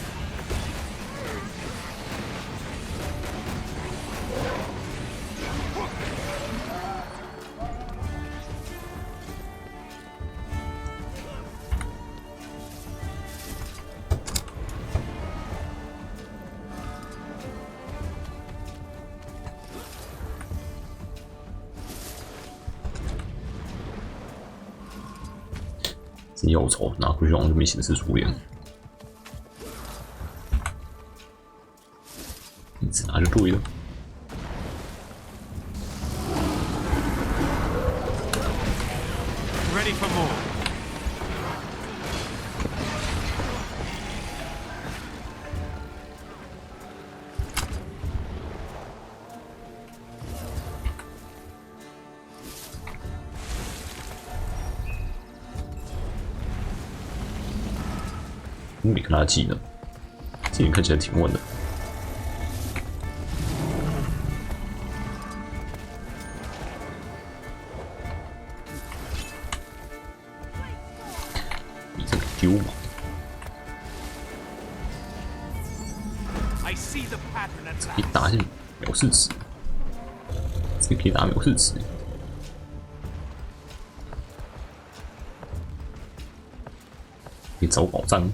这药草拿回去好像就没显示出脸，一直拿就对了。Ready for more. 没看他技能，这点看起来挺稳的。丢嘛。可以打下藐视值，这可以打藐视值。可以找宝藏。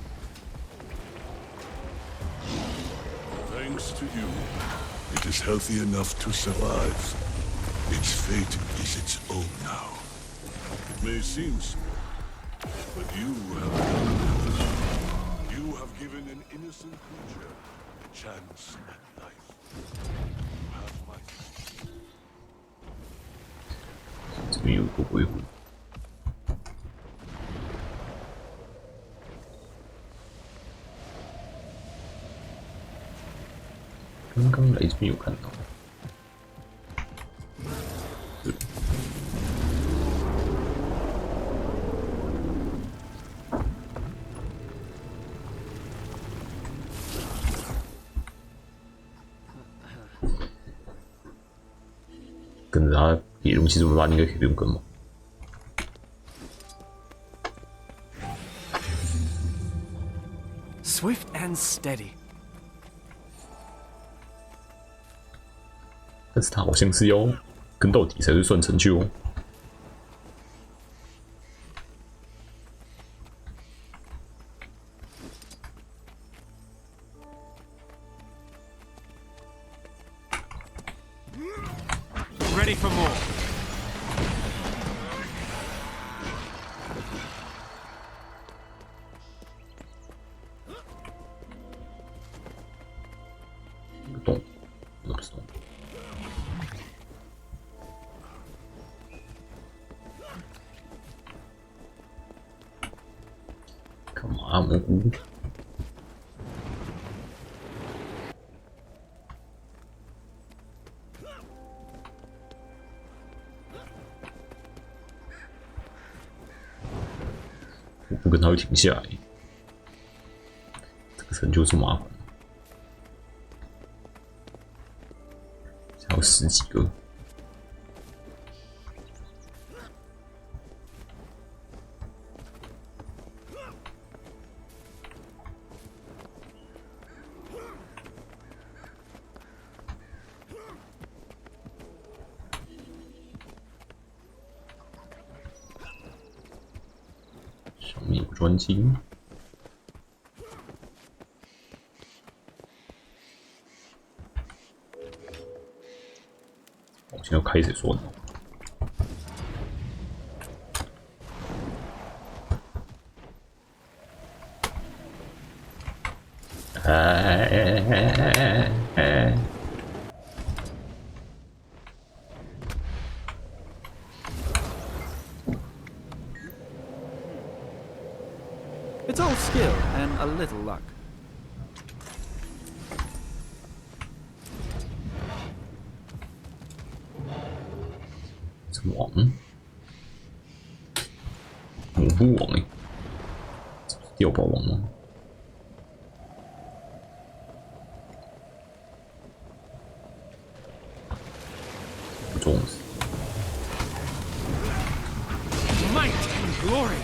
Thanks to you, it is healthy enough to survive. Its fate is its own now. It may seem small, but you have given an innocent creature a chance at life. You have my 这边有个鬼魂。 刚刚来这边有看到，对，跟着他野龙其实我们应该可以不用跟嘛。 Swift and steady. 但是他好像是要跟到底才会算成就哦。Ready for more. 不动，那不是动。 干嘛蘑菇？我不跟他会停下来，这个成就这么麻烦，还有10几个。 上面有专机，我现在要开谁说呢？It's all skill and a little luck. 什么王？蘑菇王哎，碉堡王吗？不重视。 Might and glory.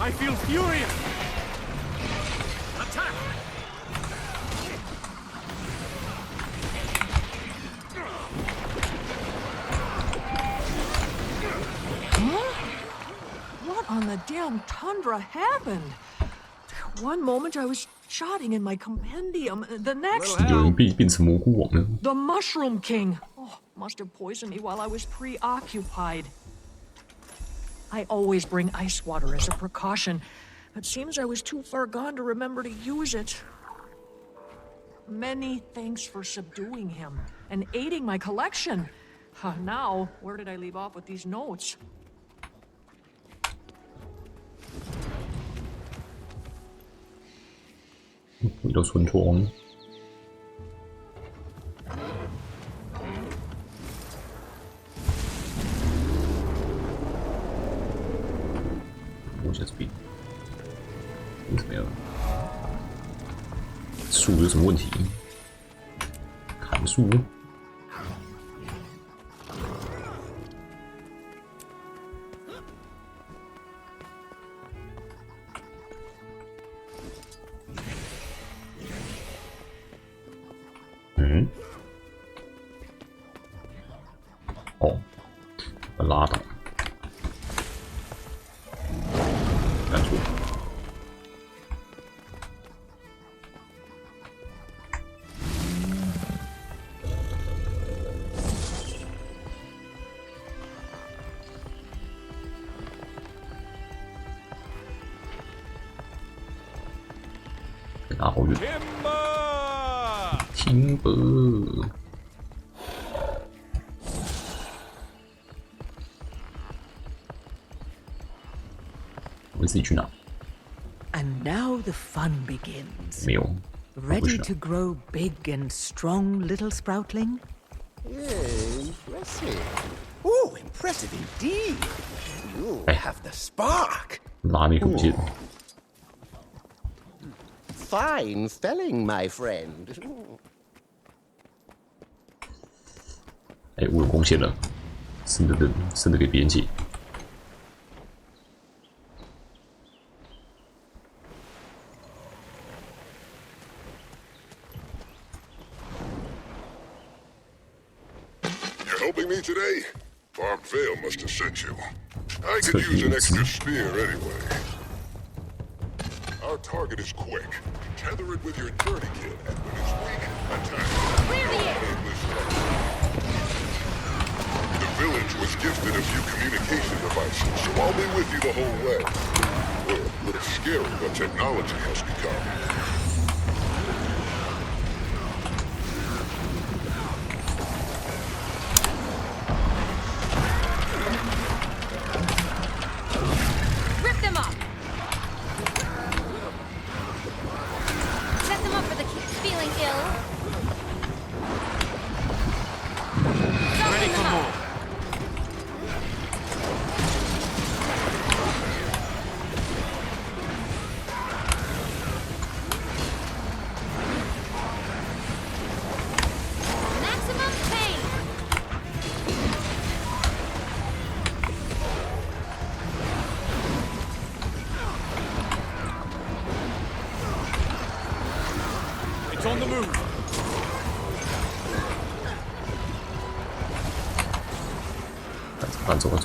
I feel furious. Attack! Huh? What on the damn tundra happened? One moment I was jotting in my compendium, the next... 有人变成蘑菇王了。 The Mushroom King! Oh, must have poisoned me while I was preoccupied. I always bring ice water as a precaution. It seems I was too far gone to remember to use it. Many thanks for subduing him and aiding my collection. Now, where did I leave off with these notes? 回到村庄。我下这边，怎么样？树有什么问题？砍树？拉倒，干错。拉好远。Timber。我自己去拿。 And now the fun begins. 没有。Ready to grow big and strong, little sproutling? Impressive. Oh, impressive indeed. You have the spark. 拉那个不见了。 Fine felling, my friend. 哎，我有贡献了，剩的给别人解。 Helping me today? Barb Vale must have sent you. I could use an extra spear anyway. Our target is quick. Tether it with your journey kit, and when it's weak, attack. Clear the air! The village was gifted a few communication devices, so I'll be with you the whole way. Well, a little scary what technology has become. It's on the move. 搬走了。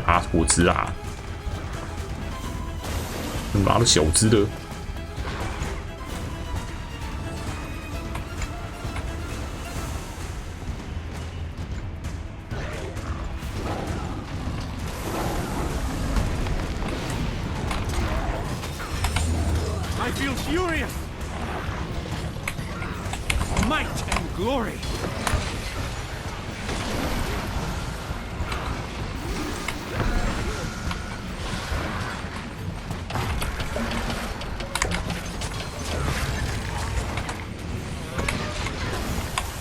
拿果汁啊！拿了小只的。 I feel furious. Might and glory.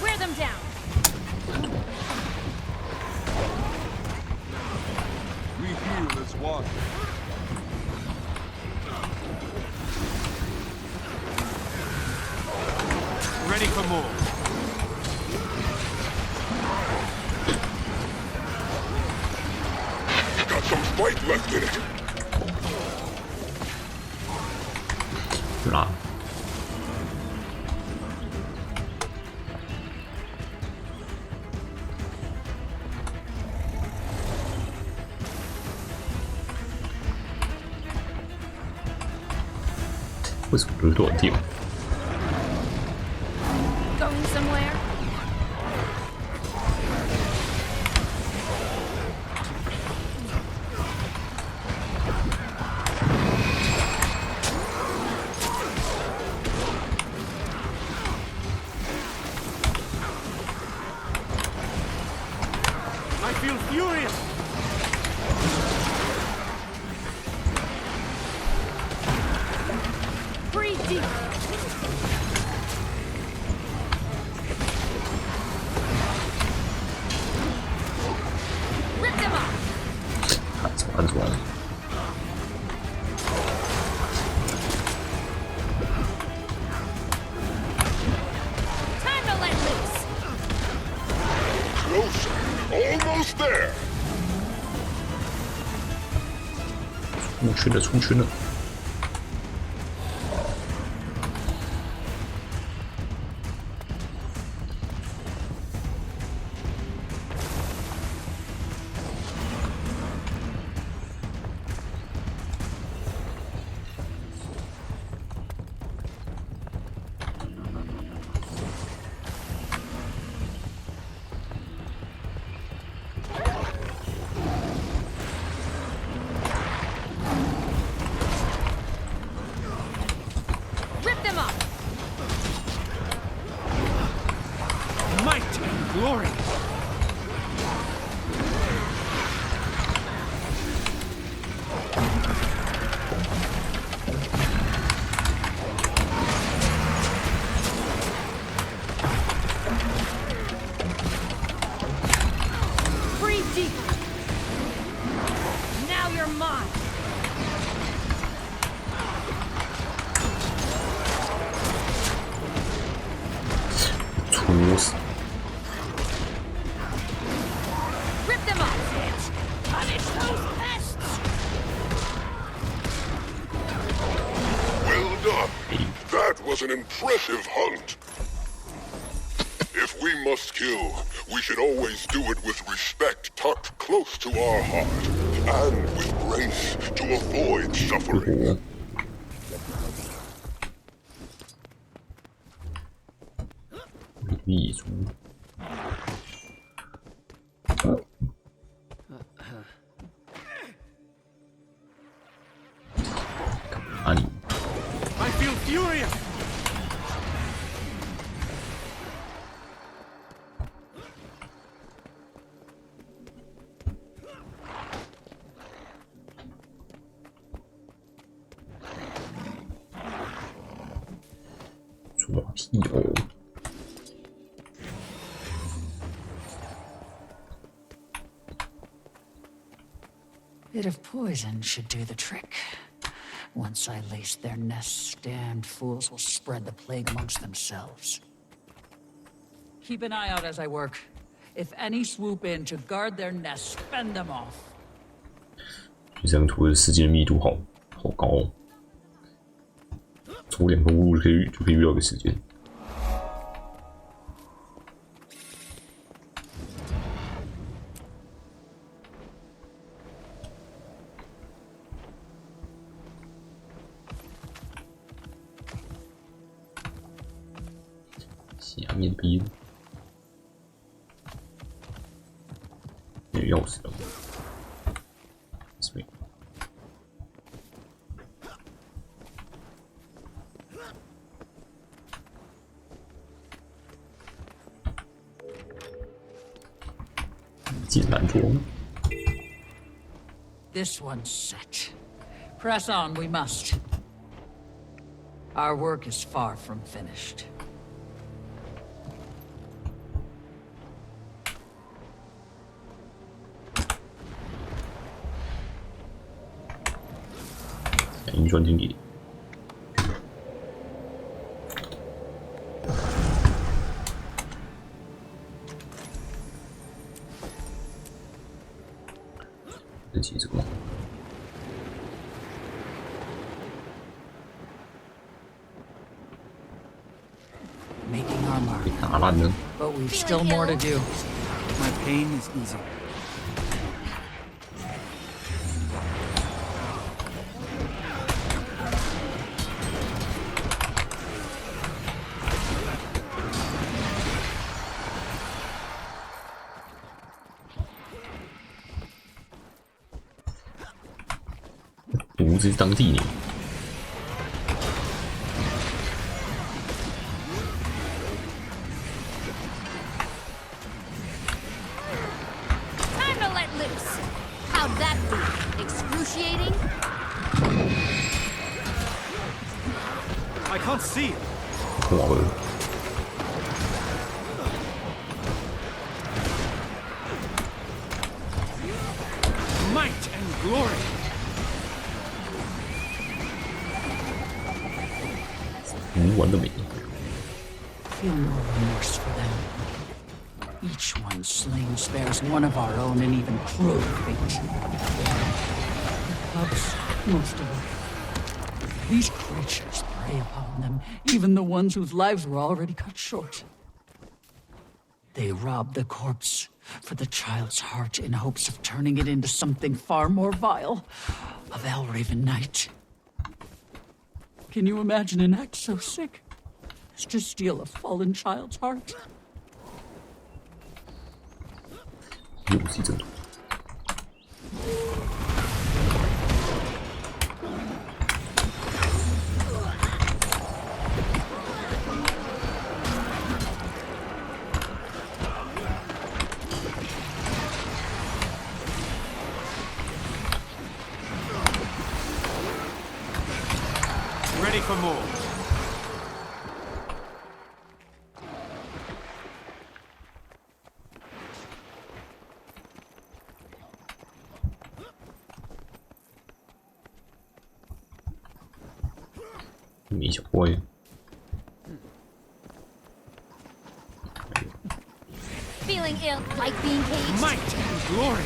Wear them down. We heal as one. Ready for more. Got some fight left in it. 拉。为什么不是短地？ Going somewhere? I feel furious. Breathe deep. Almost there. 出圈了。Rip them up! Might and glory! Breathe deep! Now you're mine! Rip them up! Punish those pests! Well done. That was an impressive hunt. If we must kill, we should always do it with respect tucked close to our heart, and with grace to avoid suffering. 立足。干嘛你？ I feel furious! 抓屁哦！ Bit of poison should do the trick. Once I lace their nests, damned fools will spread the plague amongst themselves. Keep an eye out as I work. If any swoop in to guard their nests, fend them off. 这张图的世界密度好高哦，走2个路就可以遇到一个时间。 下面逼，有钥匙了。Sweet。进蓝装。 This one's set. Press on, we must. Our work is far from finished. 银砖经理，这几个吗？ Making our mark. 被打烂了。 But we've still more to do. My pain is easy. 独自当地呢。 Time to let loose. How'd that be? Excruciating? I can't see it. 哇哦！ Might and glory. 玩的美。 Feel no remorse for them. Each one slain spares one of our own and even crueler fate. The cubs, most of all. These creatures prey upon them, even the ones whose lives were already cut short. They rob the corpse for the child's heart in hopes of turning it into something far more vile. A Valraven Knight. Can you imagine an act so sick as to steal a fallen child's heart? 武器这么多。Ready for more. Boy. Feeling ill, like being caged? Might and glory.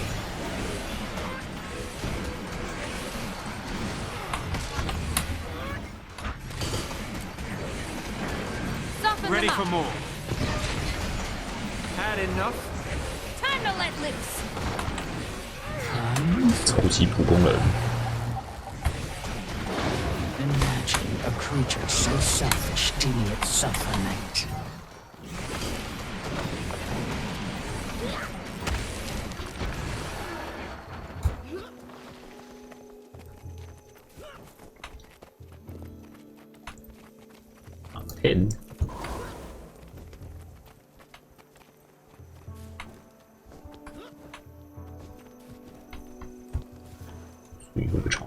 Soften Ready them for up. more. Had enough? Time to let loose. 超级普工人。 Imagine a creature so selfish deeming itself a knight. Ten. 所以有个巢。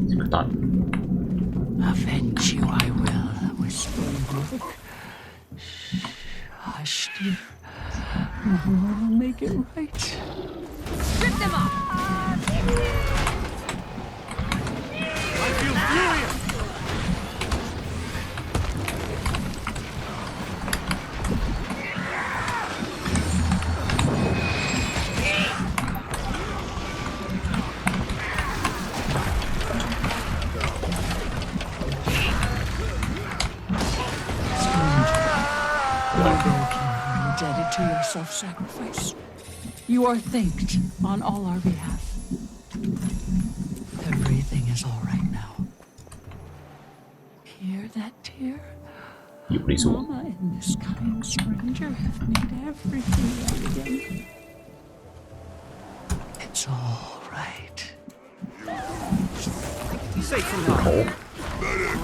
这个蛋。 Avenge you I will, whispering Gothic. Hush, dear. We'll make it right. Strip them off. I feel furious. Indebted to your self-sacrifice. You are thanked on all our behalf. Everything is all right now. Hear that, dear? Mama and this kind stranger have made everything right again. It's all right. Safe from harm.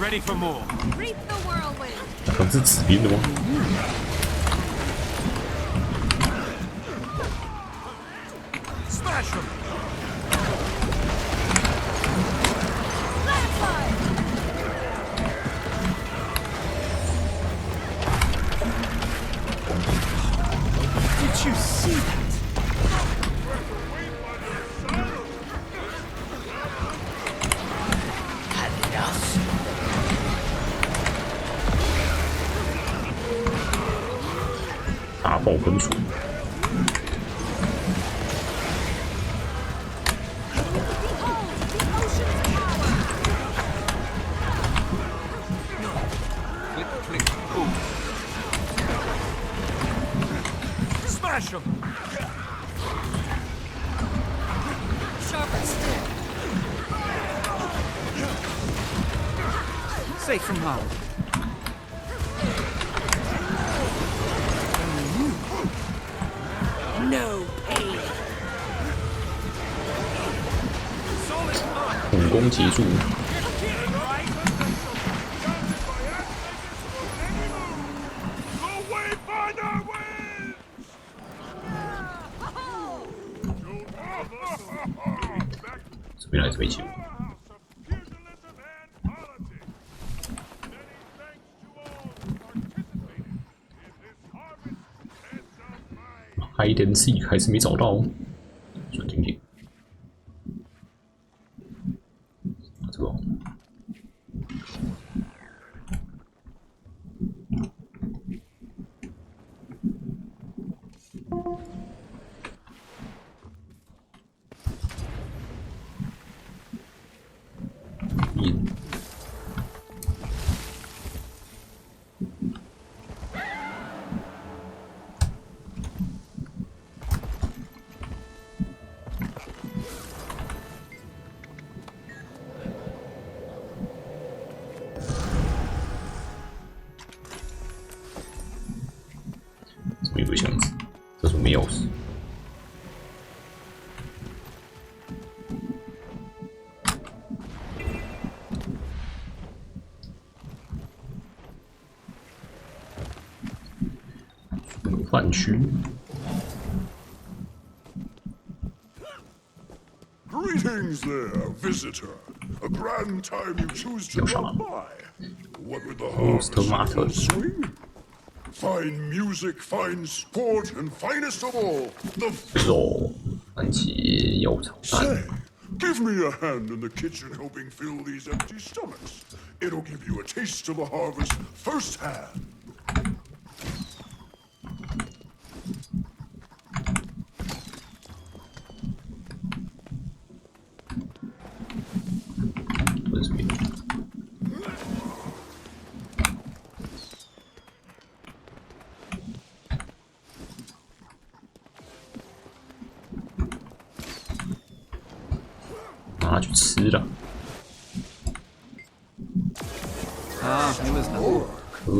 Ready for more. Reap the whirlwind. 刚是指兵的吗？ Smash them. Did you see that? Had enough. Dabbau分数。 Smash them. Sharper still. Safe from harm. No pain. 武功结束。 这边还是没球。Hide and seek 还是没找到，转听听。这个个箱子，这是我们钥匙。饭区。 Greetings there, visitor. A grand time you choose to drop by. What with the harvest in full swing? Fine music, fine sport, and finest of all, the Say, give me a hand in the kitchen helping fill these empty stomachs. It'll give you a taste of the harvest firsthand.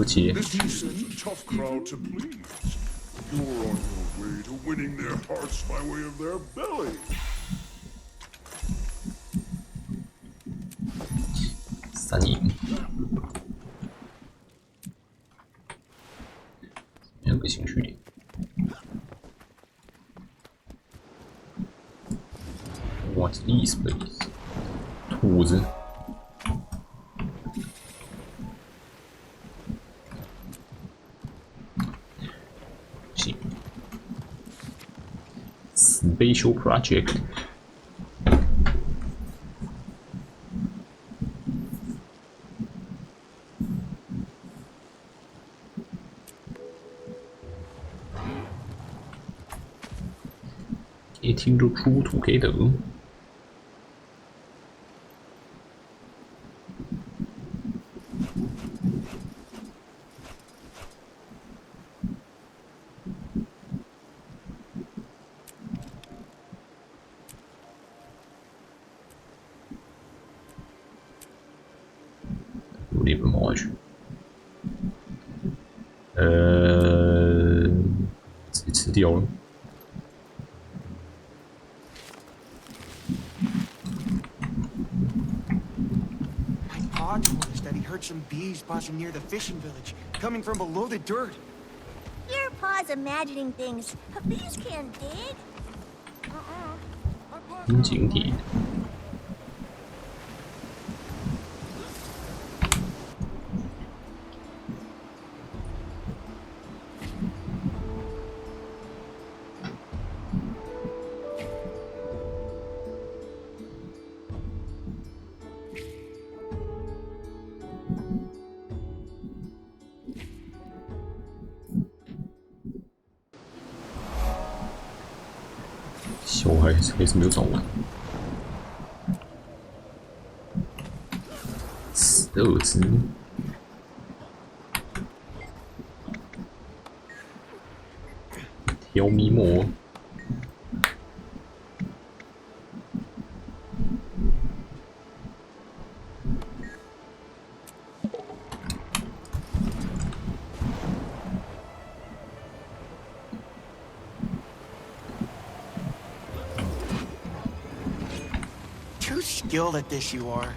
This is a tough crowd to please. You're on your way to winning their hearts by way of their belly. 3赢，2个兴趣点。What's this place？ 兔子。 Spatial project. Getting the crew together. Zit 吃掉了。My pa told us that he heard some bees buzzing near the fishing village, coming from below the dirt. Your pa's imagining things. Bees can't dig. 景点。 小孩还是没有找完。12只。挑咪魔。Too skilled at this you are.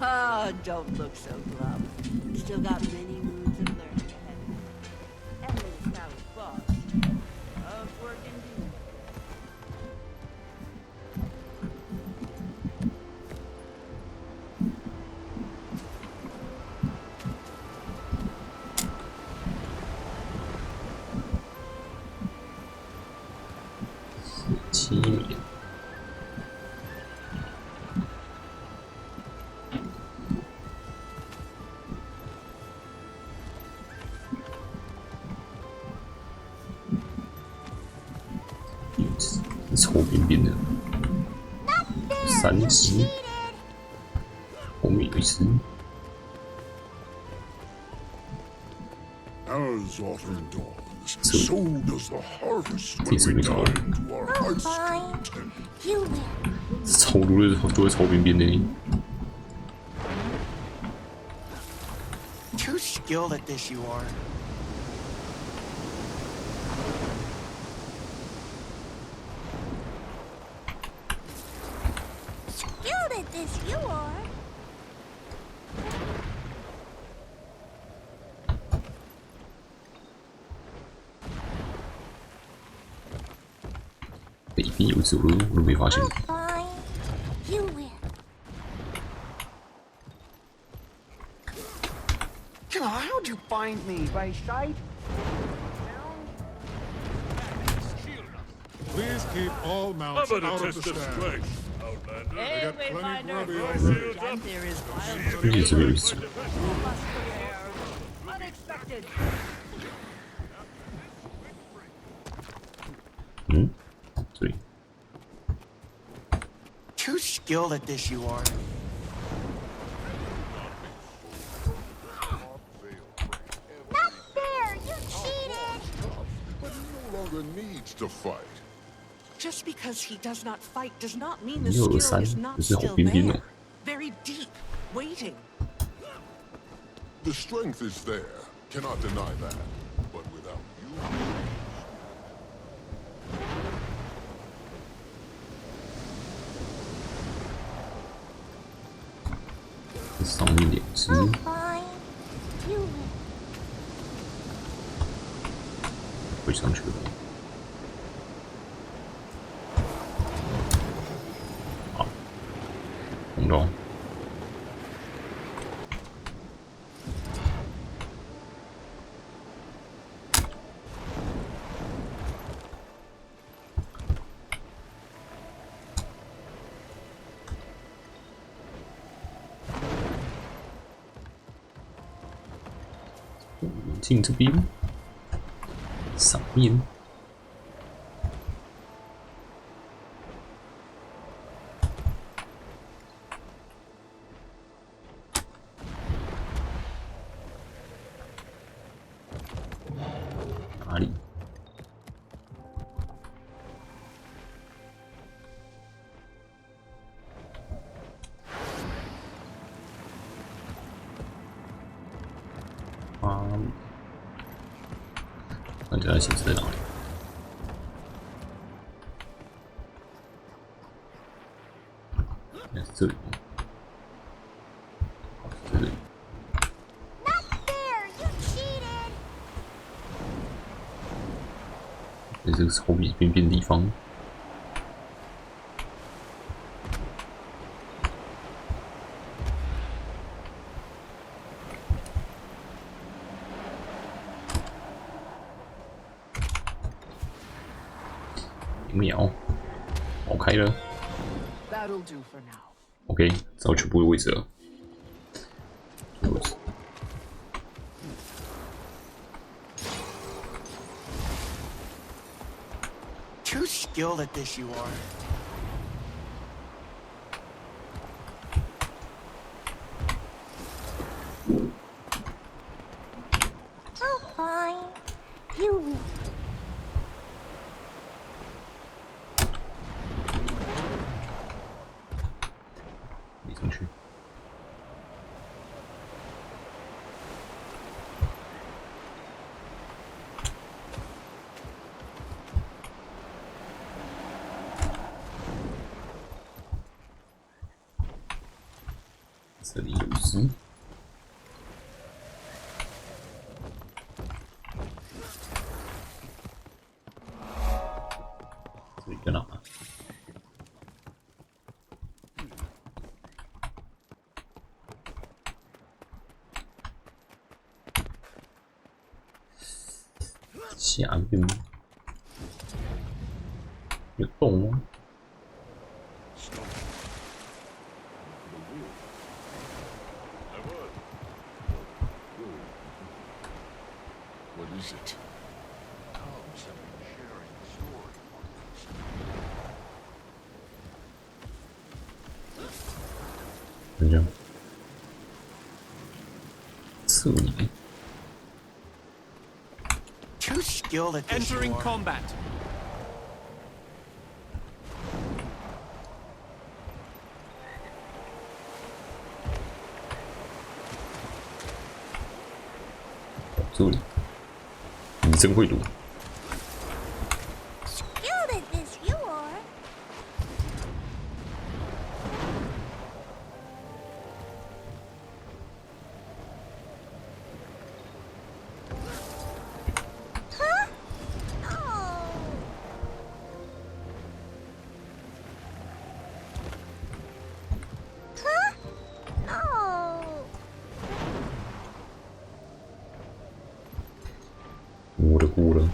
Oh, don't look so glum. Still got many moons of learning ahead. Emily is now his boss. Of work indeed. 30，后面有一只。 As autumn dawns, so does the harvest when 这次 we 没找到， dive into our ice tent. 超多的都会超边边的。 Too skilled at this you are. Skilled at this you are. 北边有一只，我都没发现。 Fine. You win. How'd you find me? By sight? Please keep all mounts How about out a of the test of stand. strength, Outlander? They got plenty Wayfinder. grubby already. And there is unexpected. 嗯，对。 Too skilled at this you are. Not fair. You cheated. But he no longer needs to fight. Just because he does not fight does not mean the 1、2、skill 3， is 这 not 是好 still 边边 there. 哦。 Very deep, waiting. The strength is there. Cannot deny that. But without you... 上面2只， Fine. You win. 会上去了。好，红到。 进这边，上面。哪里？啊。 看这台显示在哪里？应该是这里。好，这里。 Not fair. You cheated. 这是个超边边的地方。秒，好开了。That'll do for now. OK，找到全部的位置了。位置。 Too skilled at this you are. Oh, fine. You win. 没上去。这里有只。这里在哪？ 下面有洞吗？ What is it? Cubs have been sharing the story among 等一下，这里 Too skilled at this. Entering war. combat. 这里，你真会读。 Skilled at this, you are. 我的锅了。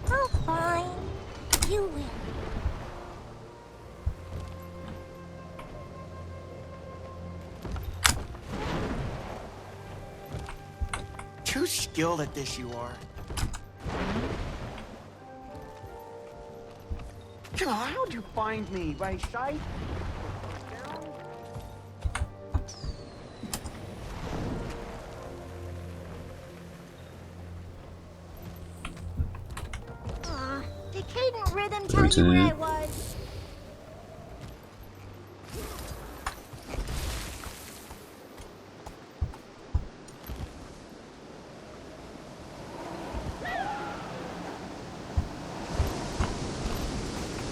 Oh, fine. You win. Too skilled at this, you are. How'd you find me? By sight? Did Cadent Rhythm tell you where I was?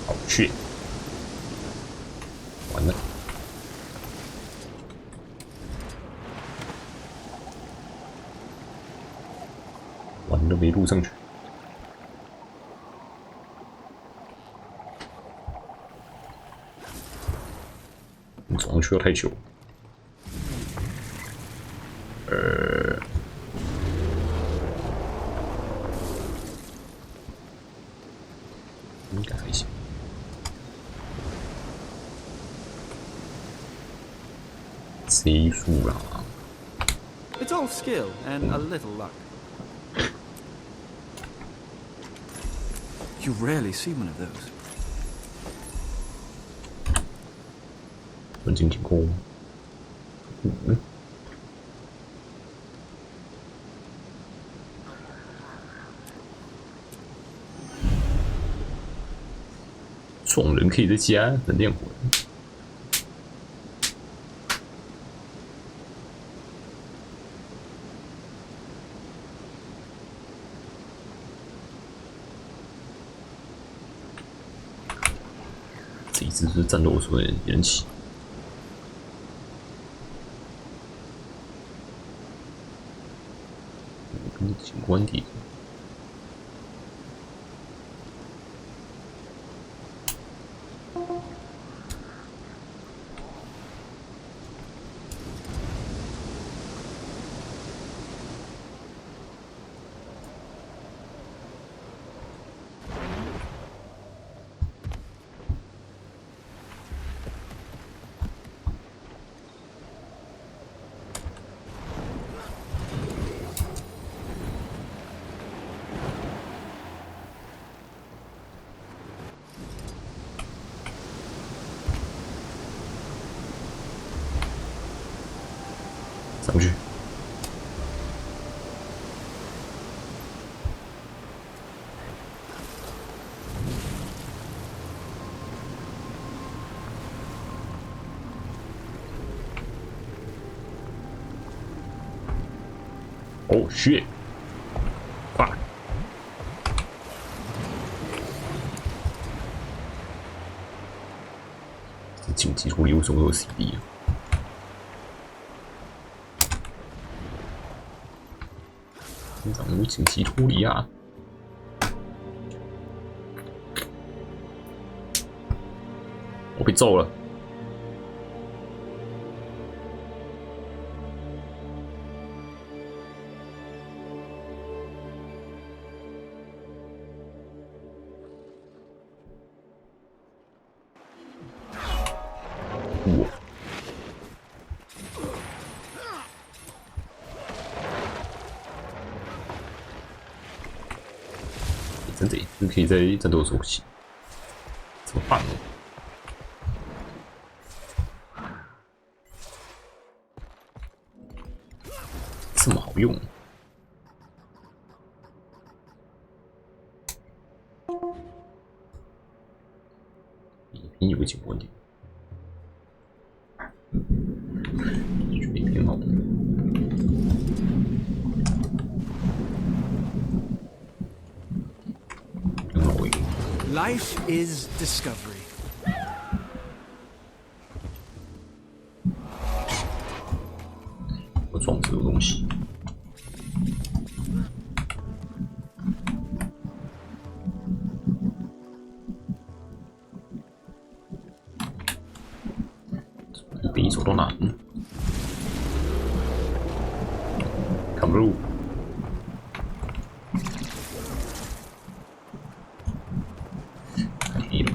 好去，完了，完了，没录上去。 你走上去要太久。应该还行。谁输啦？ It's all skill and a little luck. You rarely see one of those. 分镜挺空。嗯。撞人可以在家等练会。这一只是战斗所引起。 景观地图。上去。Oh shit! Fuck! 这紧急处理为什么会有 CD 啊？ 成长有紧急脱离啊！我被揍了。我。 真的，你可以在战斗的时候骑，这么棒哦！这么好用？里面有几个问题，里面好。Life is discovery. 我装这个东西。比走到哪呢？看不入。可以了。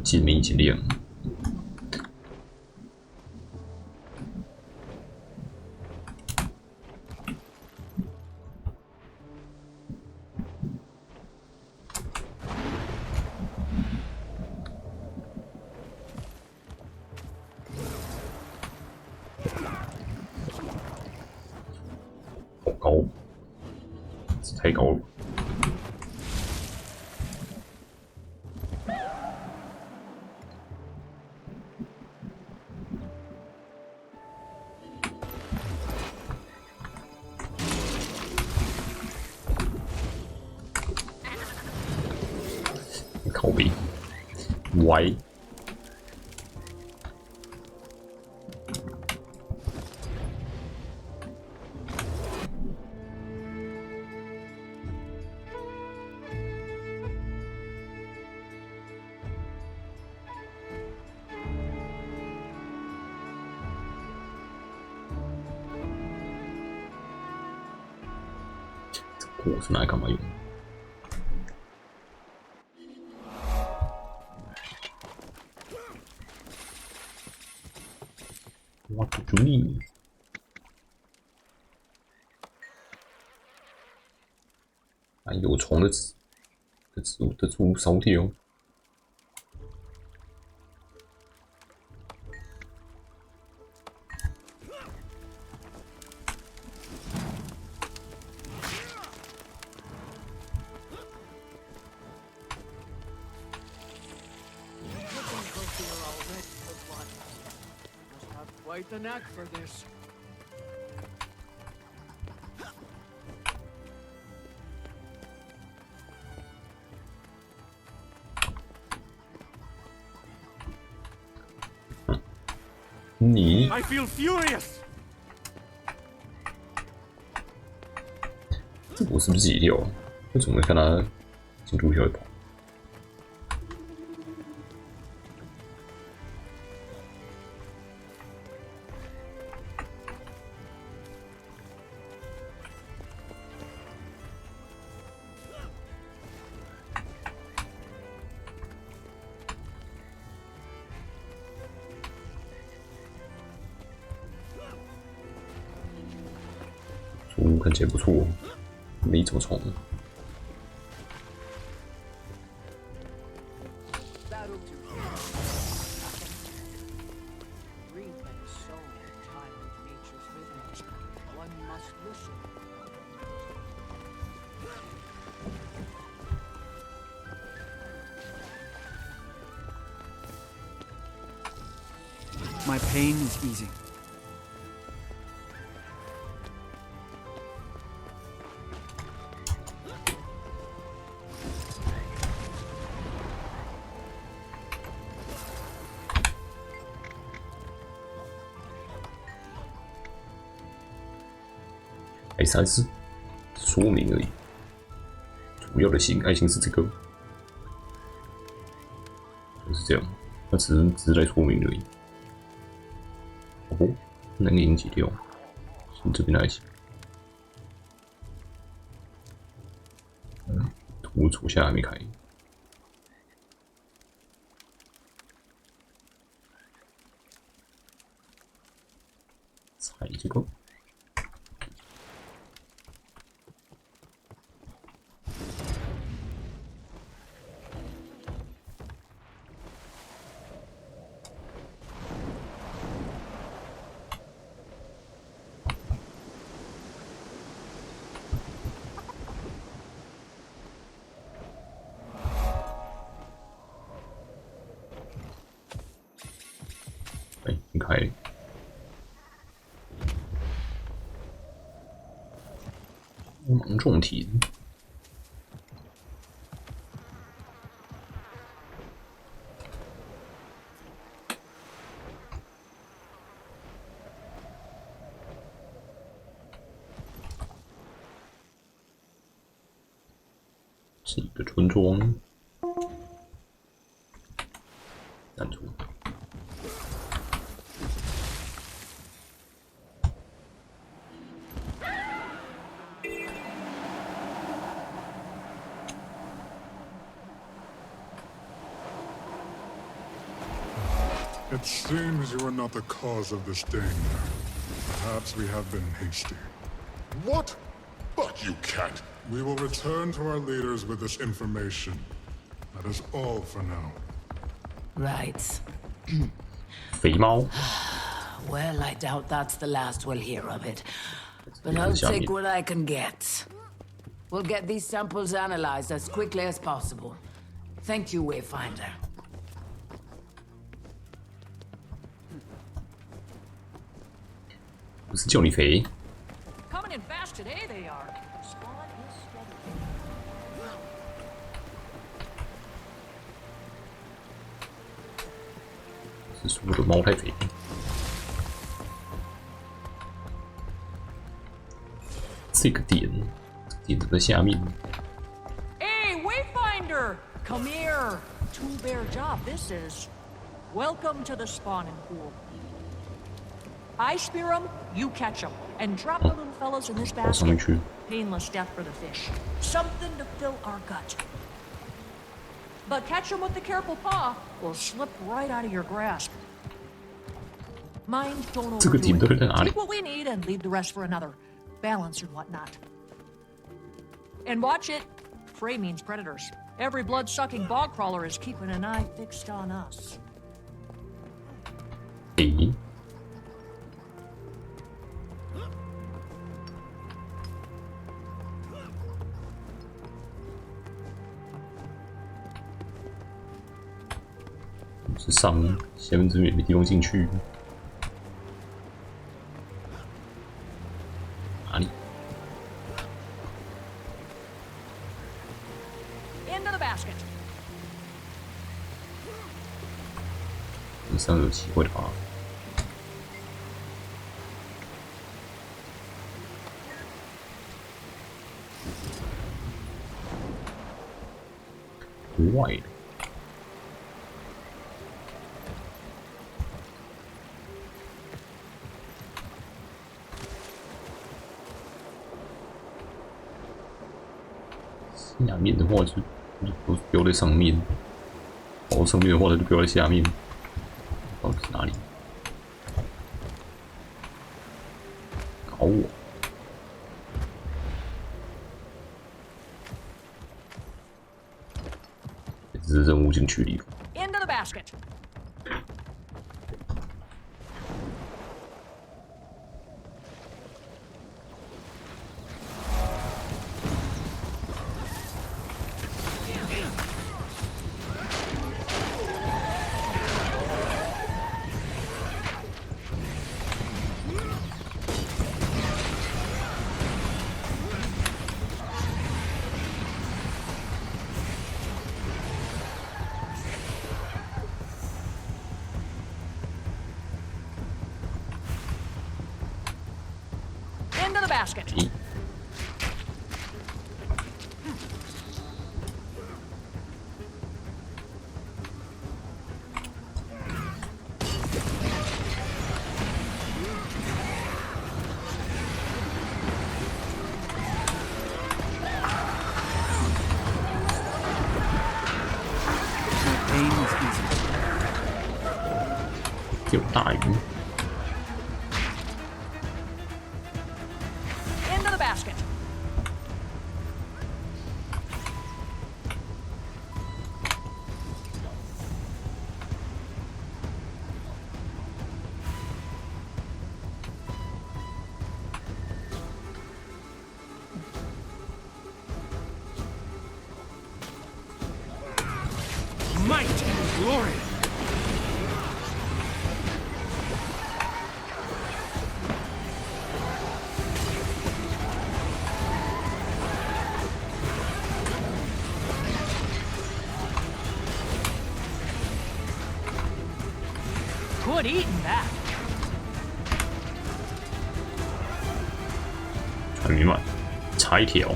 进没尽量。好高，太高了。靠背，歪。这锅是拿来干嘛用？我不注意。啊，有虫的植物的植物烧掉。Quite the knack for this.你 I feel furious. 这我是不是自己跳？为什么看他进度条会跑？看起来不错，没怎么虫。My pain is easing. S 是说明而已，主要的爱情是这个，就是这样，它只是来说明而已。哦，能力已经解掉，从这边来起。图左下还没开。踩这个。开。芒种体。是一个村庄，站住！ It seems you are not the cause of this danger. Perhaps we have been hasty. What? But you can't. We will return to our leaders with this information. That is all for now. Right. 肥猫。 Well, I doubt that's the last we'll hear of it. But I'll take what I can get. We'll get these samples analyzed as quickly as possible. Thank you, Wayfinder. Coming in fast today, they are. Spawn is steady. 是说的猫太肥。这个点在下面。 Hey, Wayfinder! Come here. Two-bear job, this is. Welcome to the spawning pool. I spear them, you catch them, and drop the little fellas in this basket. Painless death for the fish. Something to fill our gut. But catch them with the careful paw, will slip right out of your grasp. Mind don't overdo it. Take what we need and leave the rest for another. Balance and whatnot. And watch it. Prey means predators. Every blood-sucking bog crawler is keeping an eye fixed on us. 是上下面这边没地方进去，哪里？ Into the basket. 这上有奇怪的啊！外的。 下面的话就不标在上面，然后上面的话就标在下面，到底是哪里？搞我！这是任务进去里。 Into the basket. Into the basket. Pain is easy. 有大鱼。 Into the basket. Might and glory. good eating that. 还没买，差一条。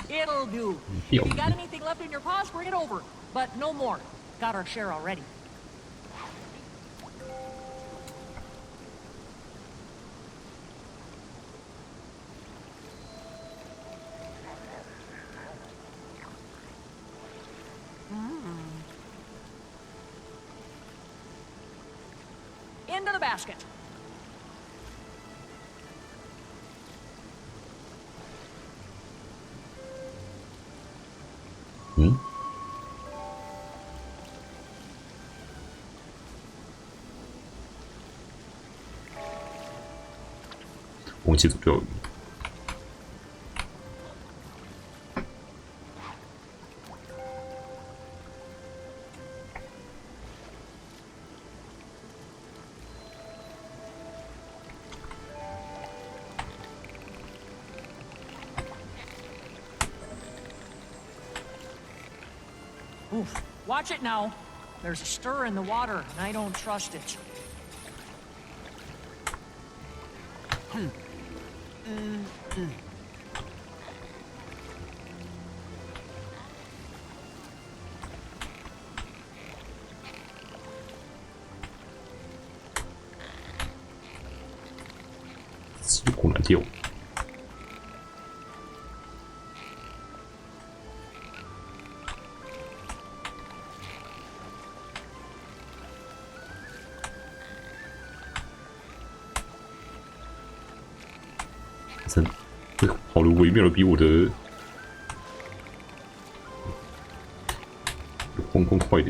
It'll do. If you got anything left in your paws, bring it over. But no more. Got our share already. Into the basket. Hmm? 忘记怎么钓鱼。Oof. Watch it now. There's a stir in the water, and I don't trust it. Hmm. 有够难钓。这跑得微妙的比我的晃更快的。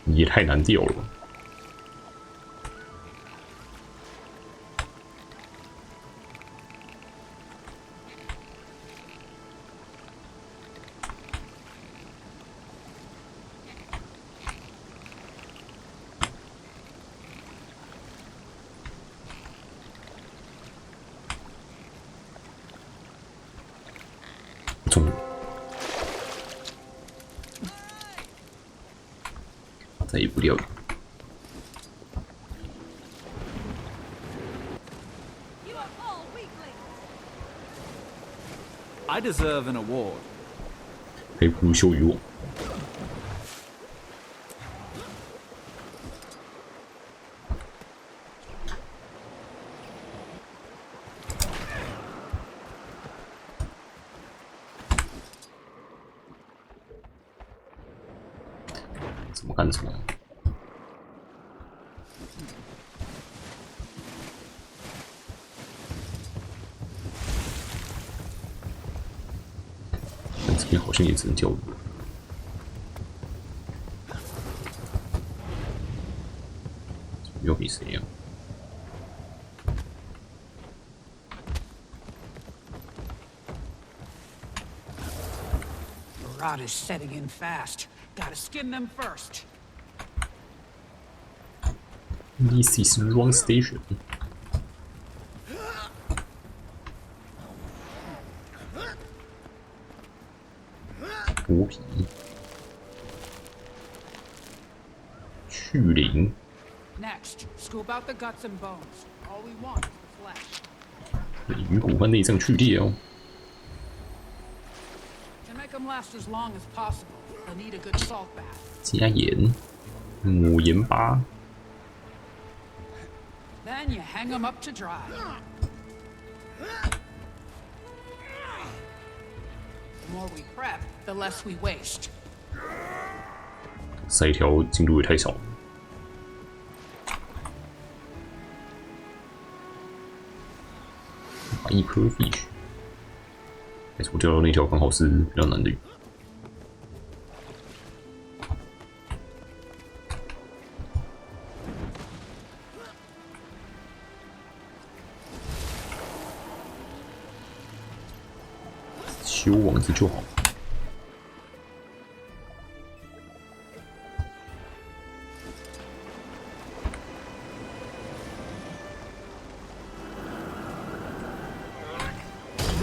也太难钓了吧。中了，再也不钓鱼。I deserve an award. 还不如秀于我。怎么干什么？但这边好像也只能钓鱼。要比谁呀？ Rot is setting in fast. Gotta skin them first. This is the wrong station. 剥皮，去鳞。 Next, scoop out the guts and bones. All we want is the flesh. 鱼骨和内脏去裂哦。 To make them last as long as possible, they'll need a good salt bath. 加盐，抹盐巴。 Then you hang them up to dry. The more we prep, the less we waste. 塞一条进度也太少了。把一颗 fish， 但是我钓到那条刚好是比较难的鱼。修网子就好。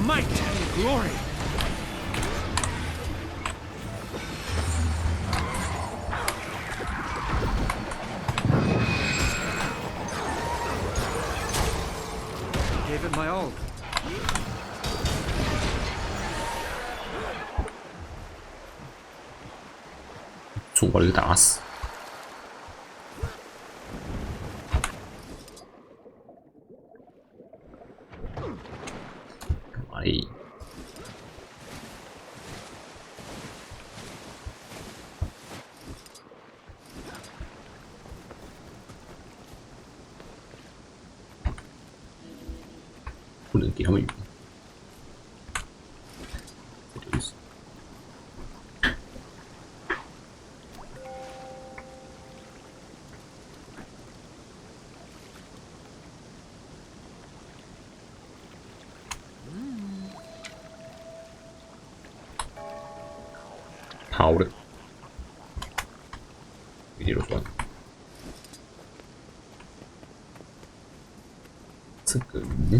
Might and glory. Gave it my all. 做了就打死。干嘛嘞？不能给他们鱼。这就是。 好的，一点都算。这个鱼，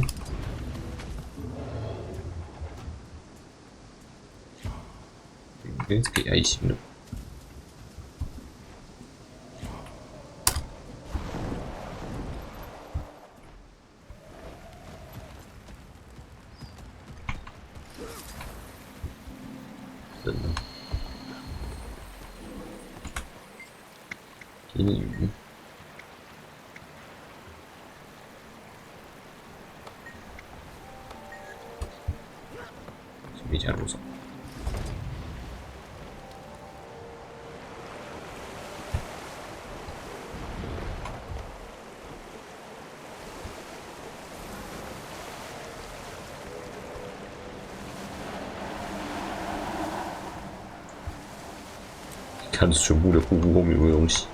应该是给爱心的。人呢？ 给你鱼，没加多少。看全部的瀑布后面有没有东西。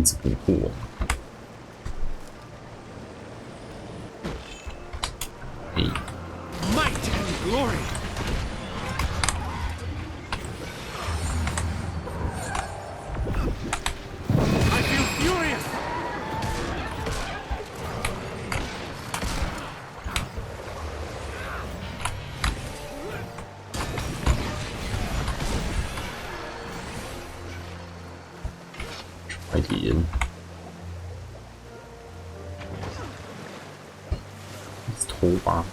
子捕获。Might and glory. I feel furious.快点！偷吧。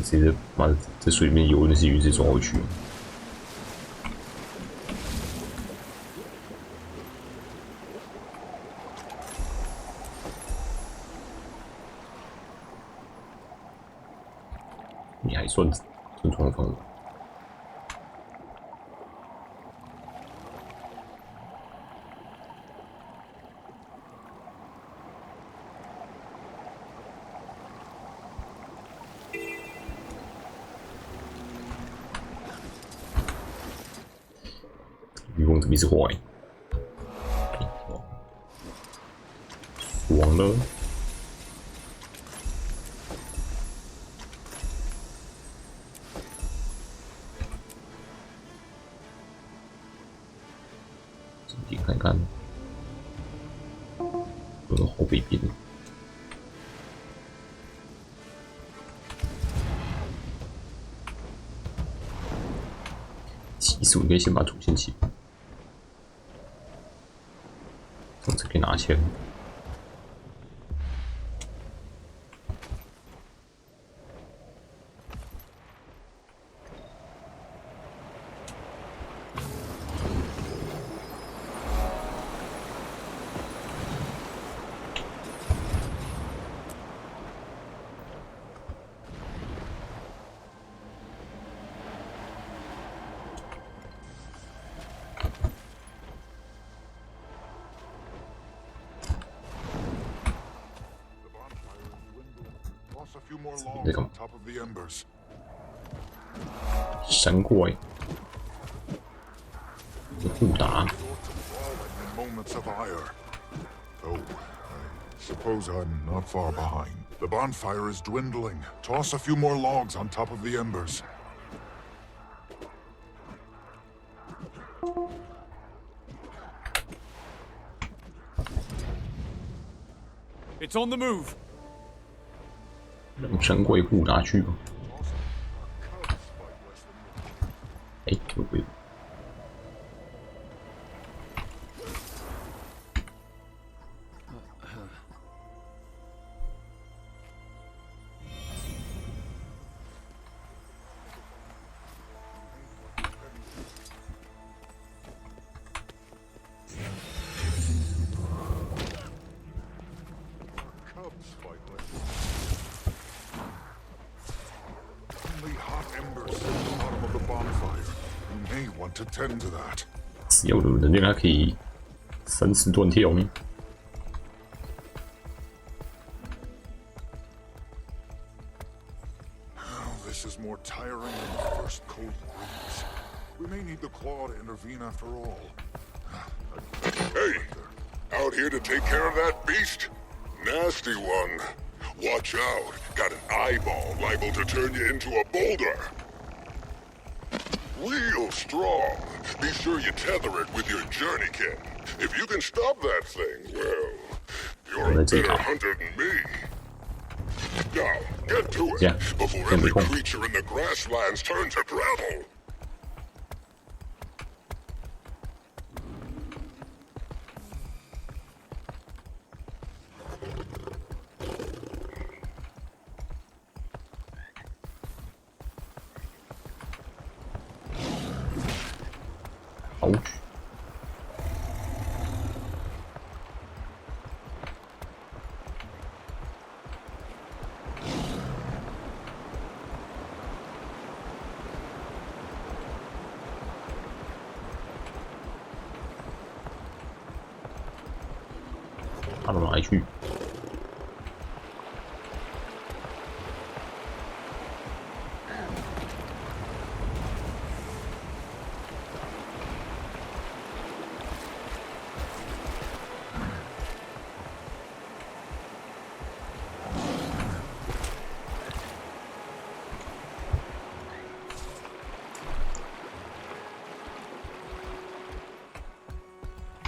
直接妈的在水里面游那些鱼直接抓回去。你还算正常的方法。渔翁怎么一直坏？忘了。这边看看，有个后背边。其实我应该先把主线起。 从这边拿钱。few more logs on top of the embers. 闪怪，互打。 Moments of ire. Oh, I suppose I'm not far behind. The bonfire is dwindling. Toss a few more logs on top of the embers. It's on the move. 让神鬼互打去吧。哎，有鬼！ 只要有能力，它可以生死断跳呢。 This is more tiring than the first cold breeze. We may need the claw to intervene after all. Hey, out here to take care of that beast? Nasty one. Watch out. Got an eyeball liable to turn you into a boulder. Real strong. Be sure you tether it with your journeykin. If you can stop that thing, well, you're a better hunter than me. Now, get to it before every creature in the grasslands turns to gravel. Ouch. 他到哪里去？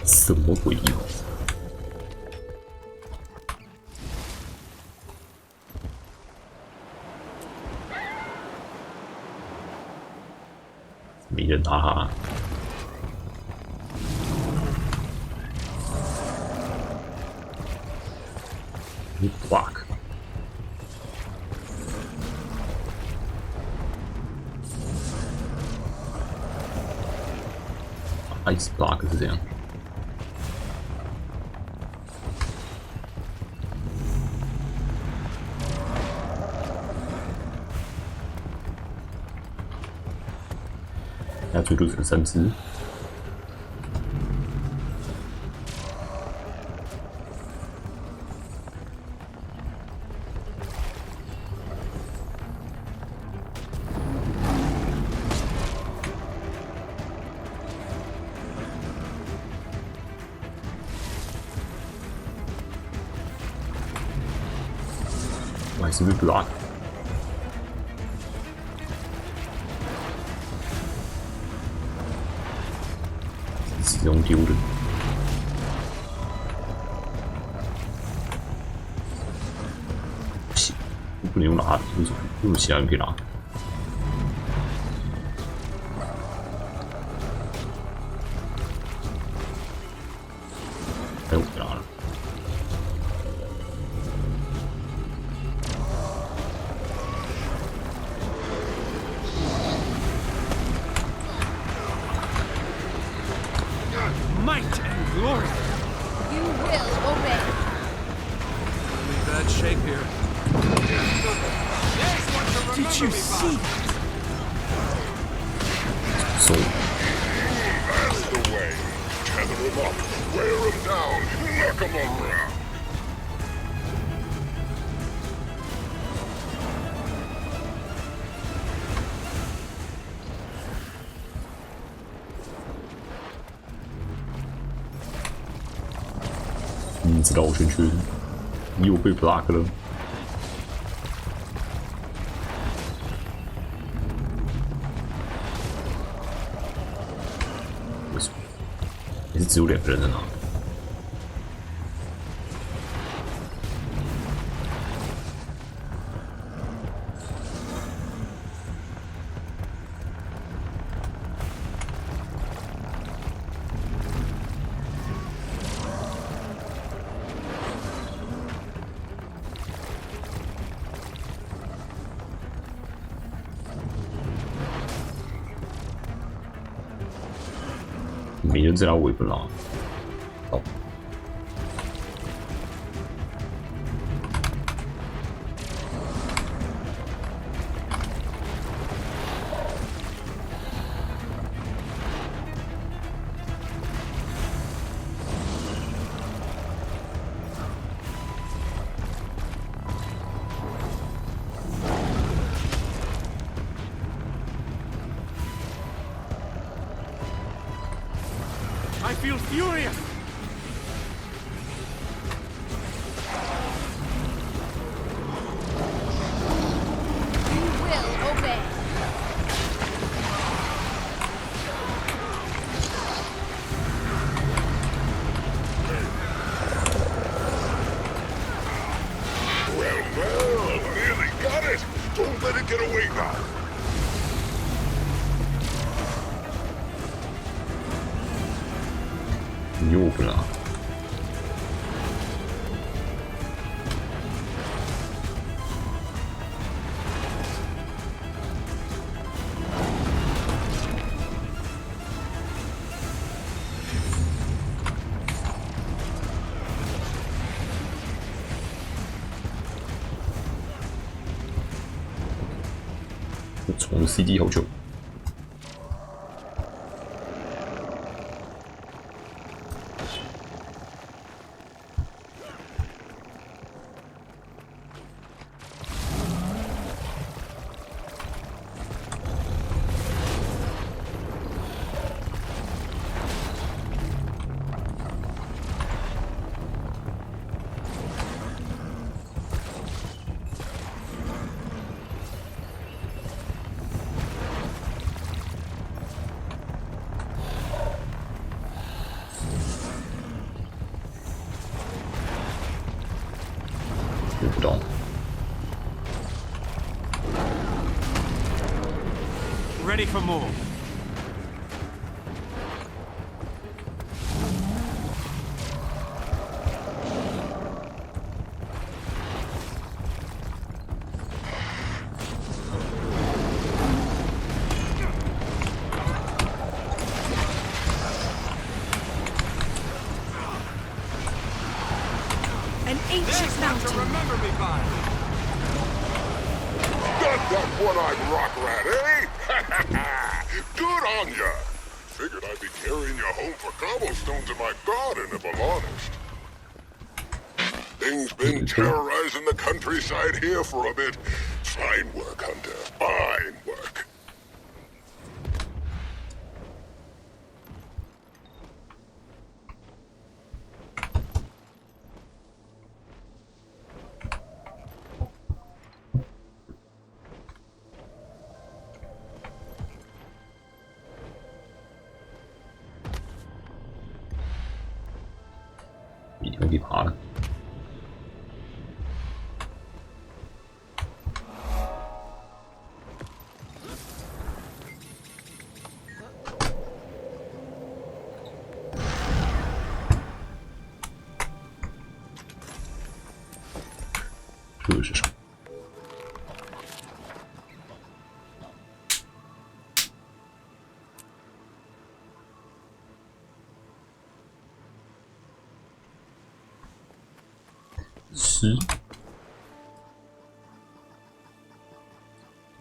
什么鬼地方？ 没人打他。Block。Ice block 是这样。要追逐者三只。我还是被 block。 用丢的，不行，我不能用拿，用其他人可以拿。哎，我拿了。Might and glory. You will obey. Leave that shape here. Did you see that? So. That's the way. Tether him up, wear him down, knock him around. 你知道我先去，你又被 block 了。为什么？也是只有2个人在拿。没人在拉尾巴拉。好。I feel furious! You will obey. Well, nearly got it! Don't let it get away now! 你又不拉。我从 CD 好久。不懂。Ready for more. An ancient mountain. Remember me by. Got that one-eyed rock rat, eh? Good on ya! Figured I'd be carrying you home for cobblestones in my garden, if I'm honest. Things been terrorizing the countryside here for a bit. Fine work, Hunter. Fine work. 一定可以爬了。这是啥？10，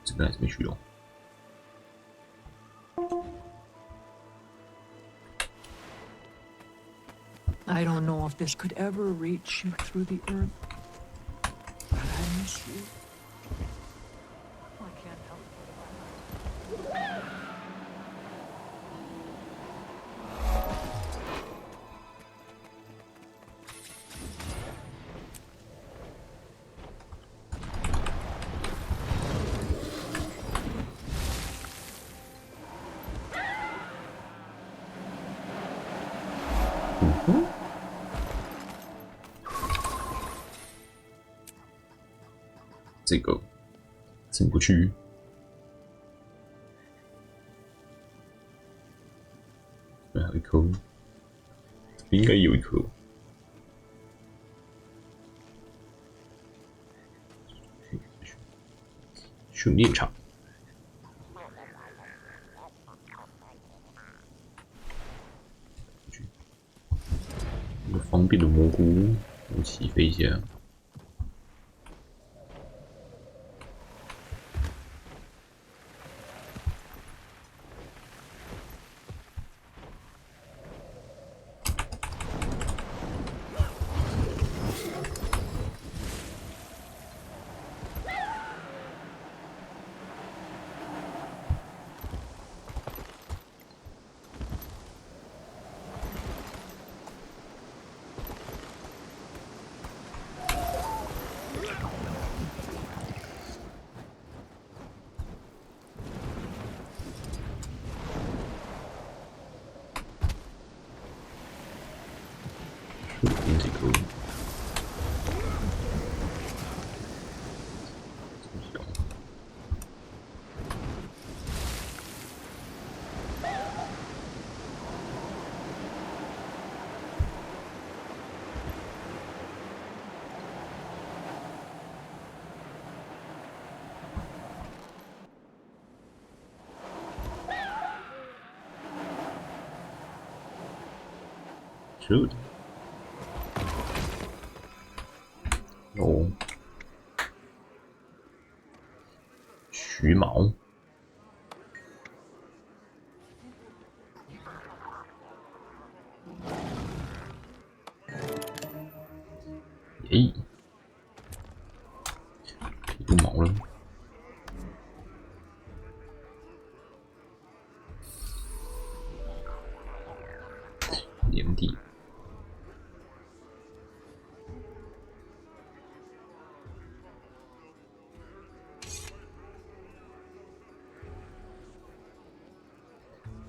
这个还是没去用。I don't know if this could ever reach you through the earth, but I miss you. I can't help it. 这个进不去。还有一颗，这边应该有一颗。训练场。一个方便的蘑菇，我起飞一下。Shoot. 哦，徐毛，耶，有毛了。年底。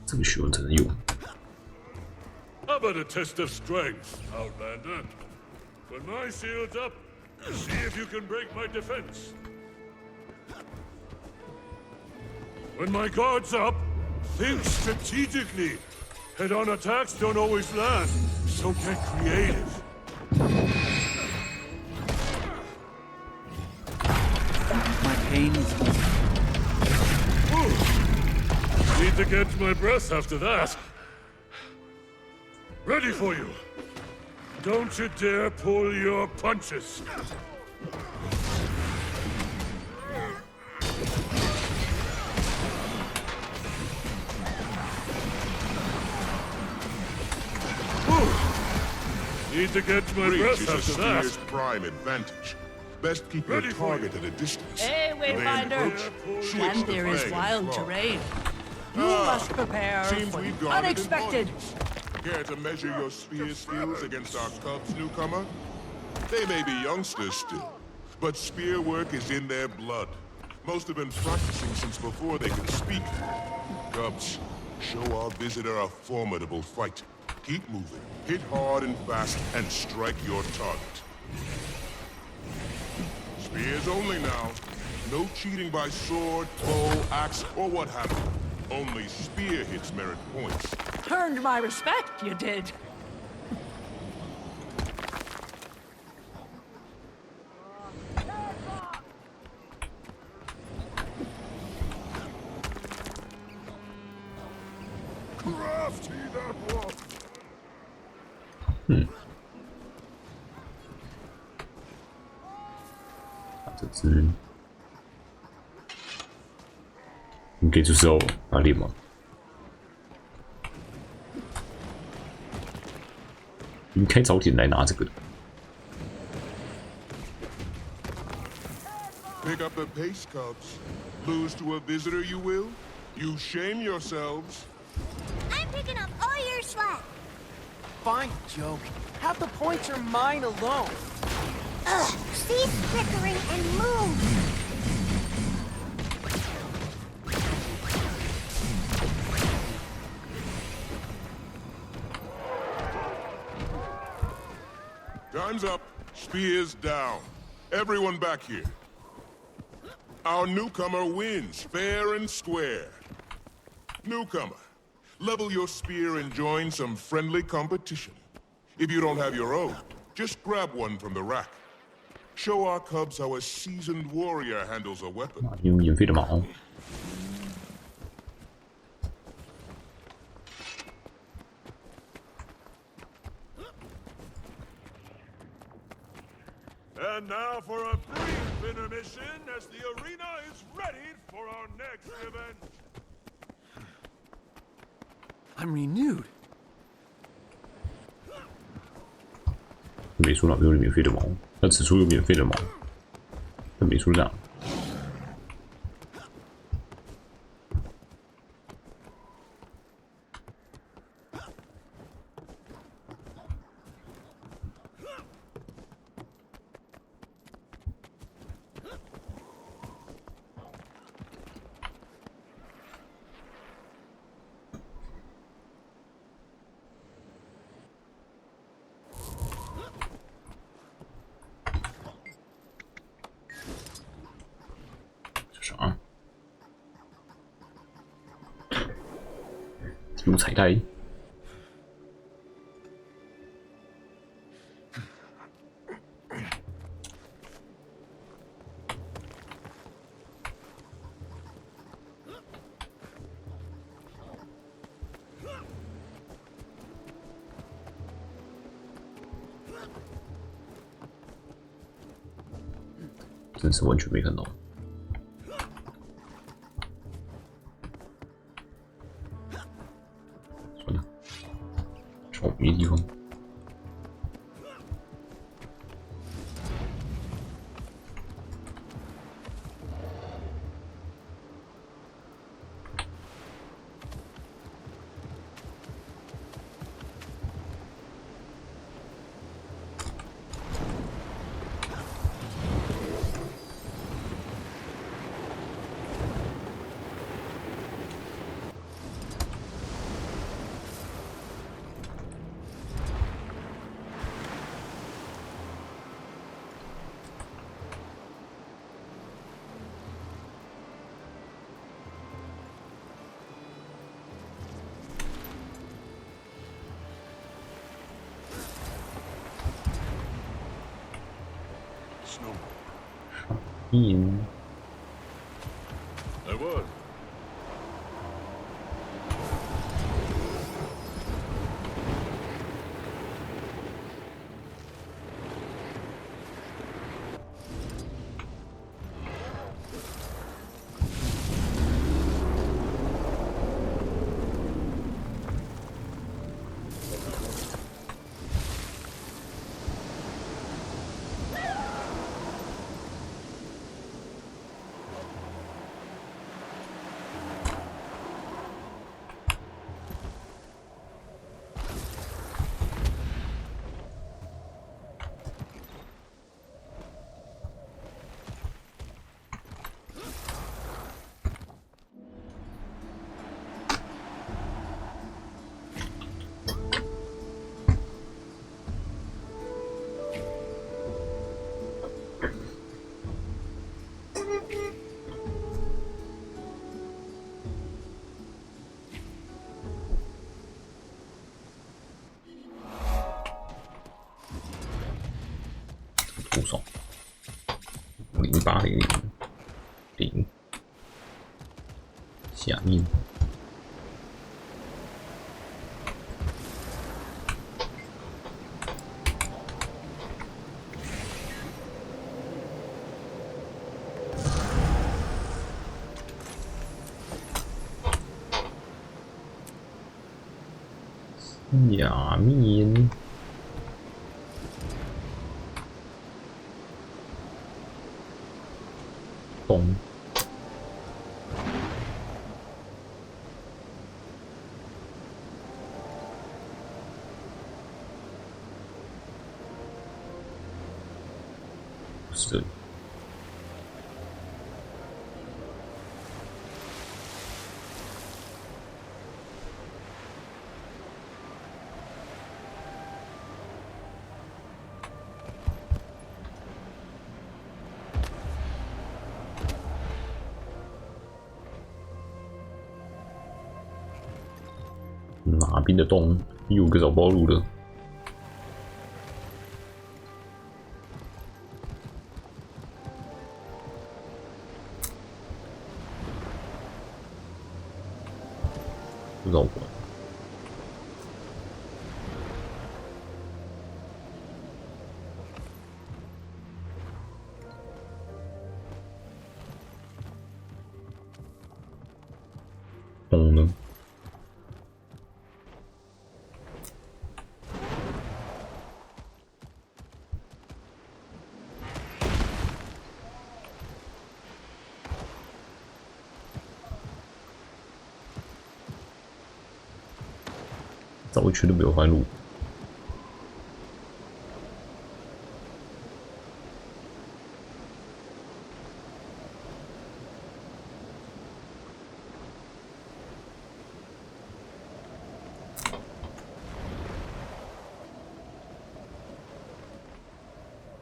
这个学问才能用。How about a test of strength, Outlander? When my shield's up, see if you can break my defense. When my guard's up, think strategically. Head-on attacks don't always land, so get creative. My pain is easy. Need to catch my breath after that. Ready for you. Don't you dare pull your punches. Need to catch my breath after that. Spear's prime advantage. Best keep your target at a distance. Hey, Wayfinder! Xanther is wild terrain. You must prepare for the unexpected. Care to measure your spear skills against our Cubs newcomer? They may be youngsters still, but spear work is in their blood. Most have been practicing since before they could speak. Cubs, show our visitor a formidable fight. Keep moving, hit hard and fast, and strike your target. Spears only now. No cheating by sword, bow, axe, or what have you. Only spear hits merit points. Earned my respect, you did. Crafty that one. 这只，你可以出手哪里吗？应该早点来拿这个的。Pick up the pace, Cubs. Lose to a visitor, you will? You shame yourselves. I'm picking up all your slack. Fine, joke. Half the points are mine alone. Ugh, cease bickering and move. Time's up. Spears down. Everyone back here. Our newcomer wins, fair and square. Newcomer, level your spear and join some friendly competition. If you don't have your own, just grab one from the rack. Show our cubs how a seasoned warrior handles a weapon. 有免费的毛。 And now for a brief intermission as the arena is ready for our next event. I'm renewed. 美术哪有免费的毛？那此处有免费的毛，那美术这样。啥？有彩带。真是完全没看到。 没地方。I was. 多少08000下面。下面。 咚！是这里。马兵的洞又有个找不到路的。不知道我。洞呢？走一圈都没有换路。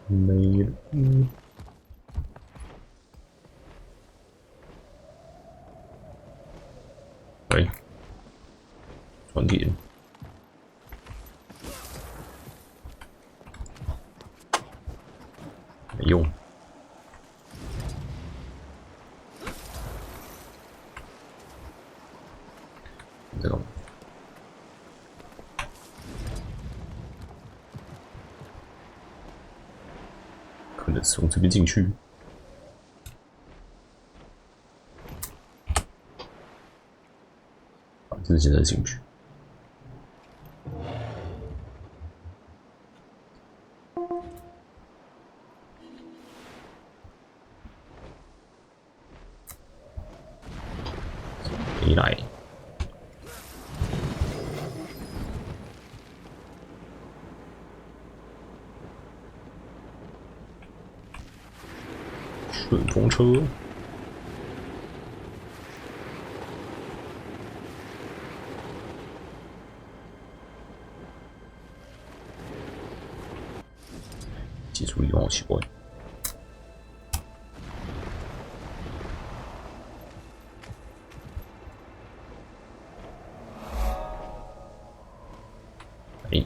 没了。喂，传递。没用。这个可能从这边进去。这是现在进去。没来。顺风车。技术力好奇怪。哎，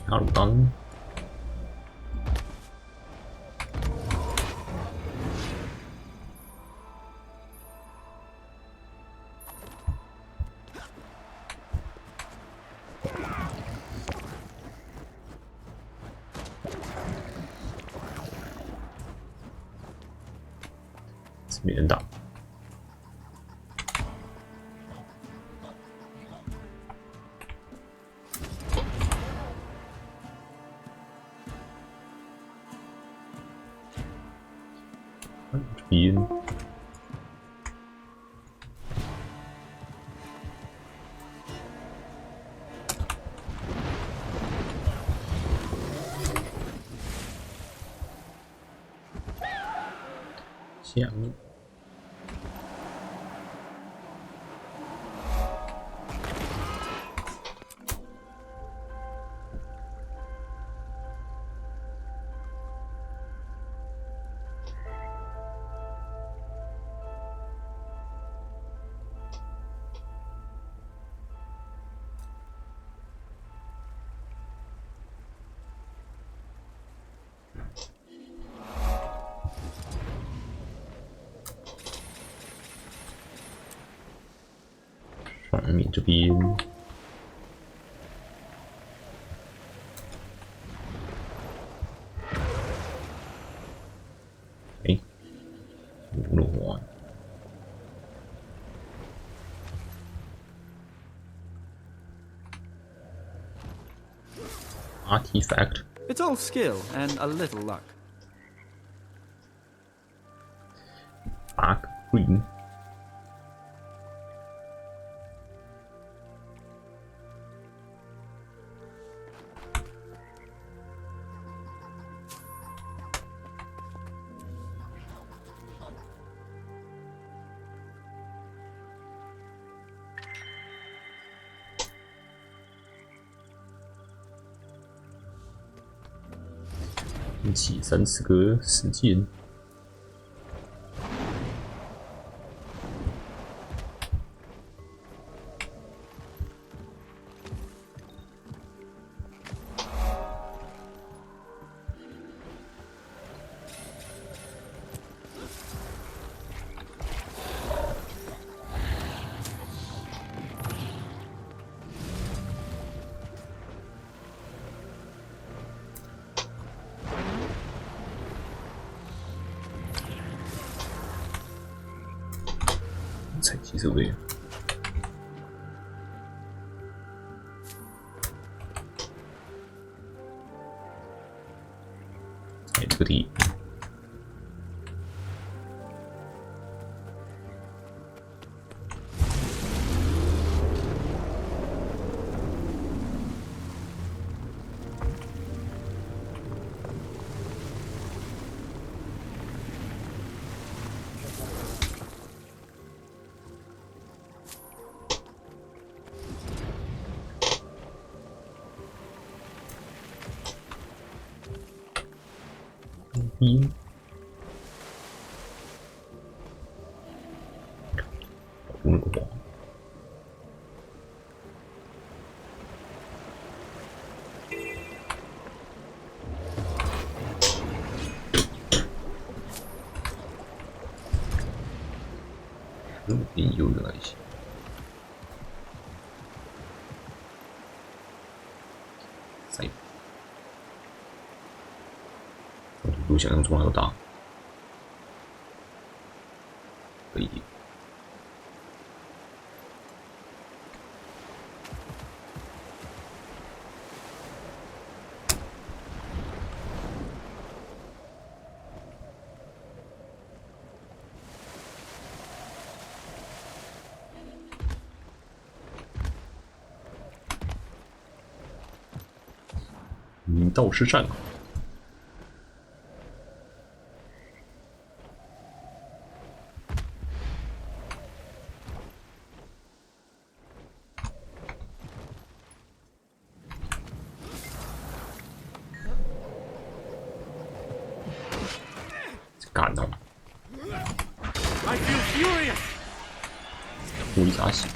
哈鲁刚。没人打。这边响。上面这边，哎，无路啊 ！Artifact. It's all skill and a little luck. Dark green. 一起30个时间。采集设备。哎，这个地。一，那个网，有原来些，塞，比想象中还要大。可以。道士战。干到！无力打死。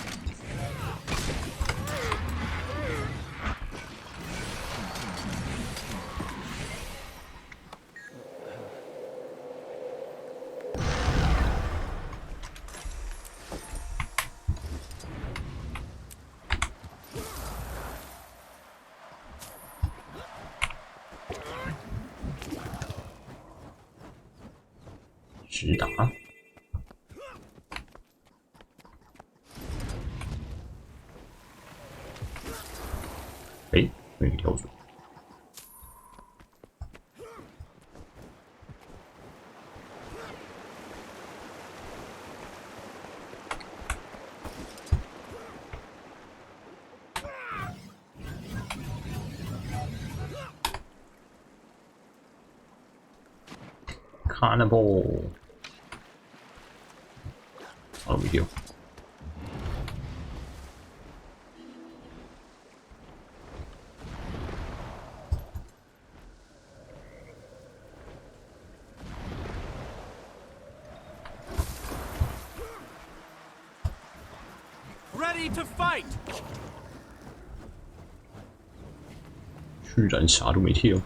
直打！哎，没调准。Cannibal！ 好了，没丢。Ready to fight！ 居然啥都没贴。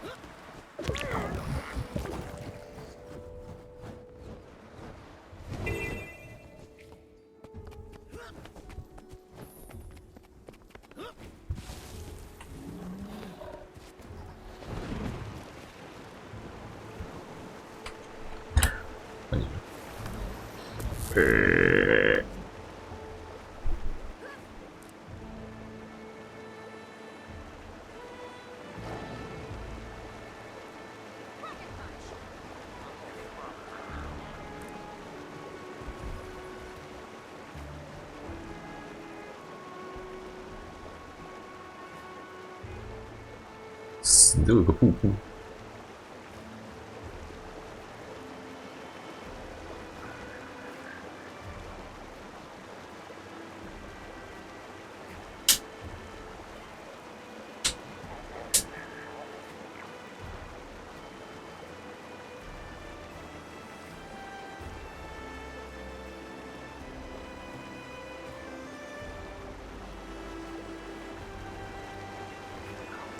死都有个瀑布。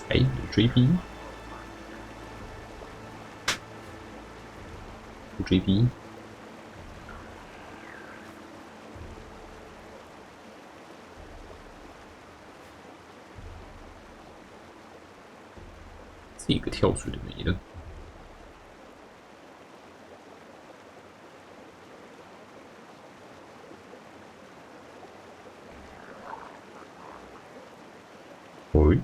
哎，有追兵？不追兵？这个跳水的没了。喂。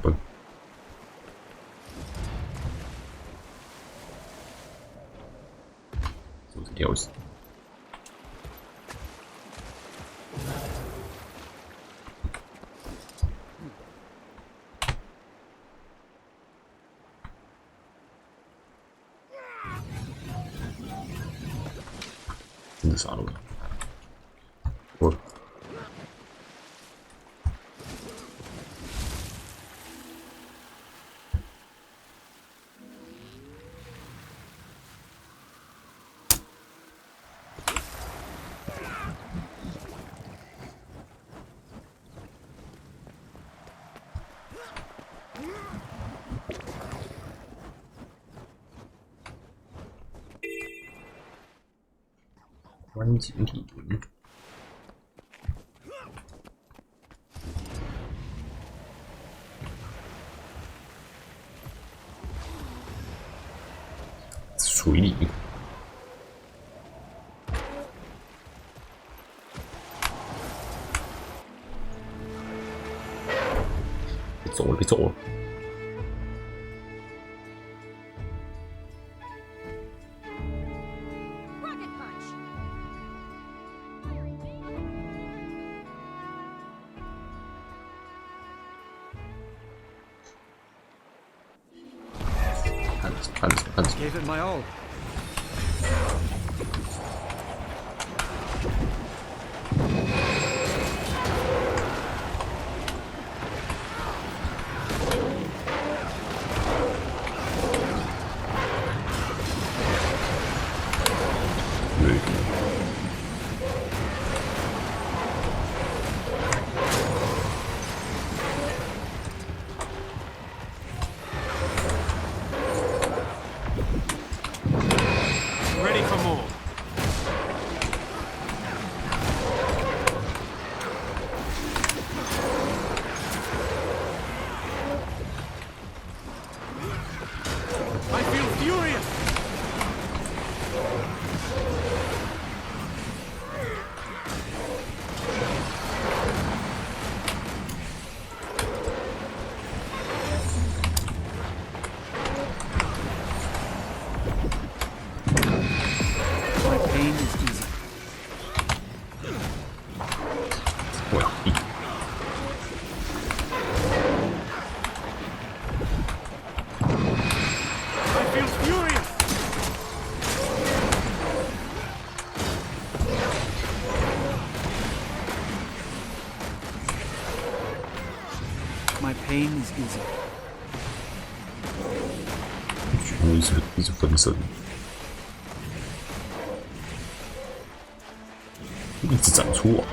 不。这是吊死。这是啥路？我。关井体。水里。别走了，别走了。Gave it my all. Ready for more. I feel furious. My pain is easy. Well, I feel furious. My pain is easy. 全部一直分身，一直长出啊！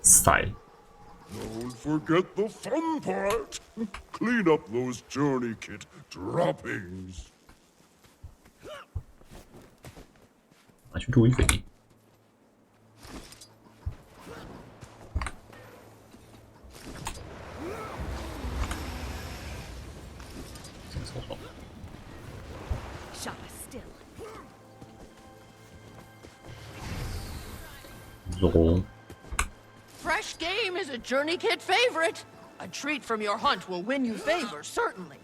塞。 Don't forget the fun part. Clean up those journey kit droppings. 拿去多一肥。超爽。 Shot still. 肉。 Fresh game is a journey kit favorite. A treat from your hunt will win you favor, certainly.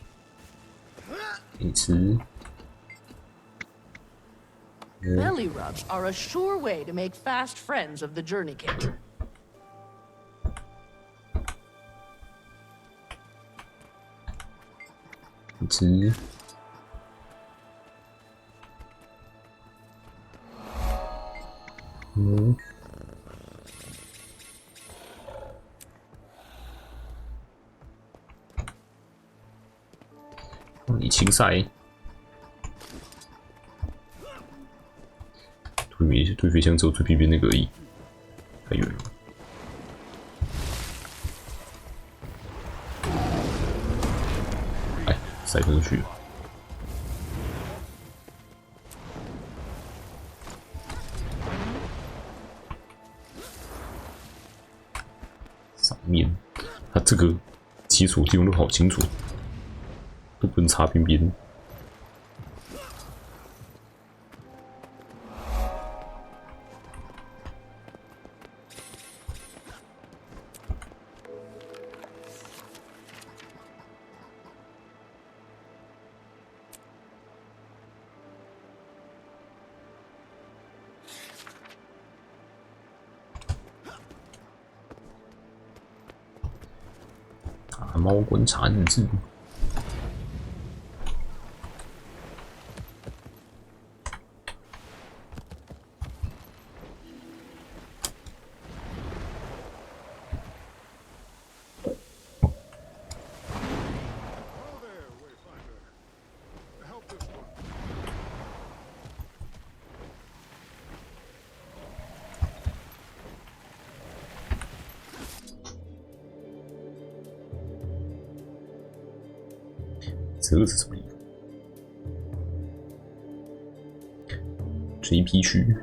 可以吃。 Belly rubs are a sure way to make fast friends of the journey kit. 吃。你青赛。推飞枪只有最边边那个而已，太远了。塞不出去。上面，它这个基础地方都好清楚，都不能擦边边。大猫观察日志。这是什么地方 ？JP 区。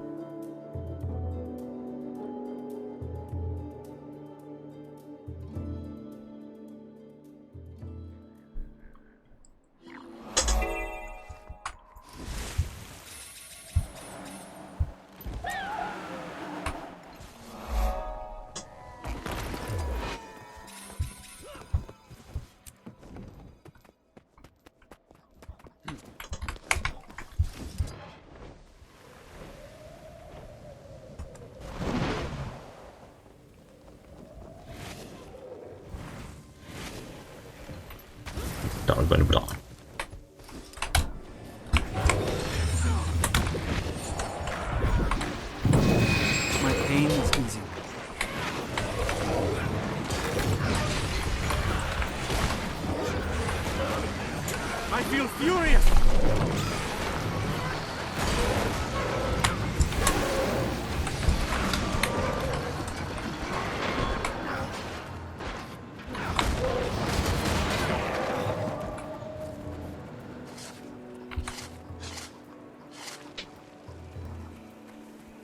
打了，不然就不打了。My pain is easy. I feel furious!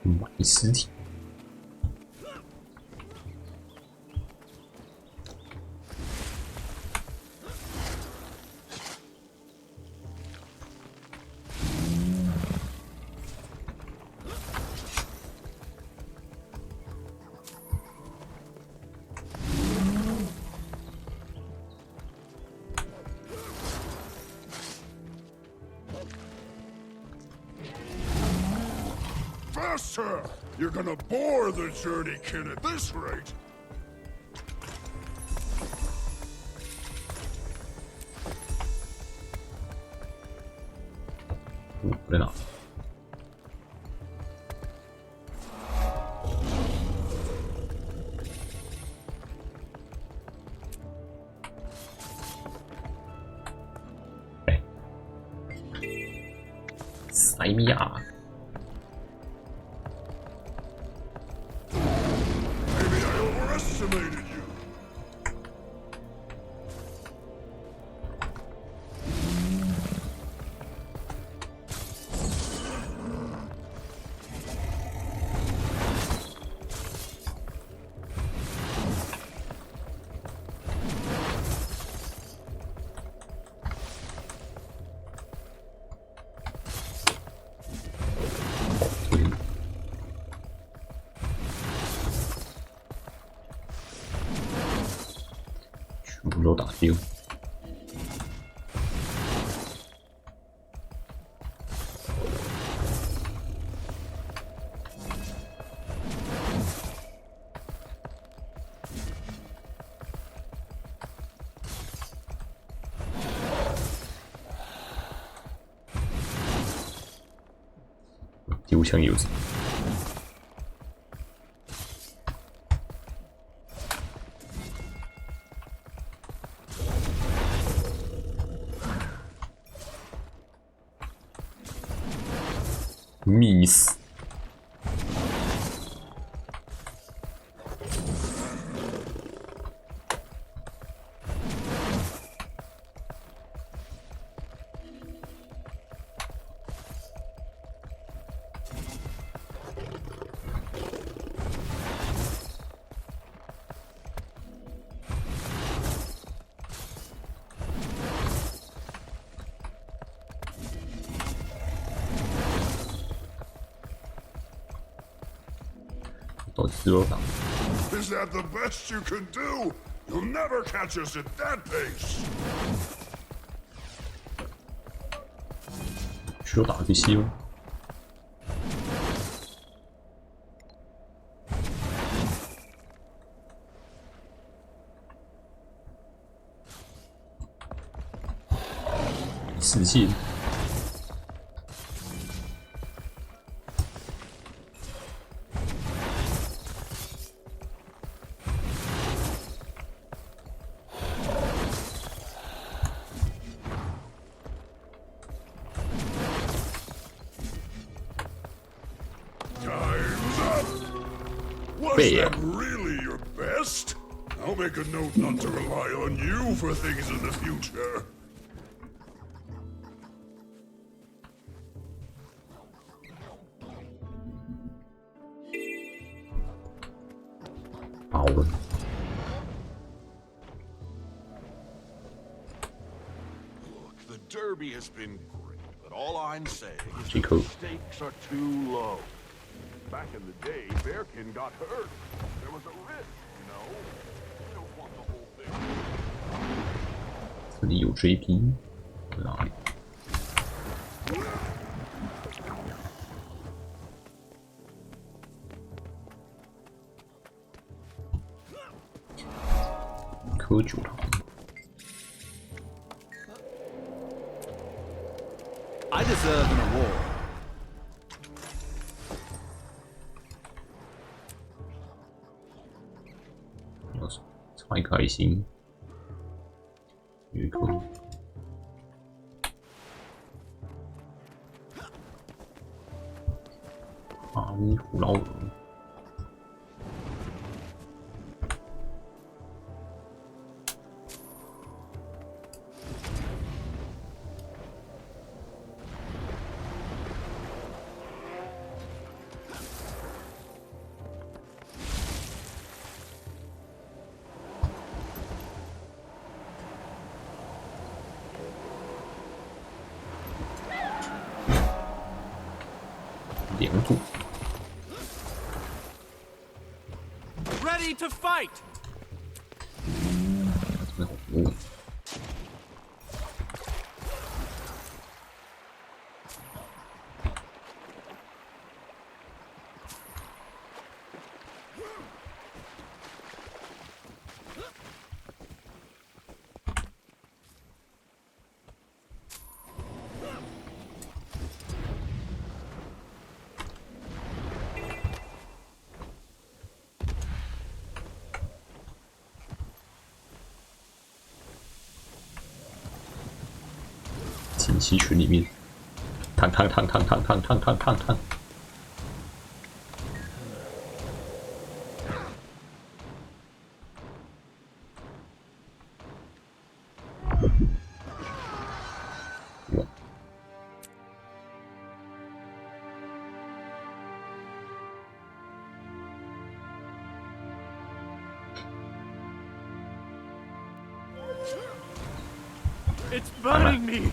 埋尸体。Faster! You're gonna bore the journeykin at this rate. Put it on. Sign me up. Maybe I overestimated you. Lo打丢。丢枪游子。Miss。跑自由打。Is that the best you can do? You'll never catch us at that pace. 自由打去西吗？死气。 Was that really your best? I'll make a note not to rely on you for things in the future. Look, the Derby has been great, but all I'm saying is the stakes are too low. Back in the day, Bearkin got hurt. There was a risk, you know. We don't want the whole thing. 这里有追兵，哪里？科酒堂。I deserve an award. 差一个爱心，有一个。阿弥胡劳尔。 Ready to fight. 信息群里面，烫。哇！ It's burning me.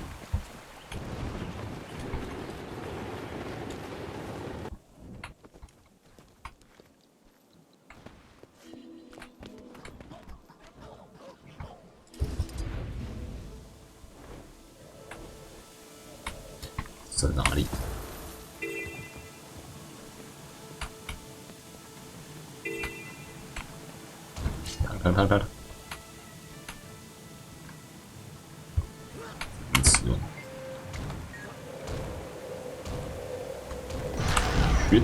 在哪里？烫！使用血。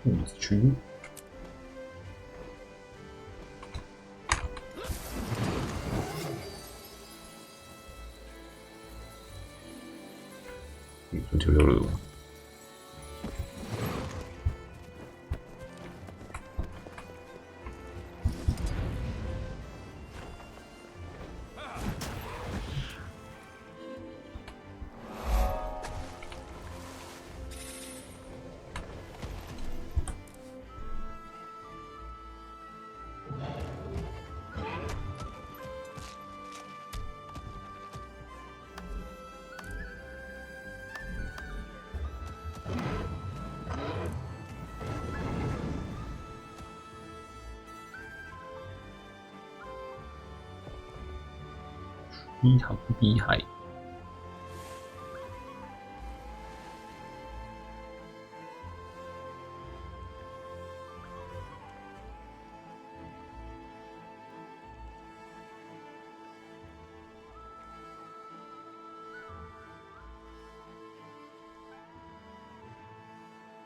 兔子区。 966。一航逼海。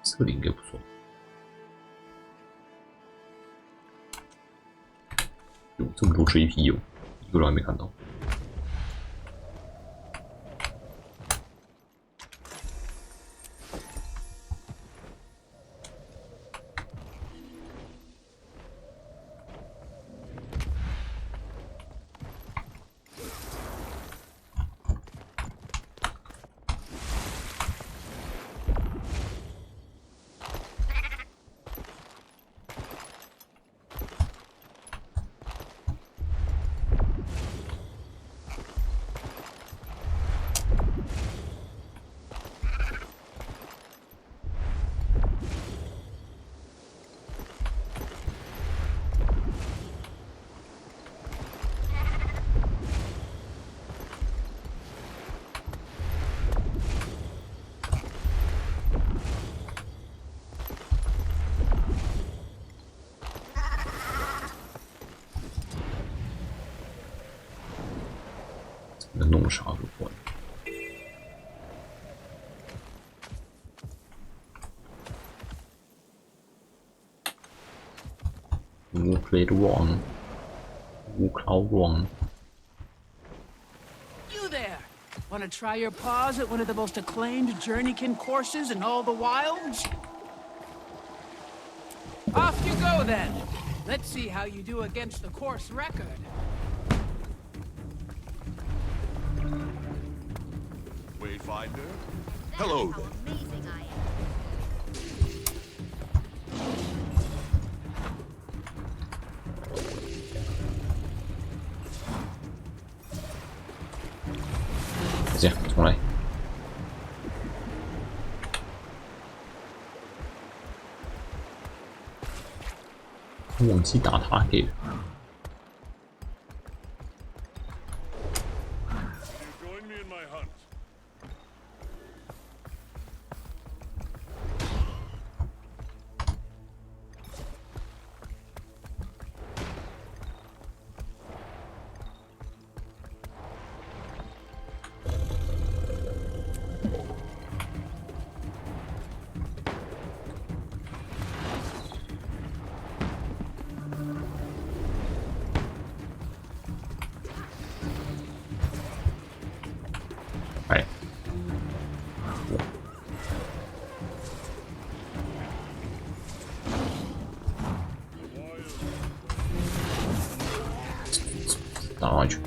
这里应该不错。有这么多追皮友，一个人还没看到。能弄啥个关？GW2 GW2 You there! Want to try your paws at one of the most acclaimed journeykin courses in all the wilds? Off you go then! Let's see how you do against the course record. Wayfinder? Hello there. Amazing I am. 再见，重来。忘记打他给了。Join me in my hunt.打上去。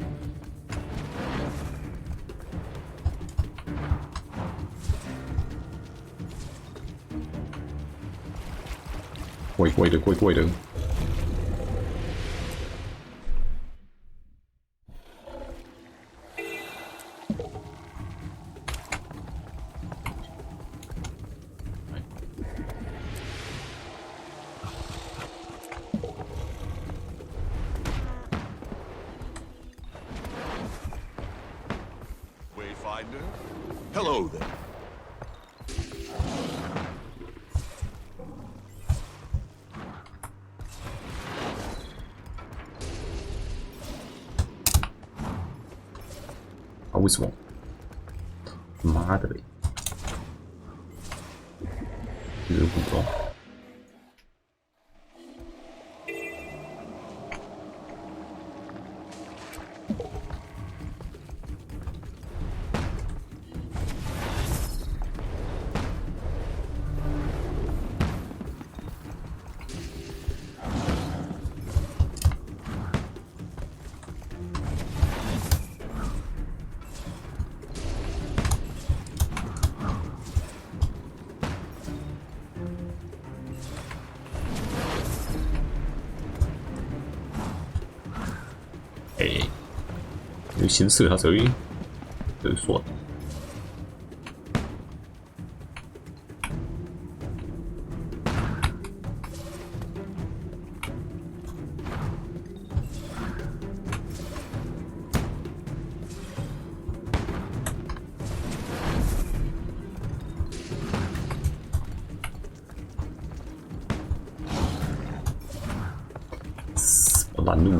怪怪的，怪怪的。Wayfinder? Hello there. Ah, 为什么？妈的嘞！这个不装。有形式它这里就是说。拦路。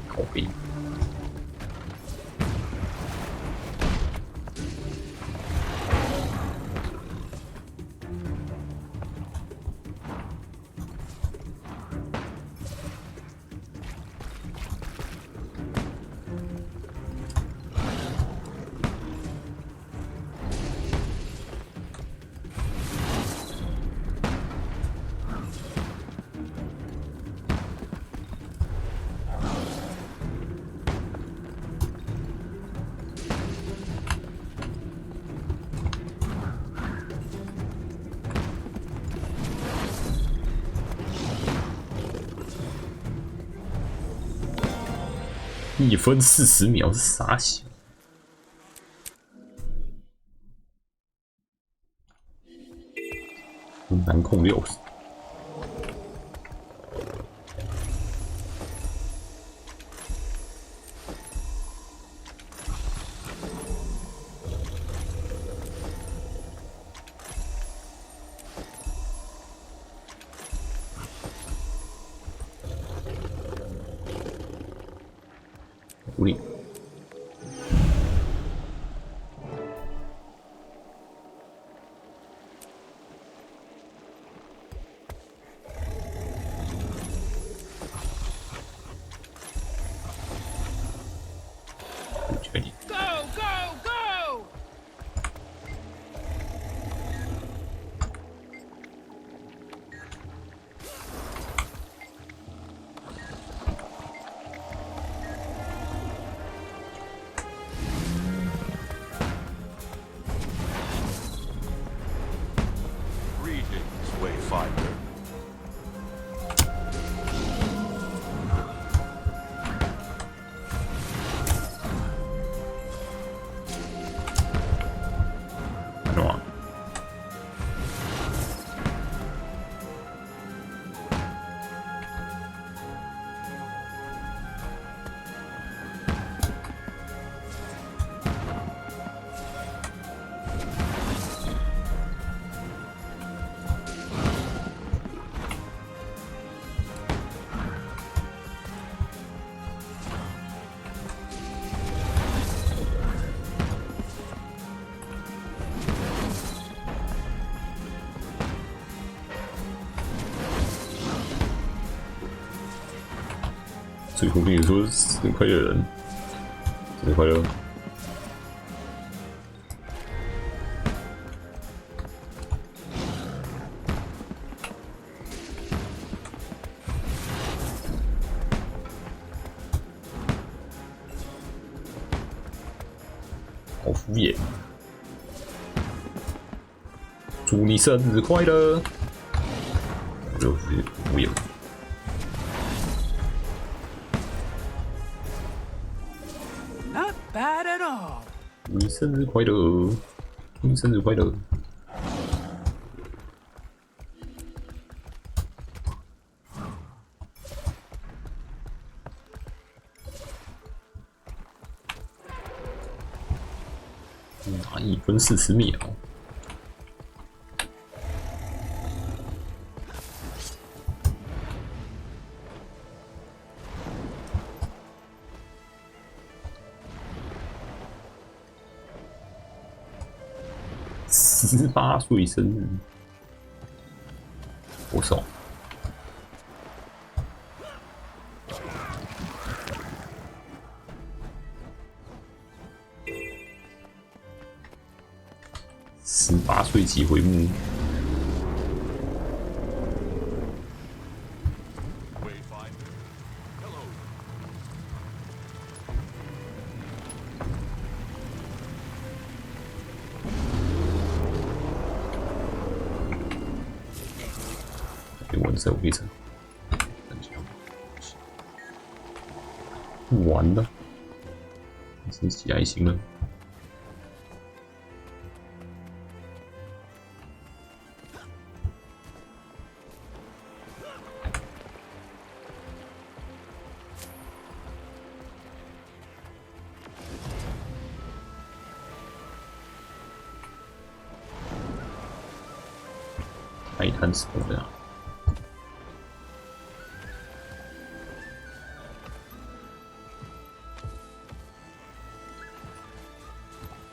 靠背。1分40秒是啥小？难控60。狐狸。不确定。Go, go, go! 最后跟你说生日快乐，人，生日快乐！好敷衍！祝你生日快乐！我就敷衍。 Bad at all. 祝你生日快乐！祝你生日快乐！拿1分40秒。18岁生日，我手。18岁级回目。我的这非常。完了，升起爱心了。海滩什么的啊？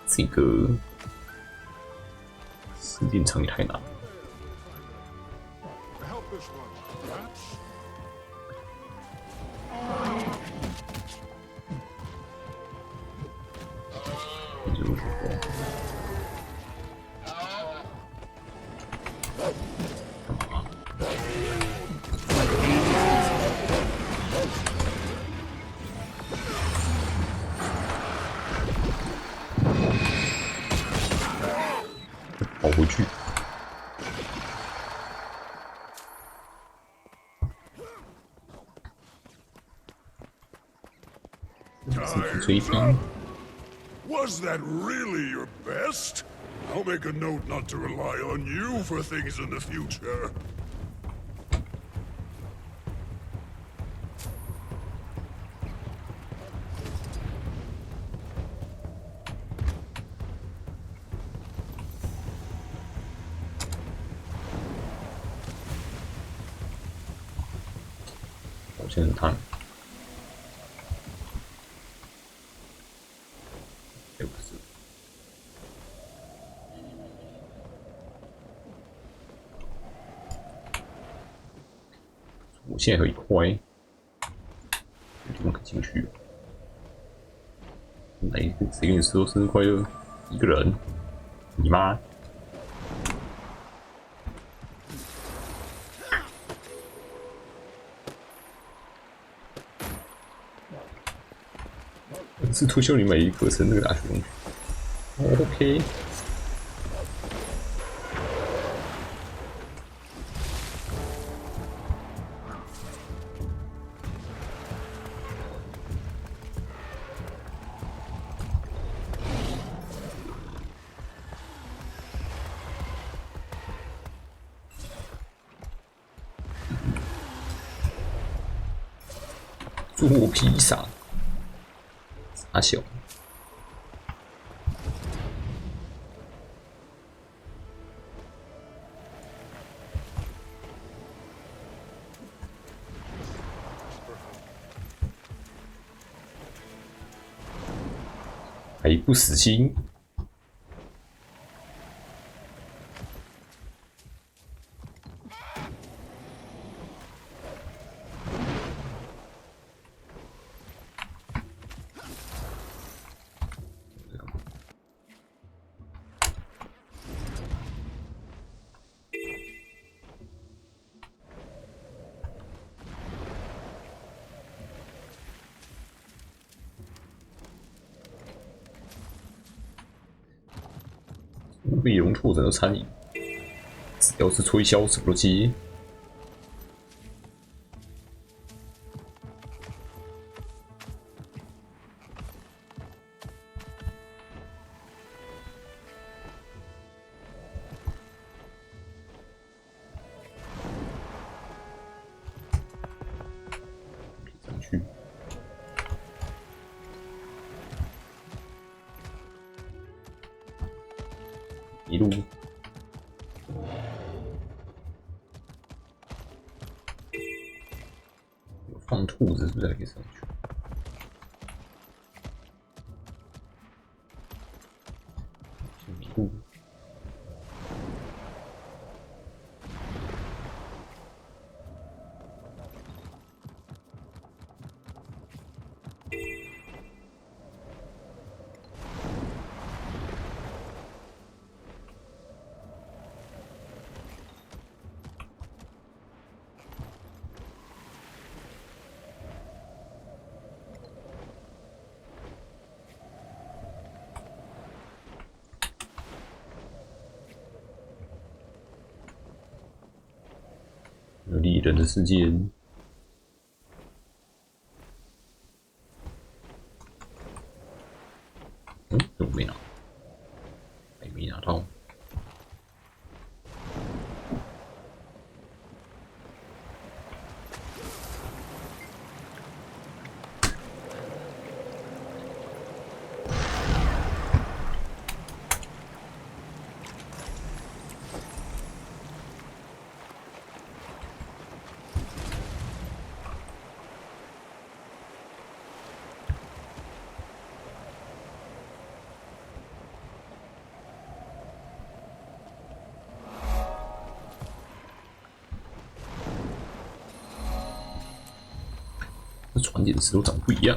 这个时间长也太难了。跑回去。追逼。 Was that really your best? I'll make a note not to rely on you for things in the future. 我现在看。 我现在有一块，有地方可以进去。来，谁跟你说生日快乐？一个人，你妈！是推销你买一个生日大学同学。OK。 做披萨，傻小。还不死心。 内容拓展的餐饮，只要是推销什么都接。上去。 一路有放兔子，是不是还可以上去？一路有猎人的世界。这传点石头长不一样。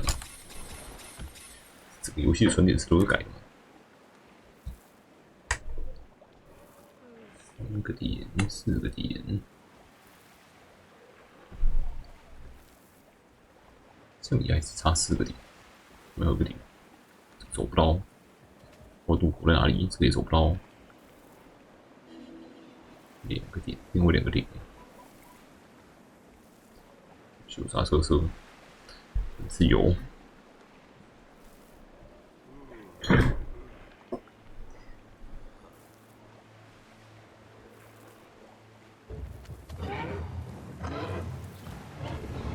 这个游戏的传点石头是改的。3个点，4个点，这样也还是差4个点，没有个点，走不到。高度活在哪里？这个也走不到。2个点，另外2个点。修啥色色？是油。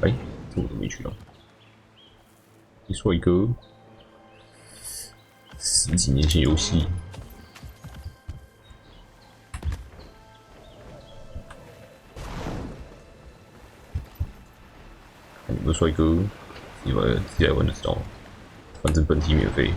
哎，这我都没去到。你说一个10几年前游戏，看有没有帅哥，自己来玩就知道了。反正本体免费。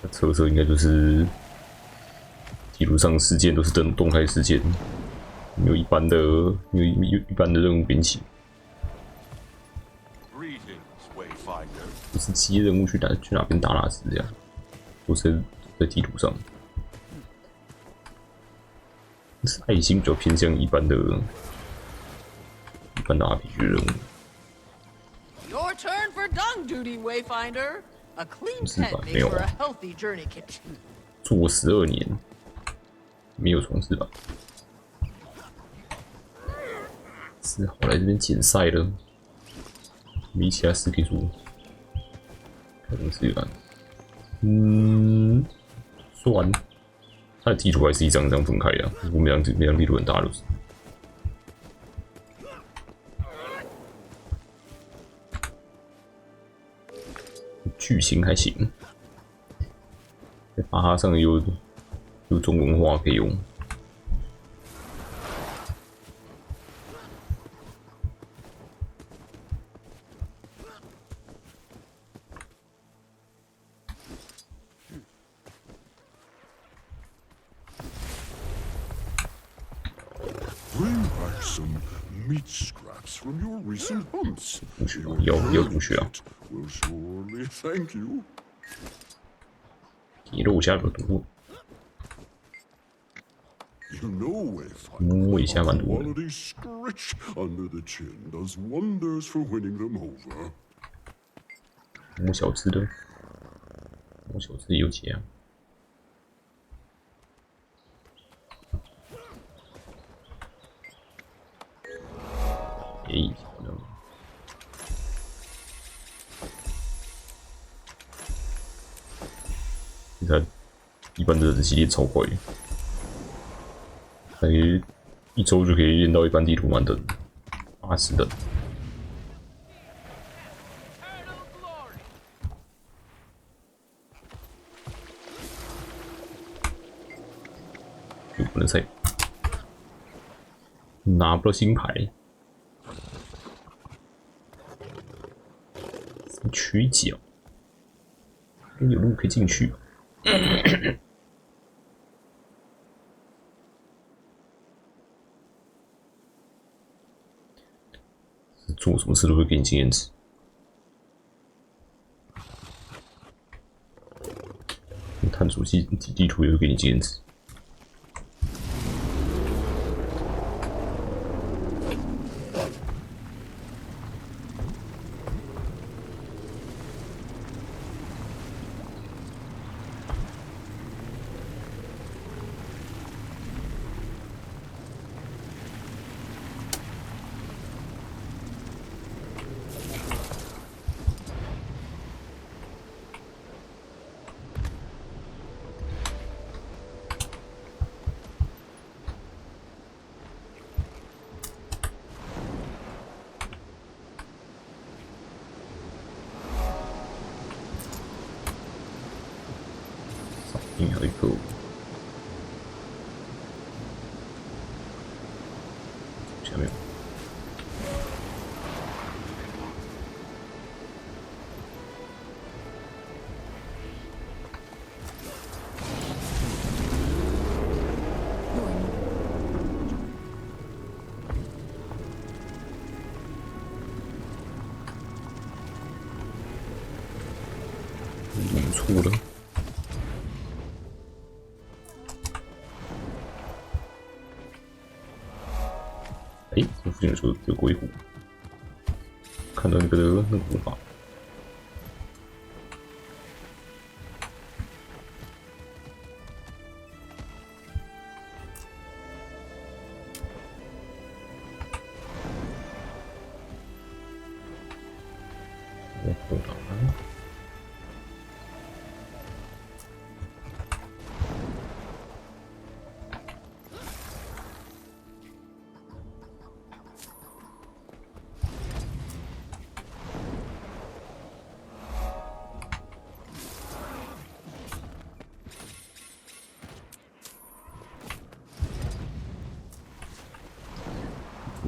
特色应该就是地图上事件都是动态事件，没有一般的任务编辑，不是接任务去哪边打哪只这样，都是在地图上。是爱心比较偏向一般的 RPG 任务。Your turn for dung duty, Wayfinder. A clean pen makes for a healthy journey kit. 做12年，没有重置吧？只好来这边捡赛了，没其他事可以做。看东西吧。说完，它的地图还是一张一张分开的，不过每张地图很大都是。剧情还行，在巴哈上有中文化可以用。Bring back some meat scraps from your recent hunts. 要同学啊。Will surely thank you. 你肉虾有多？ You know, Wayfinder, 摸一下蛮多的。 quality scritch under the chin does wonders for winning them over. 摸小只的，摸小只有钱啊。诶，好的。 你看，一般的日系练超快，感觉1周就可以练到一般地图满等，80等。就不能再拿不到新牌，缺角，有路可以进去。做什么事都会给你经验值。探索地图也会给你经验值。还有一个下面错了。哎，这附近说有鬼虎，看到那个魔法。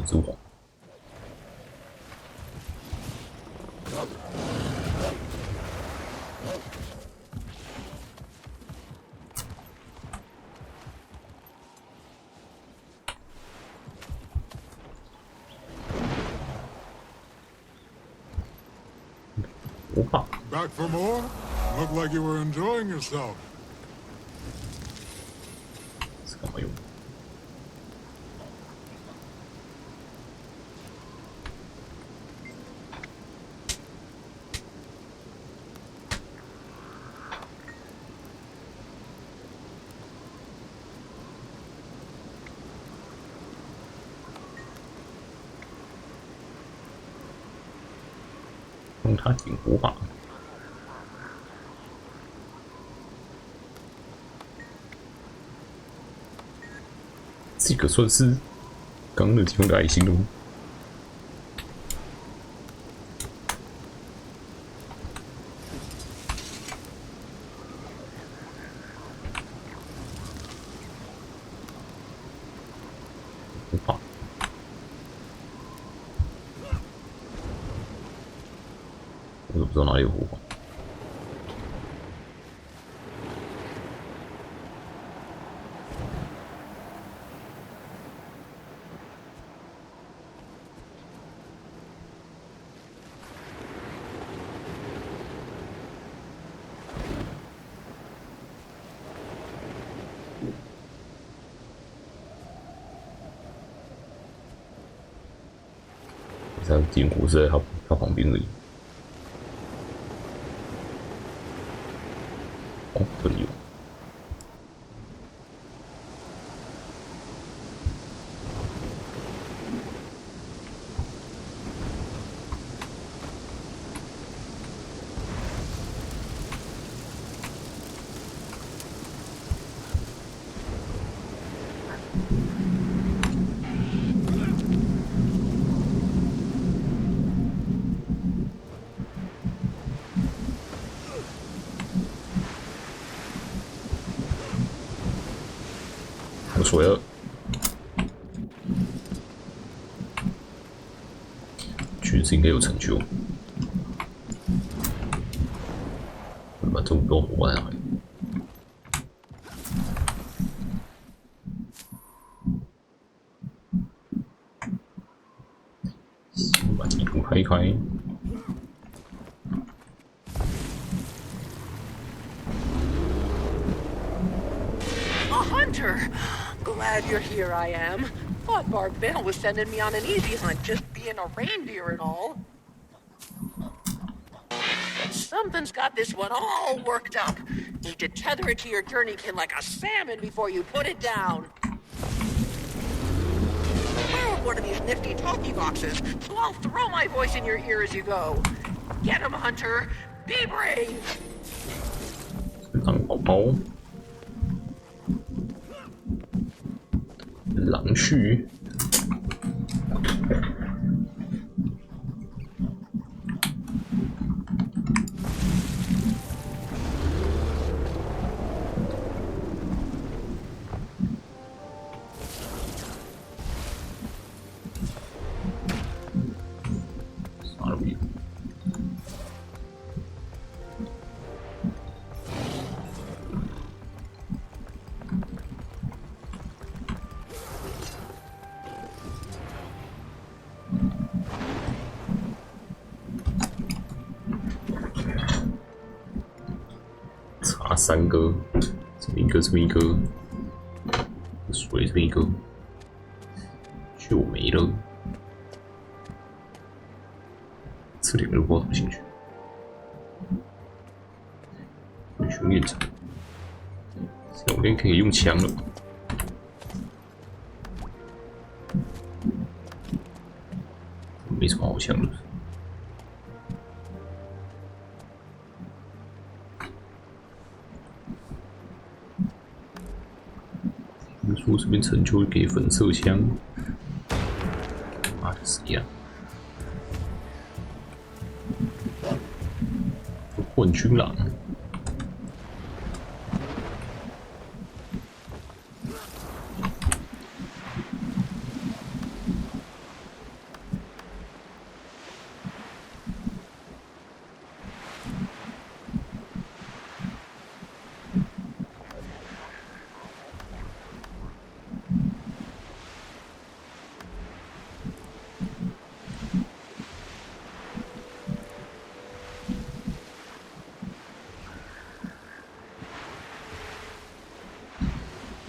之王。Back for more? Looked like you were enjoying yourself. 是干嘛用？用它顶火把。这个算是刚刚的地方的爱心了吗？火把。我都不知道哪里有火把。它点火是在它旁边而已。哦，这里有。我说了，橘子应该有成就。把这么多火玩啊！先把地图开开。Hunter! Glad you're here, I am. Thought Barbell was sending me on an easy hunt, just being a reindeer and all. Something's got this one all worked up. Need to tether it to your journeykin like a salmon before you put it down. Borrowed one of these nifty talkie boxes, so I'll throw my voice in your ear as you go. Get him, Hunter! Be brave! 狼宝宝。狼絮，啥都有。3个，这边一个，这边一个，水这边一个，就没了。这2个都不知道怎么进去。英雄练场，小练可以用枪了。没什么好枪的。听说这边成就给粉色枪，妈的谁呀？混军郎。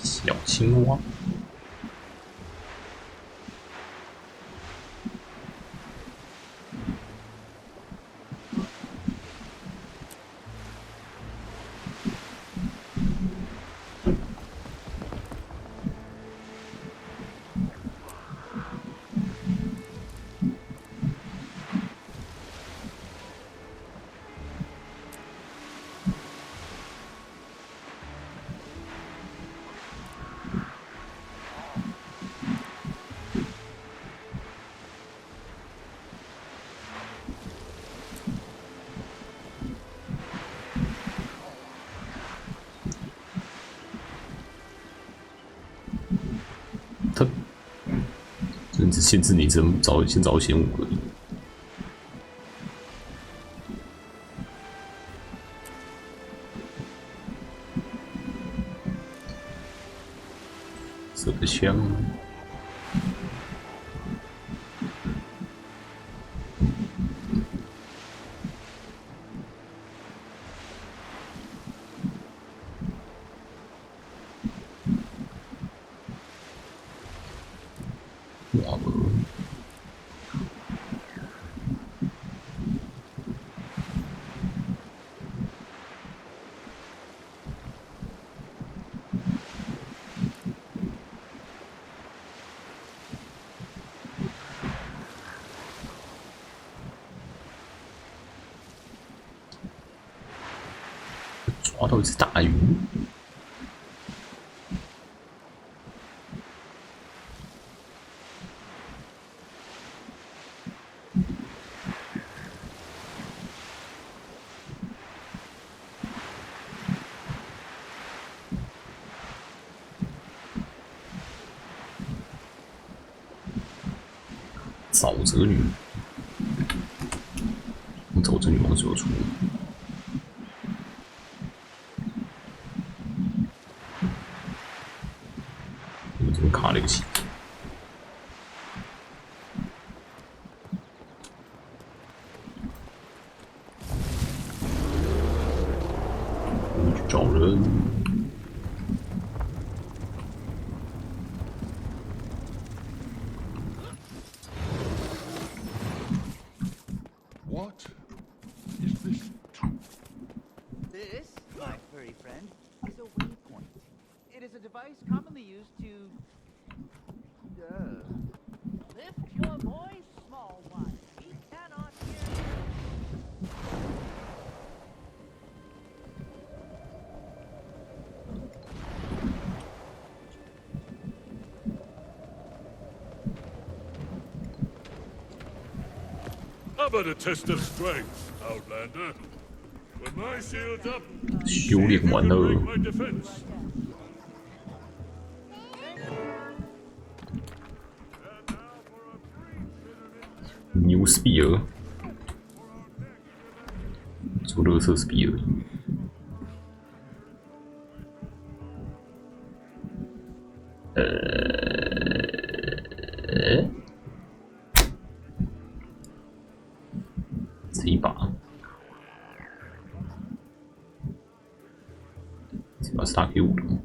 小青蛙。它只限制你只能先找前5个。这个枪。哇哦！抓到一只大鱼。沼泽女，沼泽女王是有出。我们这边卡了一个旗子。我们去找人。What is this? This, my furry friend, is a waypoint. It is a device commonly used to lift your voice, small one. We cannot hear you. How about a test of strength, Outlander? With my shields up, 修炼完了。 my defense. 牛斯比尔，做乐色斯比尔。这一把。是打给我的吗？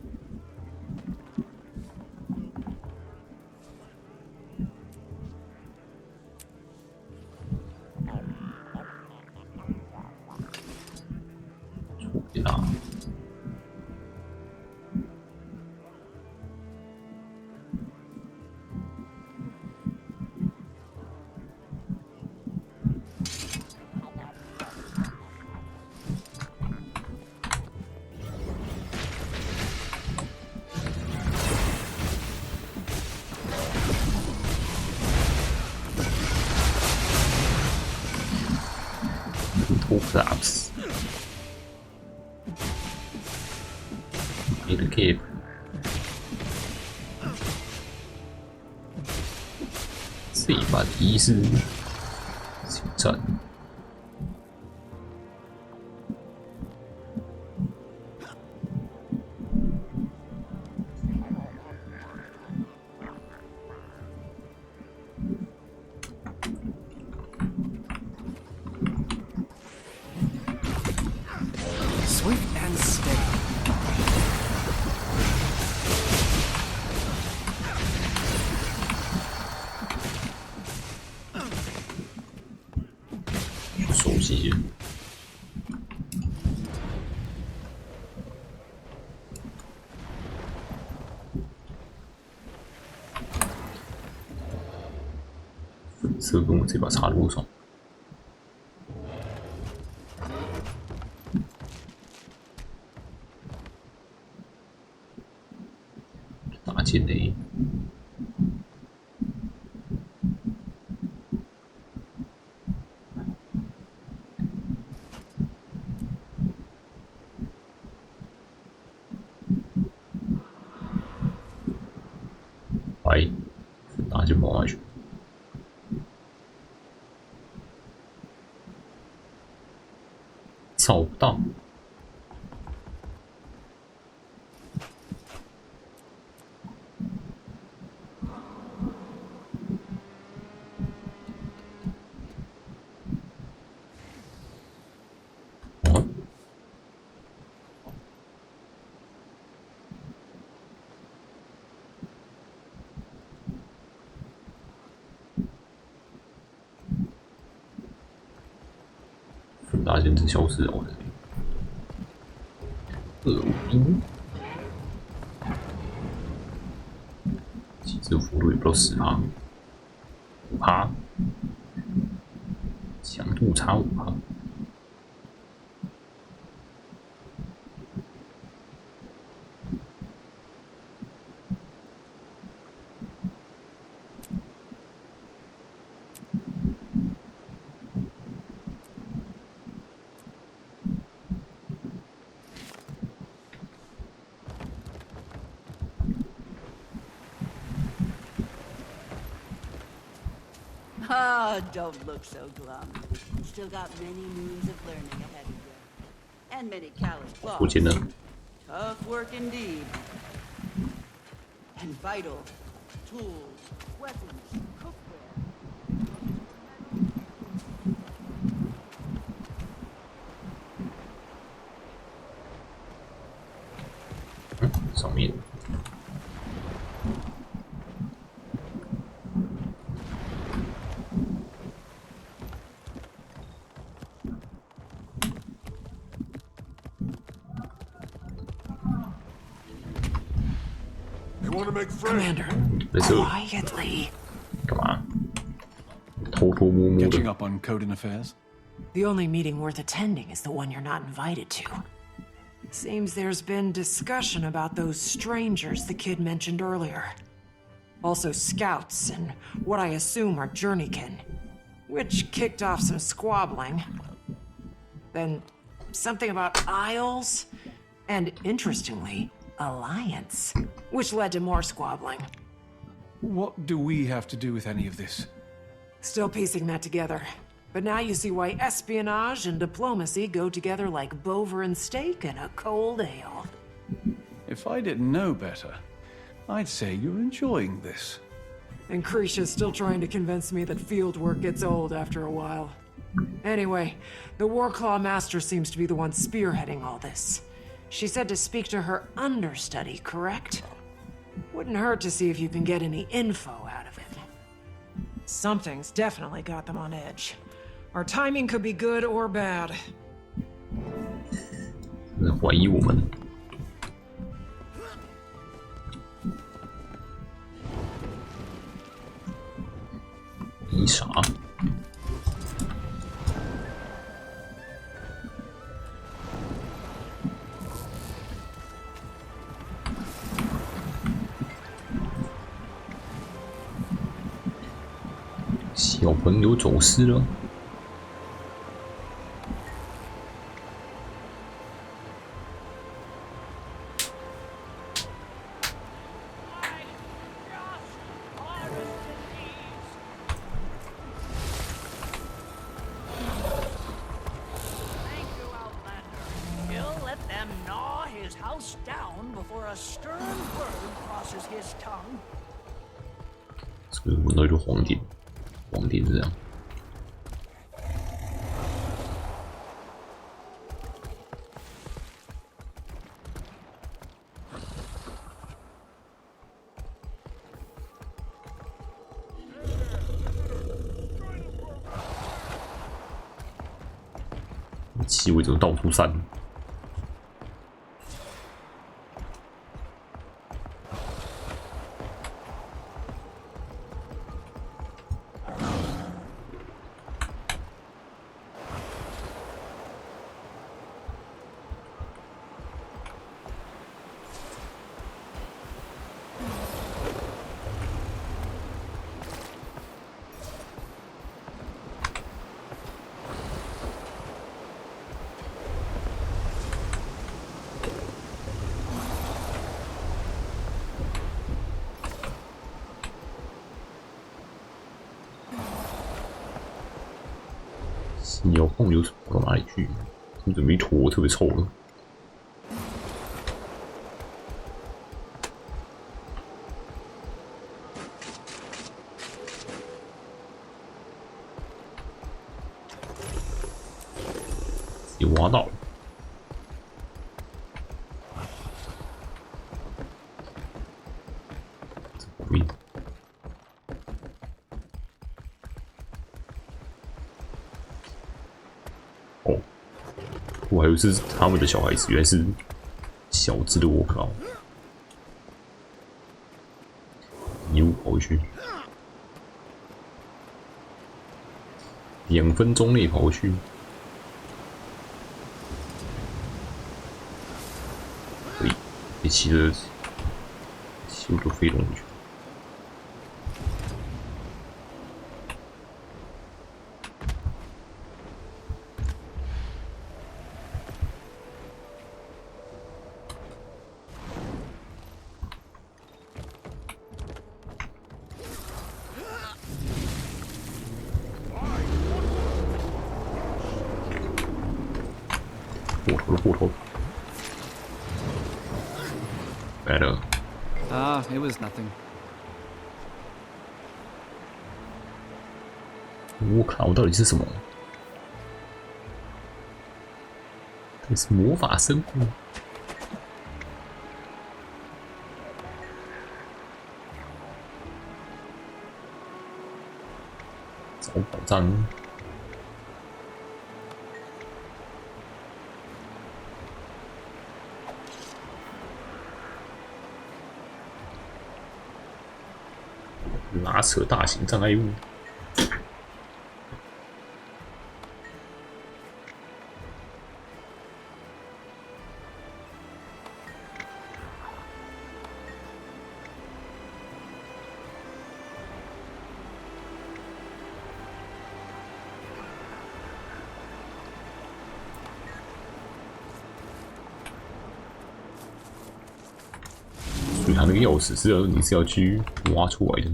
出给他。Collapse. Need a cape. 这一把提示行战。Swift and steady. 熟悉。粉色跟我这把差多少？打进雷。白，打进毛下去。找不到。大简直消失了，我的251，机制幅度也不到10%，5%，强度差5%。Ah, don't look so glum. Still got many moons of learning ahead of you. And many callous claws. Tough work indeed. And vital tools, weapons, cookware. 上面。Commander, quietly. Come on. 偷偷摸摸的。 Catching up on coding affairs? The only meeting worth attending is the one you're not invited to. Seems there's been discussion about those strangers the kid mentioned earlier. Also scouts and what I assume are journeykin, which kicked off some squabbling. Then something about Isles, and interestingly, alliance, which led to more squabbling. What do we have to do with any of this? Still piecing that together. But now you see why espionage and diplomacy go together like Bover and steak and a cold ale. If I didn't know better, I'd say you're enjoying this. And Krisha's still trying to convince me that field work gets old after a while. Anyway, the Warclaw Master seems to be the one spearheading all this. She said to speak to her understudy, correct? Wouldn't hurt to see if you can get any info out of it. Something's definitely got them on edge. Our timing could be good or bad. 怀疑我们。你傻？小朋友走失了。所以闻到一个黄点，黄点是这样。气味怎么到处散？遥控流程跑到哪里去？他们准备一坨特别臭的。也挖到了。我还以为是他们的小孩子，原来是小只的。我靠！牛跑回去，2分钟内跑回去。可以，你骑着我就飞龙回去。过头。Better. Ah, it was nothing. 我靠，到底是什么？这是魔法生物。找宝藏。拉扯大型障碍物。所以他那个钥匙你是要去挖出来的。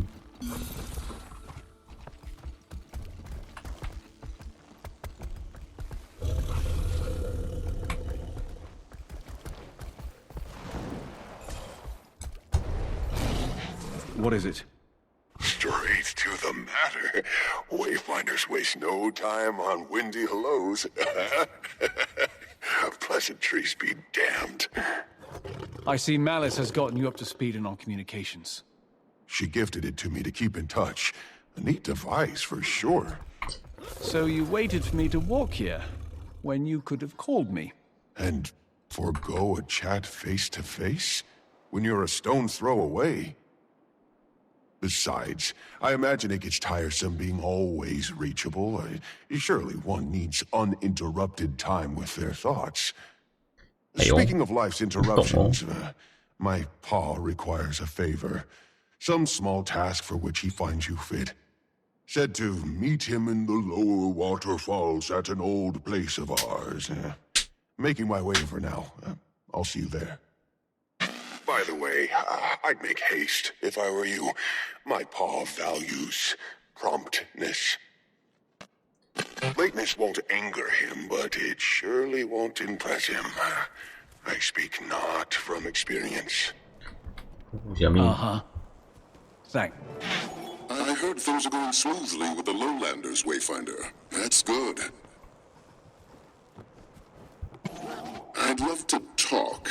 What is it? Straight to the matter. Wayfinders waste no time on windy hellos. Pleasantries be damned. I see Malice has gotten you up to speed in our communications. She gifted it to me to keep in touch. A neat device, for sure. So you waited for me to walk here, when you could have called me. And forego a chat face-to-face? When you're a stone's throw away? Besides, I imagine it gets tiresome being always reachable. Surely one needs uninterrupted time with their thoughts. Speaking of life's interruptions, my paw requires a favor. Some small task for which he finds you fit. Said to meet him in the lower waterfalls at an old place of ours. Making my way over now. I'll see you there. By the way, I'd make haste if I were you. My paw values promptness. Lateness won't anger him, but it surely won't impress him. I speak not from experience. Uh-huh. Thanks. I heard things are going smoothly with the Lowlanders, Wayfinder. That's good. I'd love to talk.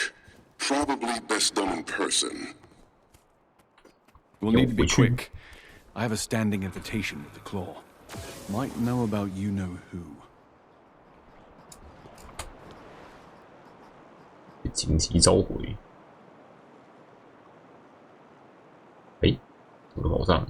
Probably best done in person. We'll need to be quick. I have a standing invitation with the Claw. Might know about you-know-who. 紧急召回。哎，我的宝藏。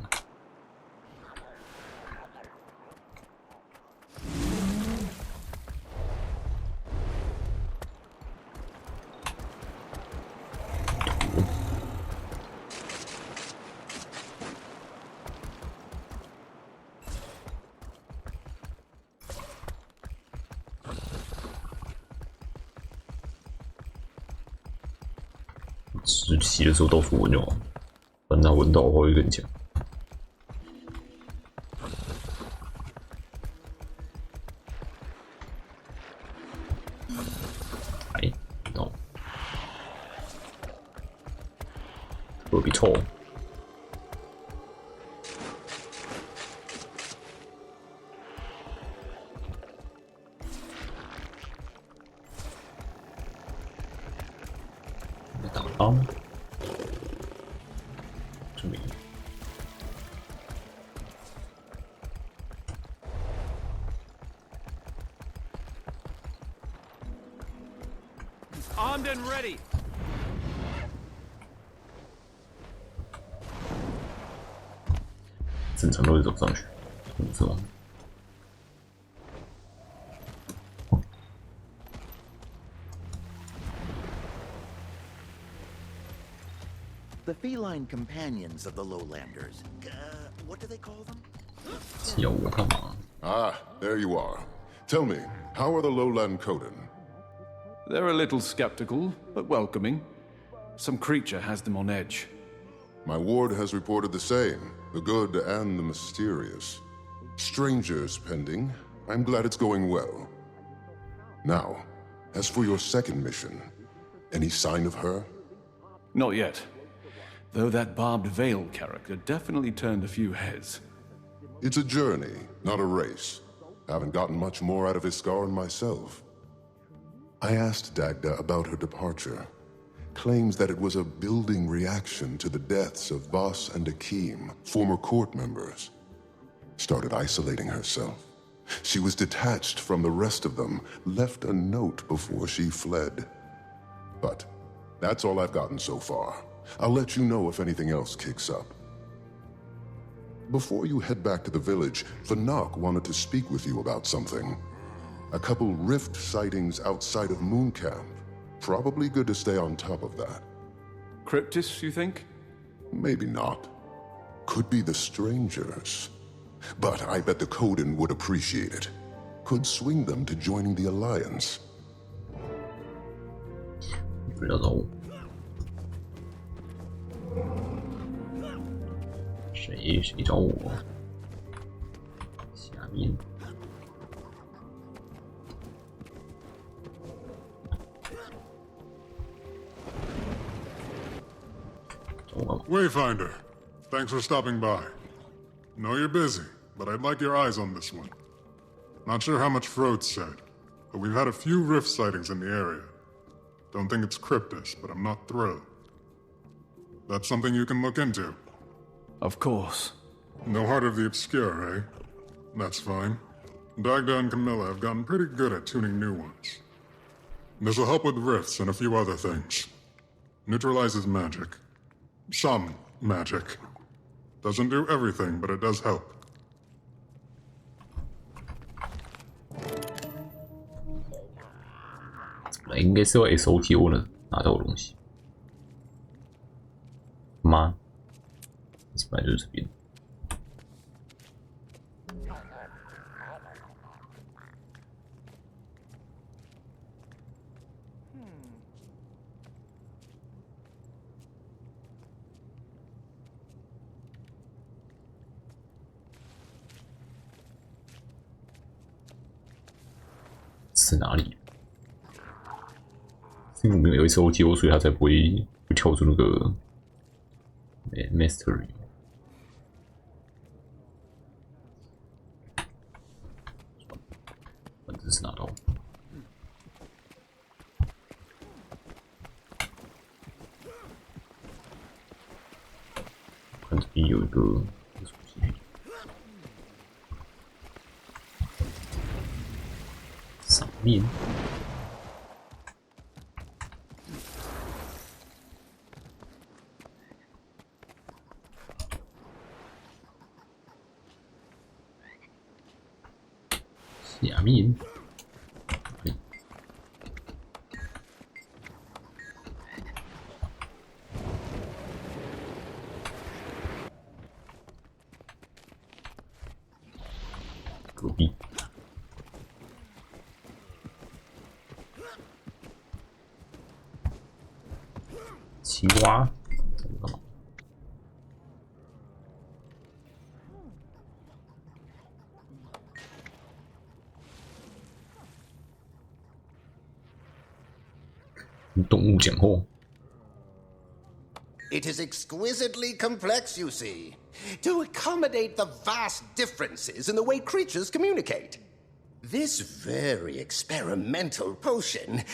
洗的时候到处闻就好，反正它闻到的话会更强。哎，到，特别臭。打汤。 Armed and ready. 正常都会走上去，是吗？ The feline companions of the Lowlanders. What do they call them? Ah, there you are. Tell me, how are the Lowland Coden? They're a little skeptical, but welcoming. Some creature has them on edge. My ward has reported the same, the good and the mysterious. Strangers pending. I'm glad it's going well. Now, as for your second mission, any sign of her? Not yet. Though that barbed veil character definitely turned a few heads. It's a journey, not a race. Haven't gotten much more out of Iskaran myself. I asked Dagda about her departure. Claims that it was a building reaction to the deaths of Voss and Akeem, former court members. Started isolating herself. She was detached from the rest of them, left a note before she fled. But that's all I've gotten so far. I'll let you know if anything else kicks up. Before you head back to the village, Fanak wanted to speak with you about something. A couple rift sightings outside of Moon Camp. Probably good to stay on top of that. Cryptis, you think? Maybe not. Could be the strangers. But I bet the Coden would appreciate it. Could swing them to joining the Alliance. 不要走。谁找我？下面。Wayfinder, thanks for stopping by. Know you're busy, but I'd like your eyes on this one. Not sure how much Frode said. but we've had a few rift sightings in the area. Don't think it's cryptids, but I'm not thrilled. That's something you can look into. Of course. No Heart of the Obscure, eh? That's fine. Dagda and Camilla have gotten pretty good at tuning new ones. This'll help with rifts and a few other things. Neutralizes magic. Some magic. Doesn't do everything, but it does help. 应该是要 SOTO 呢拿到的东西吗？本来就是这边。是哪里？因为我们有一次 OTO， 所以他才不会跳出那个 Mastery。反正是拿到。看这边有一个。 上面，下面，隔壁。 青蛙，这个干嘛？动物讲话。 It is exquisitely complex, you see, to accommodate the vast differences in the way creatures communicate. This very experimental potion,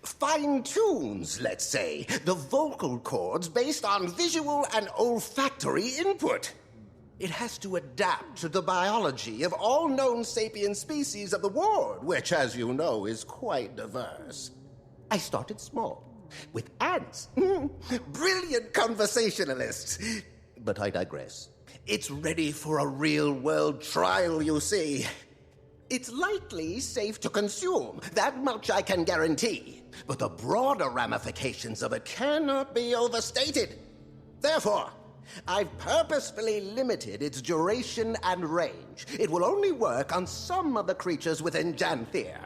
fine-tunes, let's say, the vocal cords based on visual and olfactory input. It has to adapt to the biology of all known sapient species of the world, which, as you know, is quite diverse. I started small, with ants. Brilliant conversationalists. But I digress. It's ready for a real-world trial, you see. It's likely safe to consume, that much I can guarantee. But the broader ramifications of it cannot be overstated. Therefore, I've purposefully limited its duration and range. It will only work on some of the creatures within Janthir.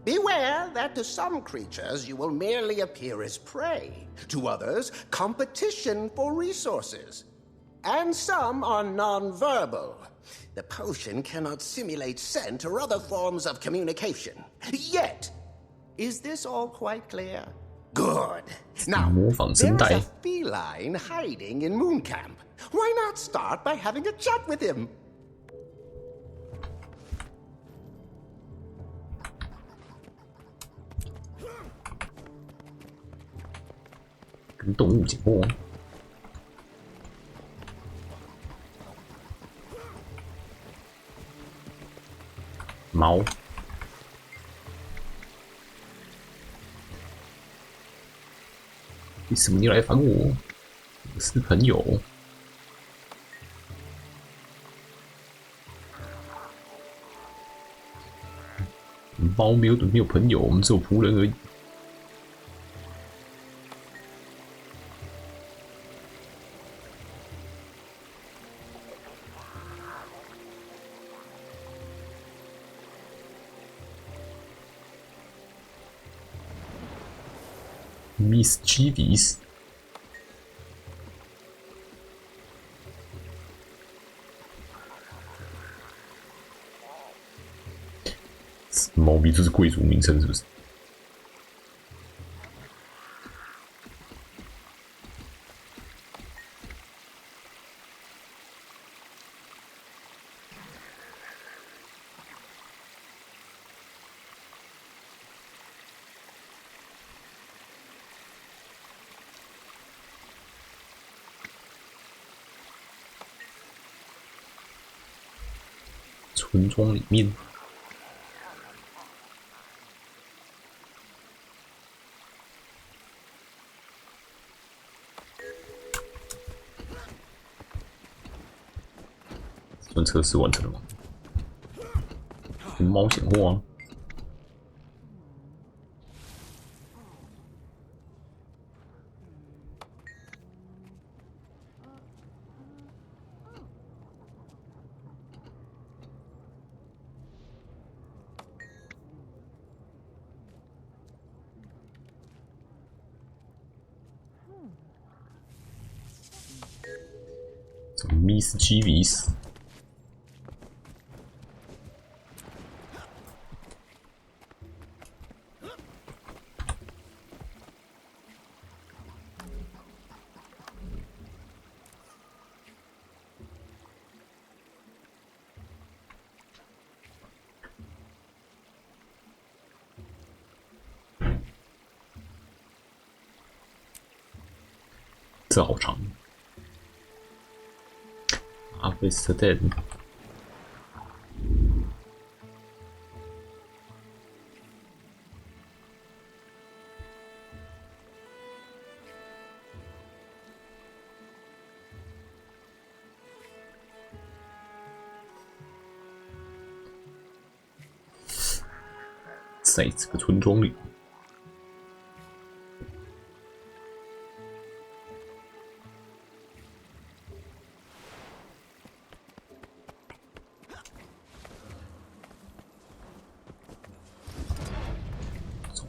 Beware that to some creatures you will merely appear as prey. To others, competition for resources. And some are non-verbal. The potion cannot simulate scent or other forms of communication. Yet, is this all quite clear? Good. Now, there's a feline hiding in Moon Camp. Why not start by having a chat with him? 跟动物讲话。 猫，为什么你来烦我？我是朋友。猫没有朋友，我们只有仆人而已。Mischievous， 猫咪这是贵族名称是不是？村庄里面。算测试完成了吗？猫显货啊！Miss GW2。这好长。Harvest Dead。在这个村庄里。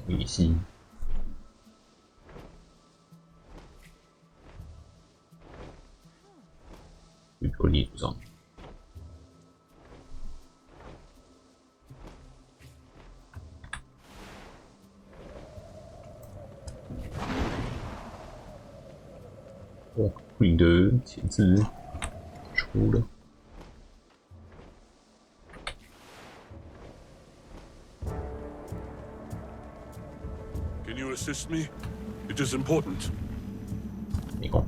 羽西，宇宙地图上，哇，你的潜质出了。Can you assist me? It is important. 没空。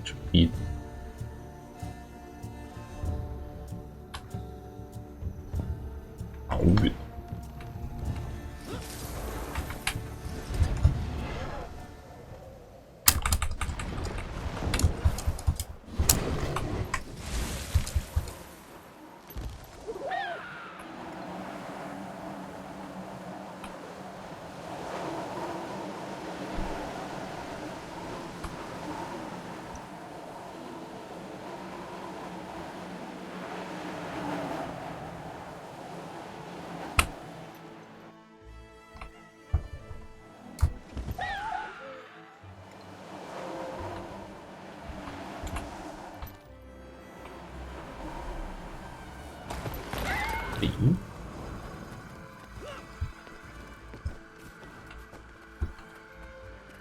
这里。好远。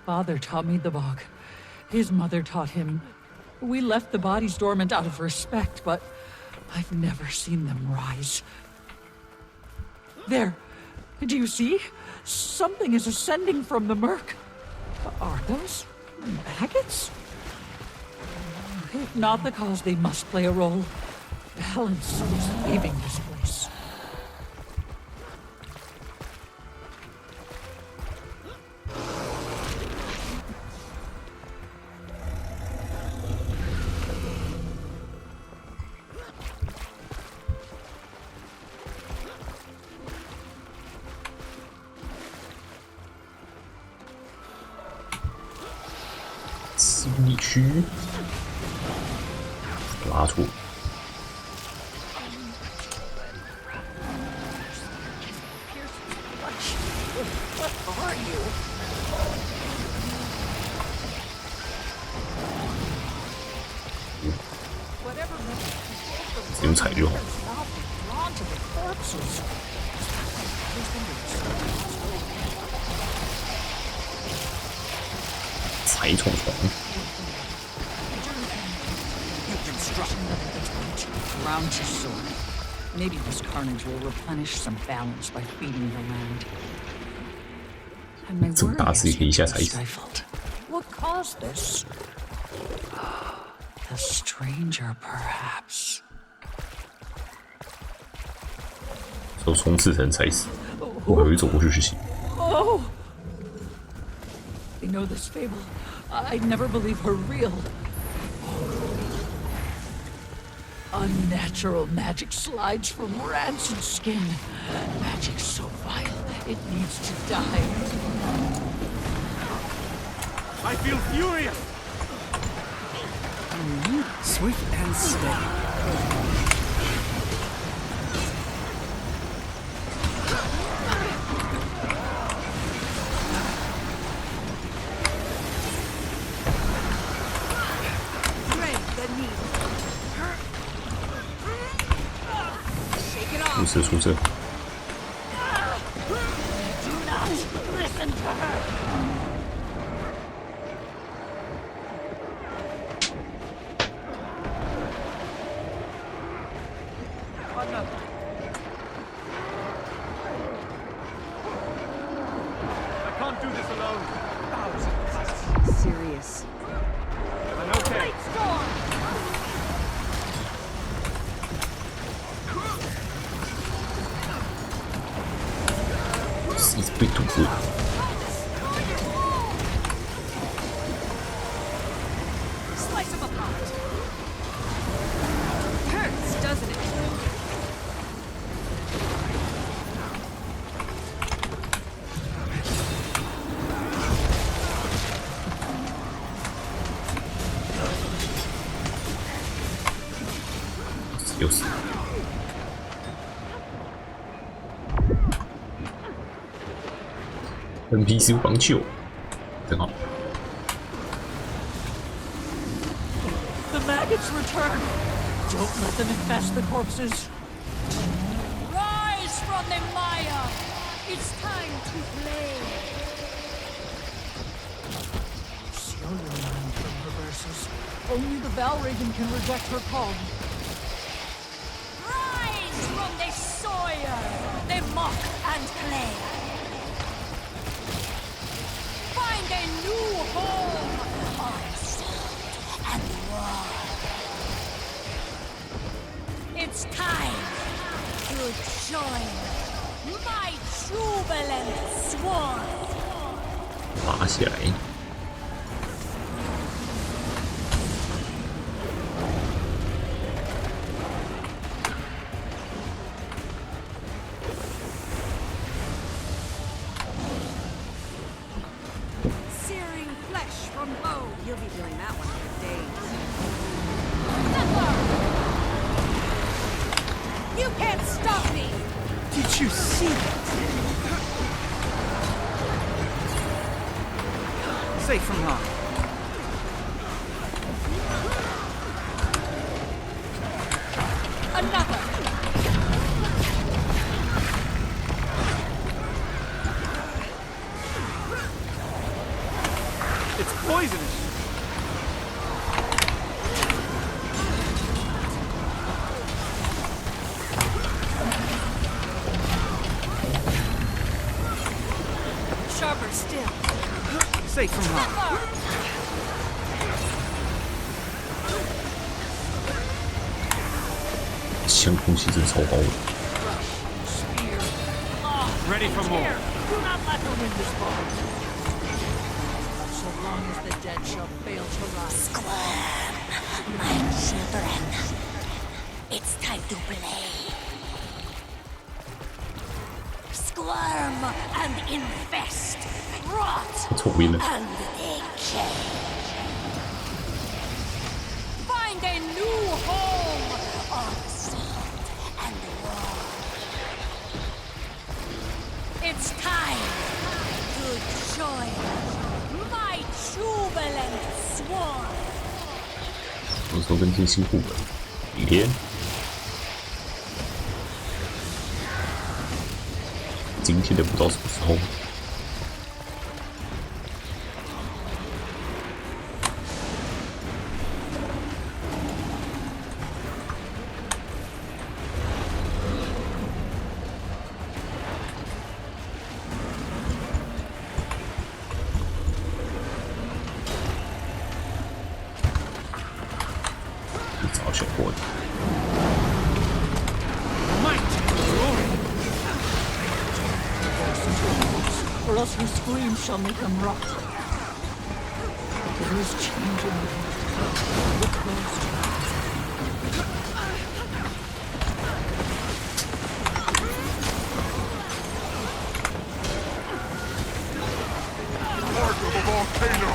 Father taught me the bog. His mother taught him. We left the bodies dormant out of respect, but I've never seen them rise. There. Do you see? Something is ascending from the murk. Are those maggots? If not the cause, they must play a role. Helen's leaving this place.地区拉出。只用踩就好。踩虫虫。 Round your sword. Maybe this carnage will replenish some balance by feeding the land. And my worries are stifled. What caused this? The stranger, perhaps. 手冲刺成才死，我还会走过去去洗。Oh! They know this fable. I'd never believe her real. Unnatural magic slides from rancid skin. Magic so vile, it needs to die. I feel furious! Swift and steady. Shake it off. 出色出色。 Do not listen to her. I can't do this alone. Serious. I'm okay. It's big to good. Slice him apart. Hurts, doesn't it? Yes. NPC 帮救，真好。 The maggots return. Don't let them infest the corpses. Rise from the mire. It's time to play. Seal your mind from her verses. Only the Valraven can reject her call. Rise from the soil, the mock and clay. Find a new home on salt and war. It's time to join my jubilant swarm. 爬起来。 Searing flesh from bone. You'll be doing that one for days. You can't stop me! Did you see that? Safe from harm. Another! It's poisonous! Sharper still. Safe from harm. 枪空气真超高的。 Ready for more. Do not let her win this ball. So long as the dead shall fail to rise. Squirm, my children. It's time to play. Squirm and infest. Rot 错晕了。 and decay. Find a new home on salt and war. It's time to join my jubilant swarm. 我说跟进新副本，明天。今天的不知道什么时候。else your screams shall make them rot. There is change in the world. Look close. Part of a volcano!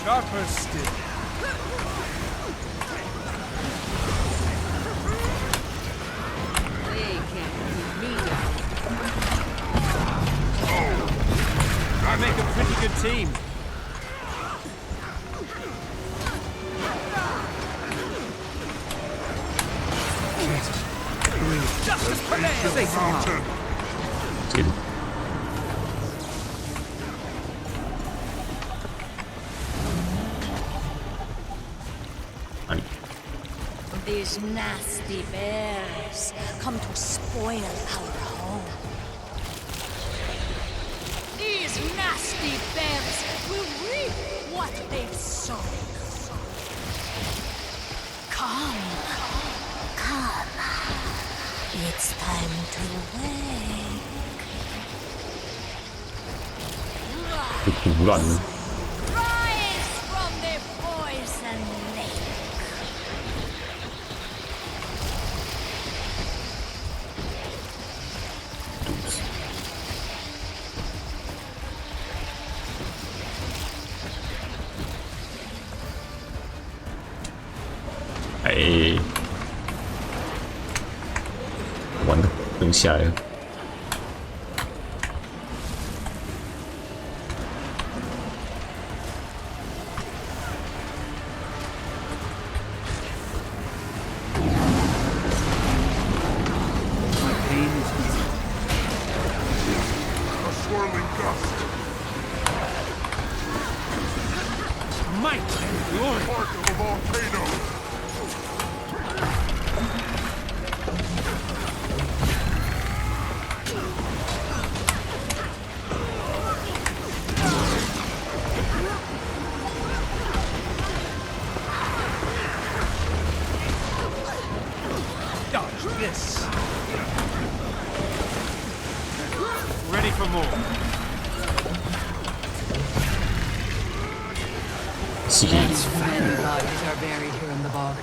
Sharper still. They can't keep me down. I make a pretty good team. Justice prevails! Say something. These nasty bears come to spoil our home. These nasty bears will reap what they've sown. Come. It's time to wake. 就突然了。 Rise from the poison lake. 哎，完了，不用下来了。A swirling gust. Might and glory. Part of a volcano. Dodge this. Ready for more. Many bodies are buried here in the bog.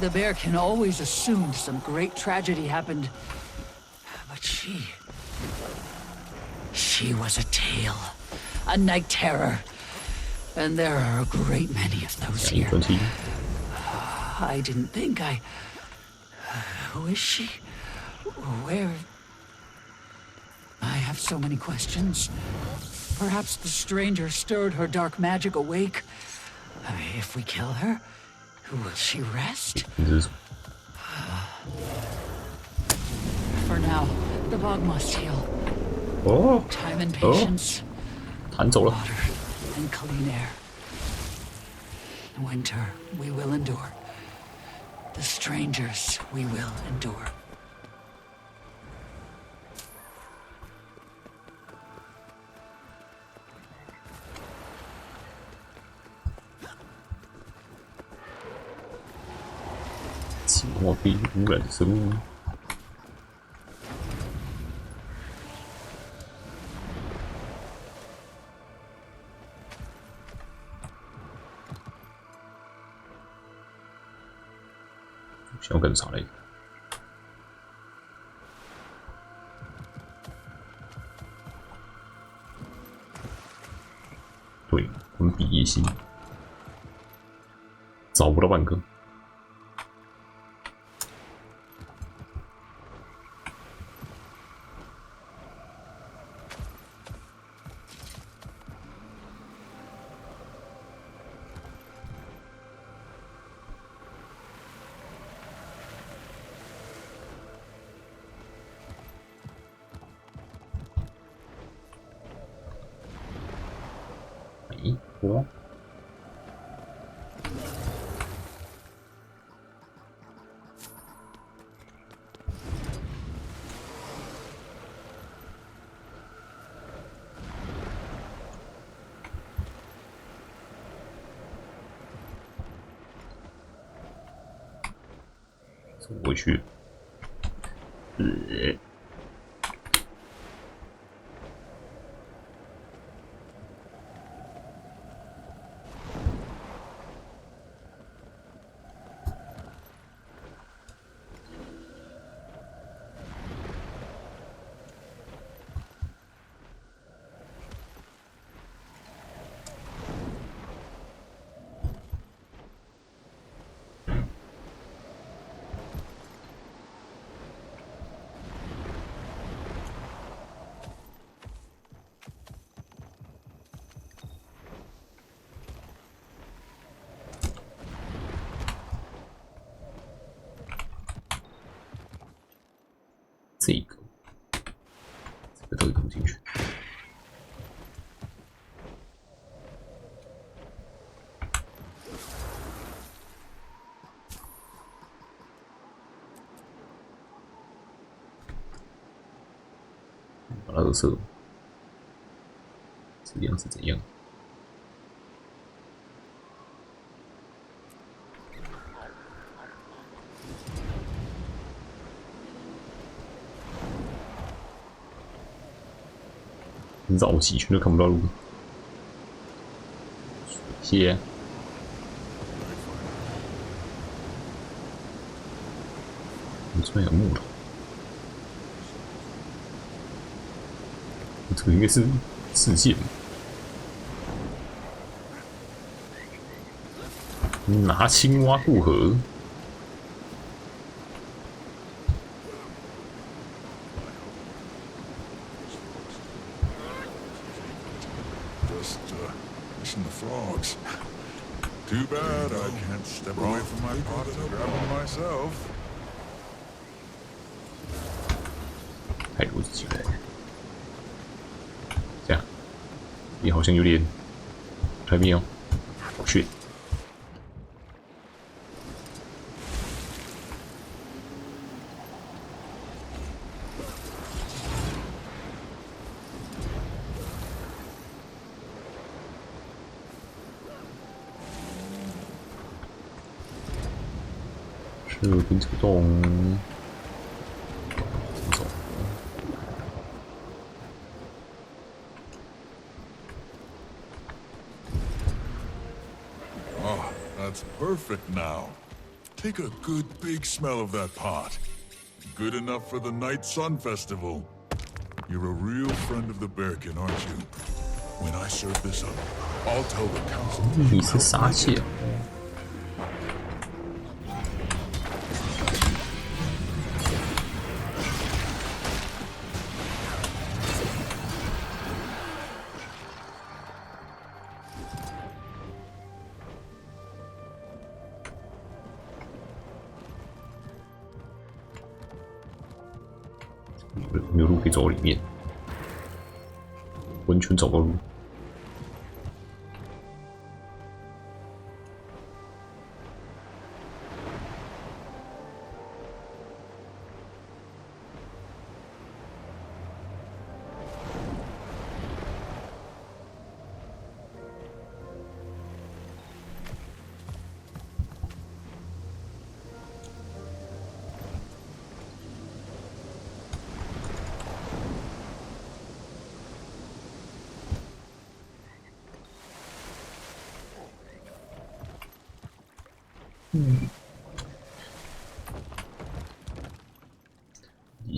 The bear can always assume some great tragedy happened. But she was a tale. A night terror. And there are a great many of those here. I didn't think who is she? Where? I have so many questions. Perhaps the stranger stirred her dark magic awake. If we kill her, will she rest? For now, the bog must heal. Oh. Time and patience. 弹走了。 Water and clean air. Winter, we will endure. The strangers, we will endure. "寂寞被污染的生物。想干啥嘞？对，文笔野心，找不到半个。我走回去。这个到底怎么进去？把它垃圾，这样是怎样？绕几圈都看不到路。水蟹，这边有木头，这个应该是视线。拿青蛙过河。Fishing the frogs. Too bad I can't step away from my pot to grab them myself. 太多机会，这样，也好像有点太妙，去。这边这个洞，怎么走？ Oh, that's perfect now. Take a good big smell of that pot. Good enough for the Night Sun Festival. You're a real friend of the Bearkin, aren't you? When I serve this up, I'll tell the council. 你是啥气啊？ 没有路可以走到里面，完全找不到路。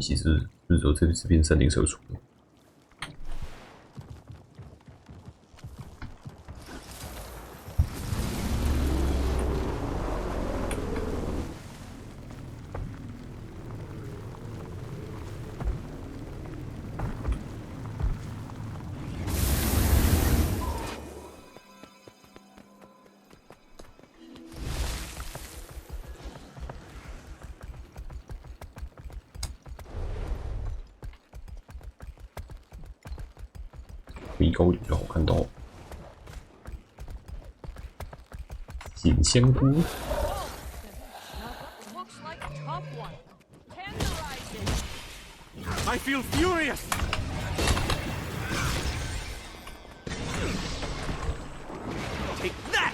其实不是说这边山顶社出的。 飞高一点就好看到锦香菇。 I feel furious. Take that.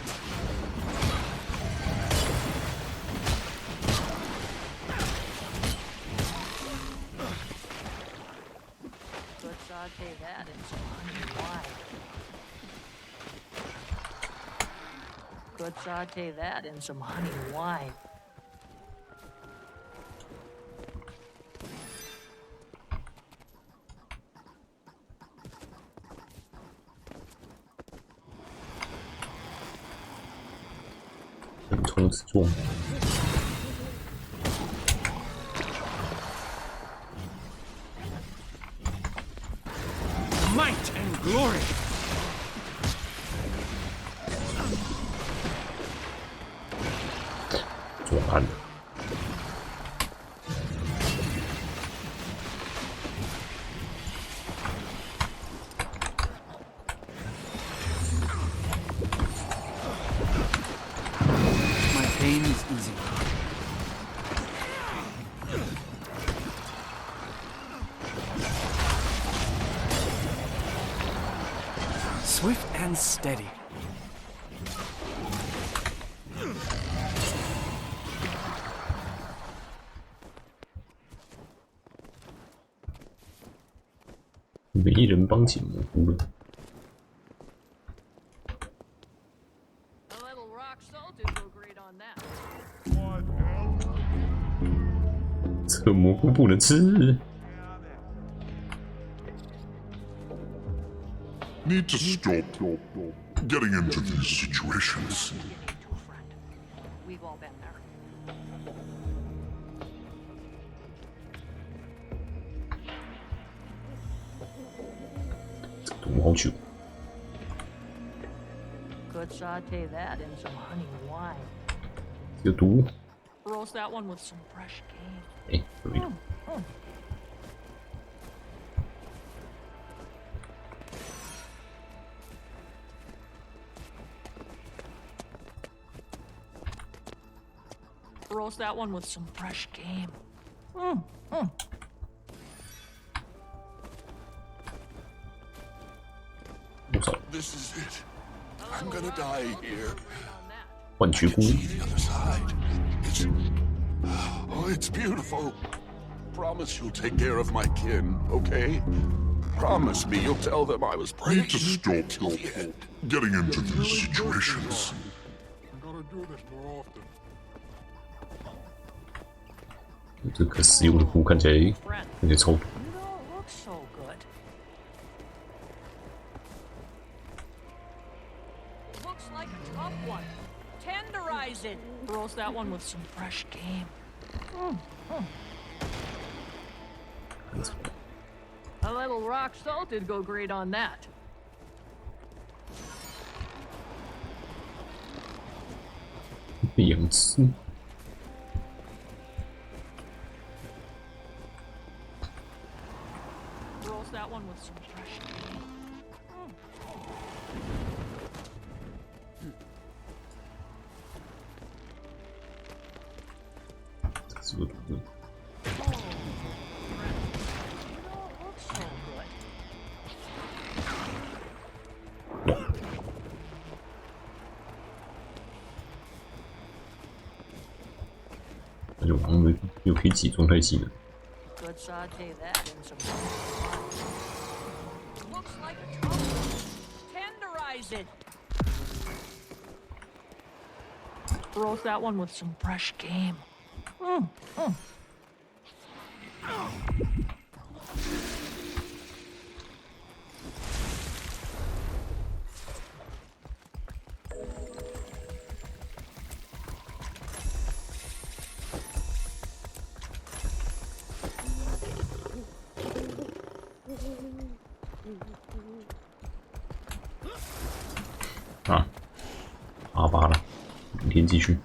Could saute that in some honey wine. Might and glory. My pain is easy. Swift and steady.没人帮起蘑菇了。这个蘑菇不能吃。 Need to stop getting into these situations. We've all been there. 这个毒好久。 Could saute that in some honey wine. 有毒。 Roast that one with some fresh game. 哎，可以。 Roast that one with some fresh game. This is it. I'm gonna die here. 万菊菇。 The other side. It's beautiful. Promise you'll take care of my kin, okay? Promise me you'll tell them I was praying. Need to stop getting into these situations. I gotta do this more often. 这可食用的菇看起来有点臭。 You don't look so good. Looks like a tough one. Tenderize it. Roast that one with some fresh game. A little rock salt'd go great on that. 被羊吃。 Roast that one with some fresh game. 是不是毒的？ 那就好像又可以挤状态技能。 Could saute that in some looks like a tough one. Tenderize it. Roast that one with some fresh game. Mm. 啊，8了，明天继续。